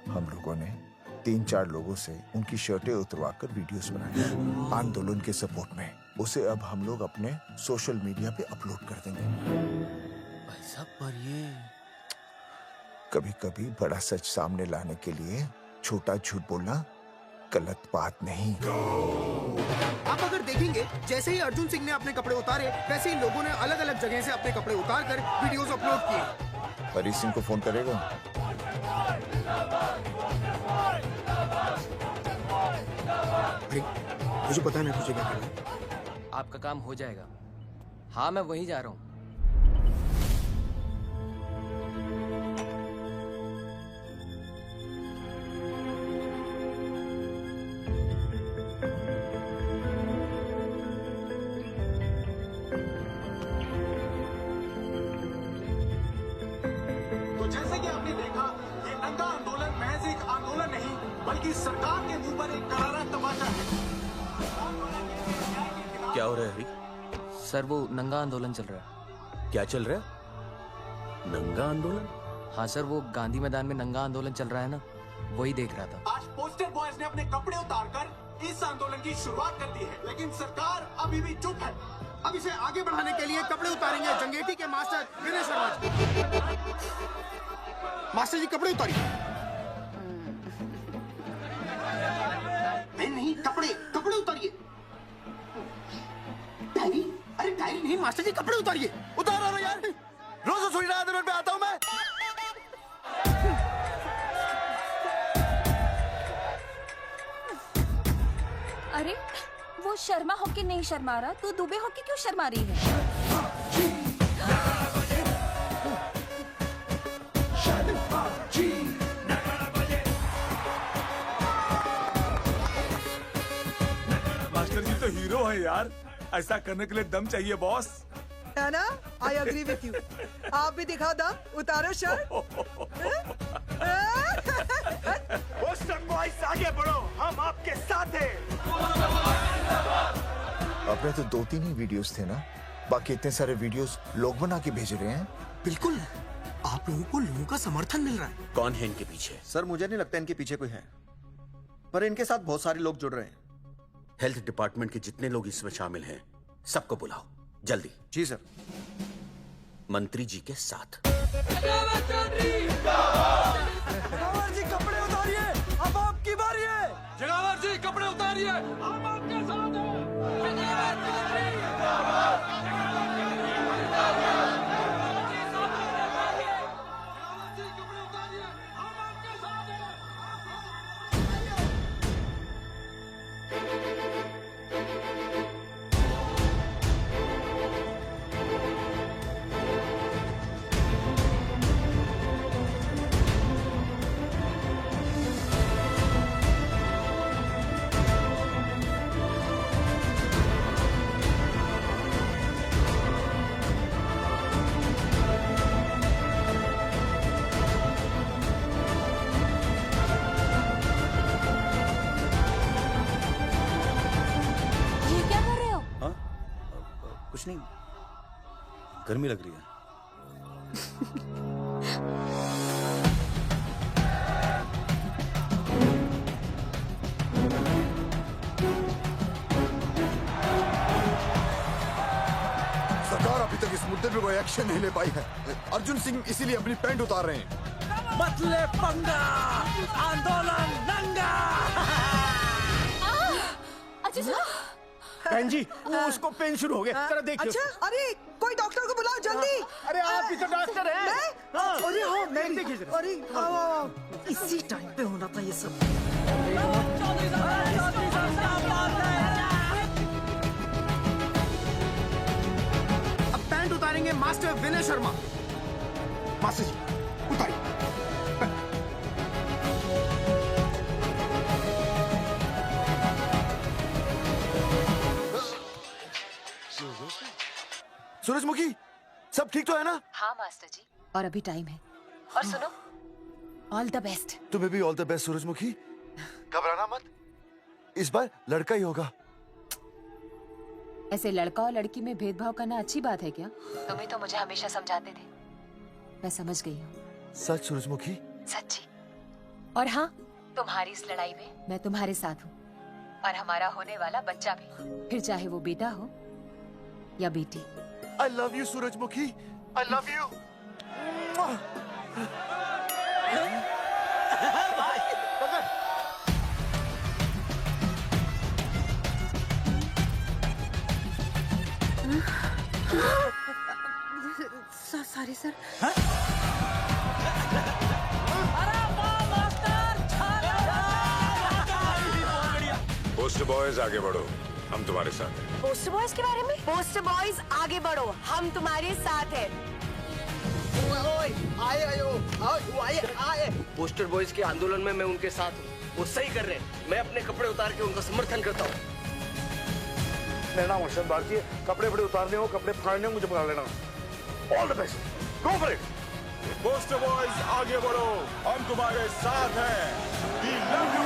हम लोगों ने 3-4 लोगों से उनकी शर्टें उतरवाकर वीडियोस बनाए आंदोलन के सपोर्ट में। उसे अब हम लोग अपने सोशल मीडिया पे अपलोड कर देंगे। भाई साहब पर ये कभी कभी बड़ा सच सामने लाने के लिए छोटा झूठ बोलना गलत बात नहीं। आप अगर देखेंगे जैसे ही अर्जुन सिंह ने अपने कपड़े उतारे, वैसे ही लोगों ने अलग अलग जगह से अपने कपड़े उतार कर वीडियोस अपलोड किए। हरी सिंह को फोन करेगा? मुझे पता है ना तुझे क्या करना है। आपका काम हो जाएगा। हाँ मैं वहीं जा रहा हूँ। तो जैसे कि आपने देखा, ये नंगा आंदोलन महज एक आंदोलन नहीं, बल्कि सरकार के मुंह पर एक करारा तमाचा है। क्या हो रहा है हरी? सर वो नंगा आंदोलन चल रहा है। क्या चल रहा है? नंगा आंदोलन? हाँ सर वो गांधी मैदान में नंगा आंदोलन चल रहा है ना, वही देख रहा था। आज पोस्टर बॉयज ने अपने कपड़े उतारकर इस आंदोलन की शुरुआत कर दी है, लेकिन सरकार अभी भी चुप है। अब इसे आगे बढ़ाने के लिए कपड़े उतारेंगे जंगेटी के मास्टर विनय शर्मा जी। मास्टर जी कपड़े उतारिए। नहीं कपड़े उतारिए। नहीं मास्टर जी कपड़े उतारिए। उतारो ना यार, रोज रसोई रात पे आता हूँ मैं। अरे वो शर्मा होके नहीं शर्मा रहा, तू दुबे होके क्यों शर्मा रही है? मास्टर जी तो हीरो है यार, ऐसा करने के लिए दम चाहिए बॉस। है ना? I agree with you. आप भी दिखाओ दम, उतारो शर्ट। पोस्टर बॉयज आगे बढ़ो, हम आपके साथ हैं। अपने तो 2-3 ही वीडियोस थे ना, बाकी इतने सारे वीडियोस लोग बना के भेज रहे हैं। बिल्कुल, आप लोगों को लोगों का समर्थन मिल रहा है। कौन है इनके पीछे? सर मुझे नहीं लगता इनके पीछे कोई है, पर इनके साथ बहुत सारे लोग जुड़ रहे हैं। हेल्थ डिपार्टमेंट के जितने लोग इसमें शामिल हैं, सबको बुलाओ जल्दी। जी सर। मंत्री जी के साथ। जगावर जी कपड़े उतारिए, अब आपकी बारी है। जगावर जी कपड़े उतारिए, हम आपके साथ हैं। कुछ नहीं, गर्मी लग रही है। सरकार अभी तक इस मुद्दे पे कोई एक्शन नहीं ले पाई है। अर्जुन सिंह इसीलिए अपनी पैंट उतार रहे हैं। मत ले पंगा, आंदोलन नंगा। बहन जी, वो उसको पेन शुरू हो गया, जरा देखिए। अच्छा, अरे कोई डॉक्टर को बुलाओ जल्दी। अरे आप भी तो डॉक्टर हैं। अरे हाँ, मैं देखिए जरा। अरे आओ, इसी टाइम पे होना था ये सब। अब पैंट उतारेंगे मास्टर विनय शर्मा। मास्टर जी उतारिए। सूरजमुखी, सब ठीक तो है ना? हाँ मास्टर जी, और अभी टाइम है। और सुनो, ऑल द बेस्ट। तुम्हें भी ऑल द बेस्ट सूरजमुखी। घबराना मत, इस बार लड़का ही होगा। ऐसे लड़का और लड़की में भेदभाव करना अच्छी बात है क्या? तुम्हें तो मुझे हमेशा समझाते थे। मैं समझ गई हूँ। सच सूरजमुखी? सच्ची। और हाँ, तुम्हारी इस लड़ाई में मैं तुम्हारे साथ हूँ, और हमारा होने वाला बच्चा भी, फिर चाहे वो बेटा हो या बेटी। I love you, सूरजमुखी। I love you. Sorry sir. Post boys आगे बढ़ो, हम तुम्हारे साथ हैं। पोस्टर बॉयज के बारे में? पोस्टर बॉयज आगे बढ़ो, हम तुम्हारे साथ हैं। आए पोस्टर बॉयज के आंदोलन में मैं उनके साथ हूँ, वो सही कर रहे हैं। मैं अपने कपड़े उतार के उनका समर्थन करता हूँ। मेरा नाम अर्षद भारती है। कपड़े उतारने हो, कपड़े फाड़ने हो, मुझे बुला लेना। All the best, go for it. Post boys आगे बढ़ो, हम तुम्हारे साथ हैं। We love you।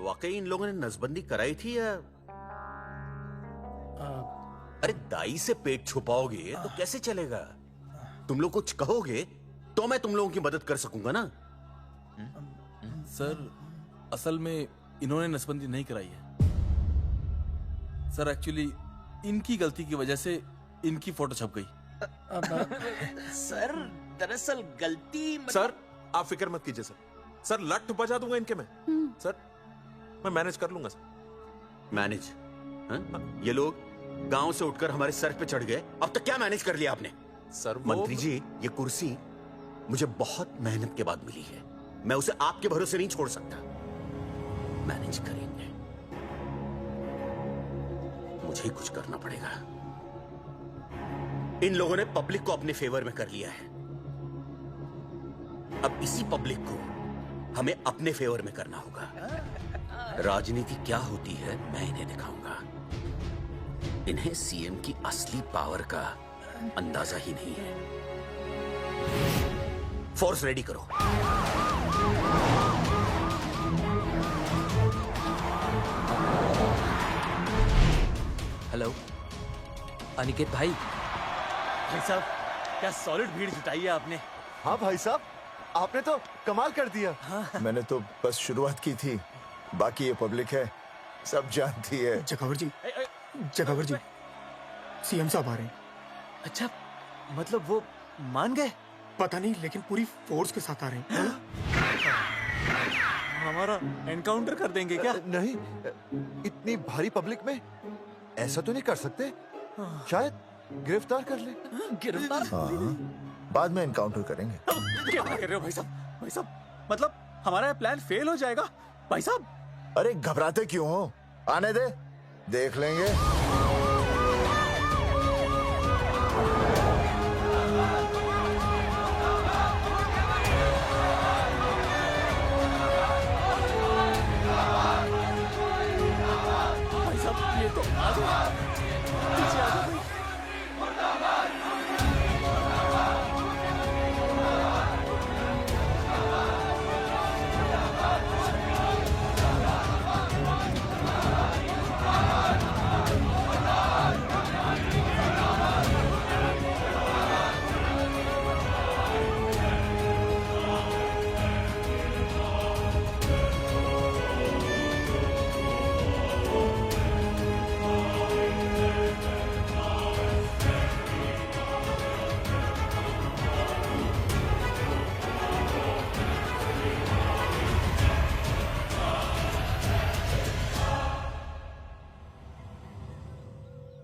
वाकई इन लोगों ने नसबंदी कराई थी या? अरे दाई से पेट छुपाओगे तो कैसे चलेगा? तुम लोग कुछ कहोगे तो मैं तुम लोगों की मदद कर सकूंगा ना। सर, असल में इन्होंने नसबंदी नहीं कराई है सर। एक्चुअली इनकी गलती की वजह से इनकी फोटो छप गई। सर दरअसल गलती सर आप फिक्र मत कीजिए सर। सर लट बजा दूंगा इनके में। सर मैं मैनेज कर लूंगा सर। मैनेज? ये लोग गांव से उठकर हमारे सर पे चढ़ गए। अब तक क्या मैनेज कर लिया आपने? सर मंत्री जी, ये कुर्सी मुझे बहुत मेहनत के बाद मिली है, मैं उसे आपके भरोसे नहीं छोड़ सकता। मैनेज करेंगे, मुझे ही कुछ करना पड़ेगा। इन लोगों ने पब्लिक को अपने फेवर में कर लिया है, अब इसी पब्लिक को हमें अपने फेवर में करना होगा। राजनीति क्या होती है मैं इन्हें दिखाऊंगा। इन्हें सीएम की असली पावर का अंदाजा ही नहीं है। फोर्स रेडी करो। हेलो अनिकेत भाई। भाई साहब क्या सॉलिड भीड़ जुटाई है आपने। हाँ भाई साहब, आपने तो कमाल कर दिया। मैंने तो बस शुरुआत की थी, बाकी ये पब्लिक है, सब जानती है। जगावर जी, जगावर जी, सीएम साहब आ रहे हैं। अच्छा, मतलब वो मान गए? पता नहीं, लेकिन पूरी फोर्स के साथ आ रहे हैं। हमारा एनकाउंटर कर देंगे क्या? नहीं, इतनी भारी पब्लिक में ऐसा तो नहीं कर सकते। शायद गिरफ्तार कर ले। गिरफ्तार? हाँ, बाद में एनकाउंटर करेंगे। क्या कर रहे हो भाई साहब? भाई साहब मतलब हमारा प्लान फेल हो जाएगा भाई साहब? अरे घबराते क्यों हो, आने दे, देख लेंगे। भाई साहब ये तो आ गया, पीछे आ जाओ।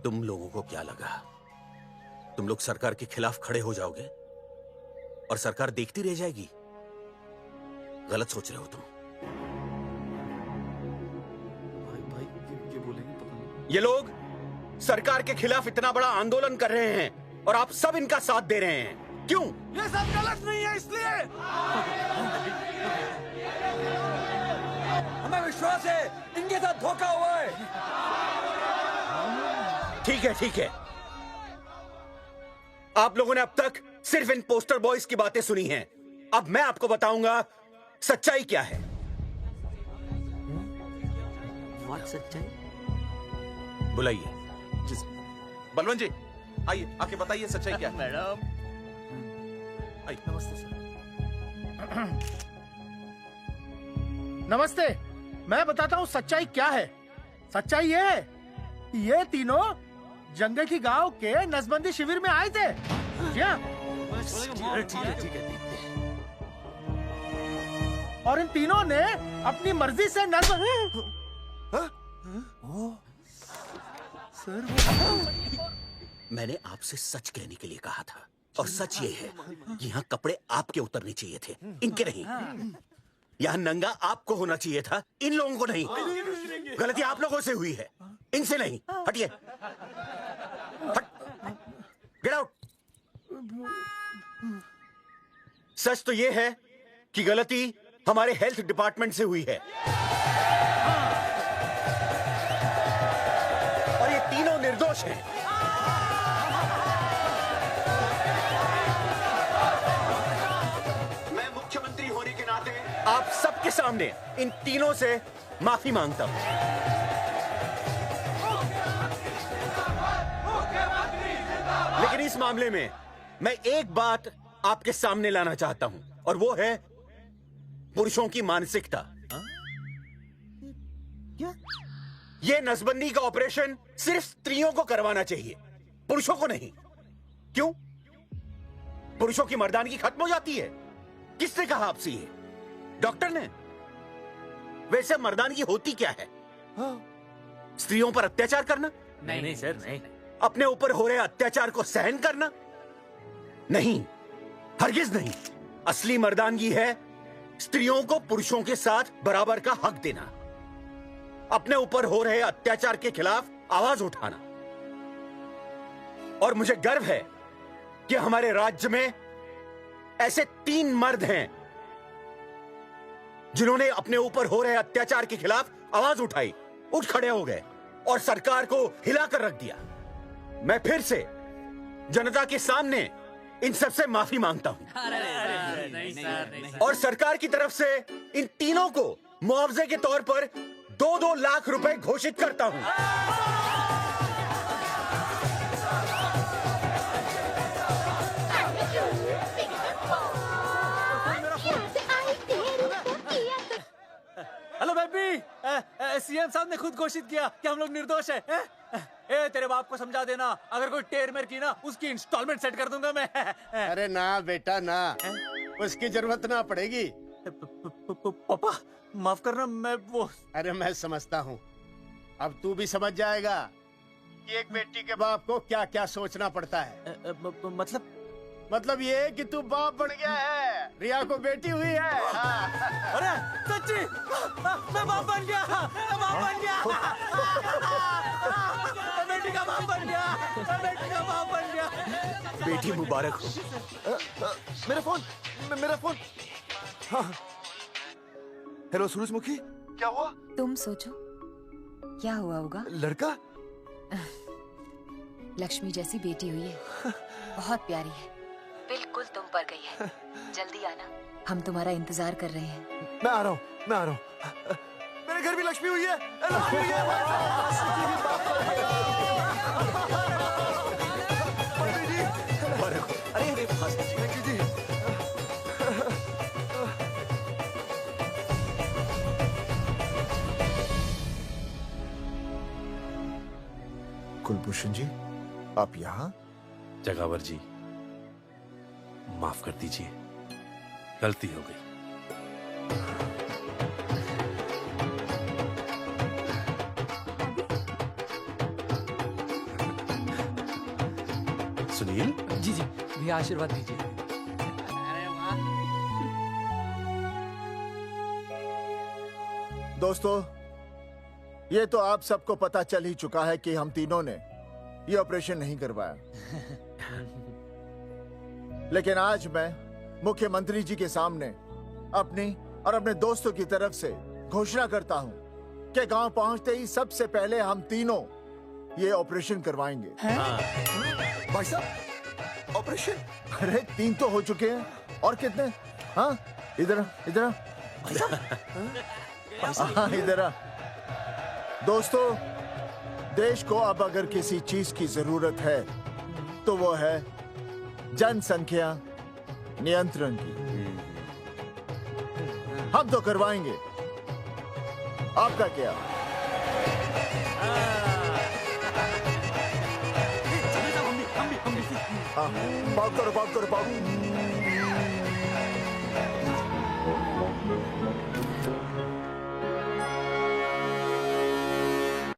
तुम लोगों को क्या लगा तुम लोग सरकार के खिलाफ खड़े हो जाओगे और सरकार देखती रह जाएगी? गलत सोच रहे हो तुम। भाई ये बोलेंगे पता नहीं। ये लोग सरकार के खिलाफ इतना बड़ा आंदोलन कर रहे हैं और आप सब इनका साथ दे रहे हैं, क्यों? ये सब गलत नहीं है, इसलिए हमें विश्वास है इनके साथ धोखा हुआ है। ठीक है, ठीक है। आप लोगों ने अब तक सिर्फ इन पोस्टर बॉयज की बातें सुनी हैं। अब मैं आपको बताऊंगा सच्चाई क्या है। सच्चाई? बुलाइए। बलवंत जी आइए, आके बताइए सच्चाई क्या है। मैडम आइए। नमस्ते सर। नमस्ते, मैं बताता हूँ सच्चाई क्या है। सच्चाई ये है, ये तीनों जंगे की गांव के नसबंदी शिविर में आए थे। जी हाँ। ठीक है। और इन तीनों ने अपनी मर्जी से मैंने आपसे सच कहने के लिए कहा था और सच ये है कि यहाँ कपड़े आपके उतरने चाहिए थे, इनके नहीं। यहाँ नंगा आपको होना चाहिए था, इन लोगों को नहीं। गलती आप लोगों से हुई है, इनसे नहीं। हटिए, गेट आउट। सच तो ये है कि गलती हमारे हेल्थ डिपार्टमेंट से हुई है और ये तीनों निर्दोष हैं। मैं मुख्यमंत्री होने के नाते आप सबके सामने इन तीनों से माफी मांगता हूं। लेकिन इस मामले में मैं एक बात आपके सामने लाना चाहता हूं और वो है पुरुषों की मानसिकता। ये नसबंदी का ऑपरेशन सिर्फ स्त्रियों को करवाना चाहिए, पुरुषों को नहीं। क्यों? पुरुषों की मर्दानगी खत्म हो जाती है? किसने कहा आपसे ये? डॉक्टर ने? वैसे मर्दानगी होती क्या है? स्त्रियों पर अत्याचार करना, नहीं सर नहीं। अपने ऊपर हो रहे अत्याचार को सहन करना? नहीं, हरगिज नहीं। असली मर्दानगी है स्त्रियों को पुरुषों के साथ बराबर का हक देना, अपने ऊपर हो रहे अत्याचार के खिलाफ आवाज उठाना। और मुझे गर्व है कि हमारे राज्य में ऐसे 3 मर्द हैं जिन्होंने अपने ऊपर हो रहे अत्याचार के खिलाफ आवाज उठाई, उठ खड़े हो गए और सरकार को हिलाकर रख दिया। मैं फिर से जनता के सामने इन सबसे माफी मांगता हूं और सरकार की तरफ से इन तीनों को मुआवजे के तौर पर 2-2 लाख रुपए घोषित करता हूं। हेलो बेबी, सीएम साहब ने खुद घोषित किया कि हम लोग निर्दोष हैं। ए तेरे बाप को समझा देना, अगर कोई टेर मेर की ना उसकी इंस्टॉलमेंट सेट कर दूंगा मैं। अरे ना बेटा ना, उसकी जरूरत ना पड़ेगी। पापा माफ करना, मैं वो। अरे मैं समझता हूँ, अब तू भी समझ जाएगा कि एक बेटी के बाप को क्या क्या सोचना पड़ता है। मतलब ये कि तू बाप बन गया है, रिया को बेटी हुई है। अरे सच्ची, मैं बाप बन गया, मैं बाप बन गया, बेटी का बाप बन गया, बेटी का बाप बन गया। बेटी मुबारक हो। मेरा फोन। हाँ। हेलो सूरजमुखी, क्या हुआ? तुम सोचो क्या हुआ होगा। लड़का? लक्ष्मी जैसी बेटी हुई है, बहुत प्यारी है, बिल्कुल तुम पर गई है। जल्दी आना, हम तुम्हारा इंतजार कर रहे हैं। मैं आ रहा हूँ। मेरे घर भी लक्ष्मी हुई है। अरे कुलभूषण जी, आप यहाँ? जगावर जी, माफ कर दीजिए, गलती हो गई। सुनील जी भैया आशीर्वाद दीजिए। दोस्तों, ये तो आप सबको पता चल ही चुका है कि हम तीनों ने ये ऑपरेशन नहीं करवाया। लेकिन आज मैं मुख्यमंत्री जी के सामने अपनी और अपने दोस्तों की तरफ से घोषणा करता हूं कि गांव पहुंचते ही सबसे पहले हम तीनों ये ऑपरेशन करवाएंगे। भाई साहब, ऑपरेशन? अरे 3 तो हो चुके हैं, और कितने? हाँ, इधर हाँ, इधर। दोस्तों, देश को अब अगर किसी चीज की जरूरत है तो वो है जनसंख्या नियंत्रण की। हम तो करवाएंगे, आपका क्या? पाउट करो।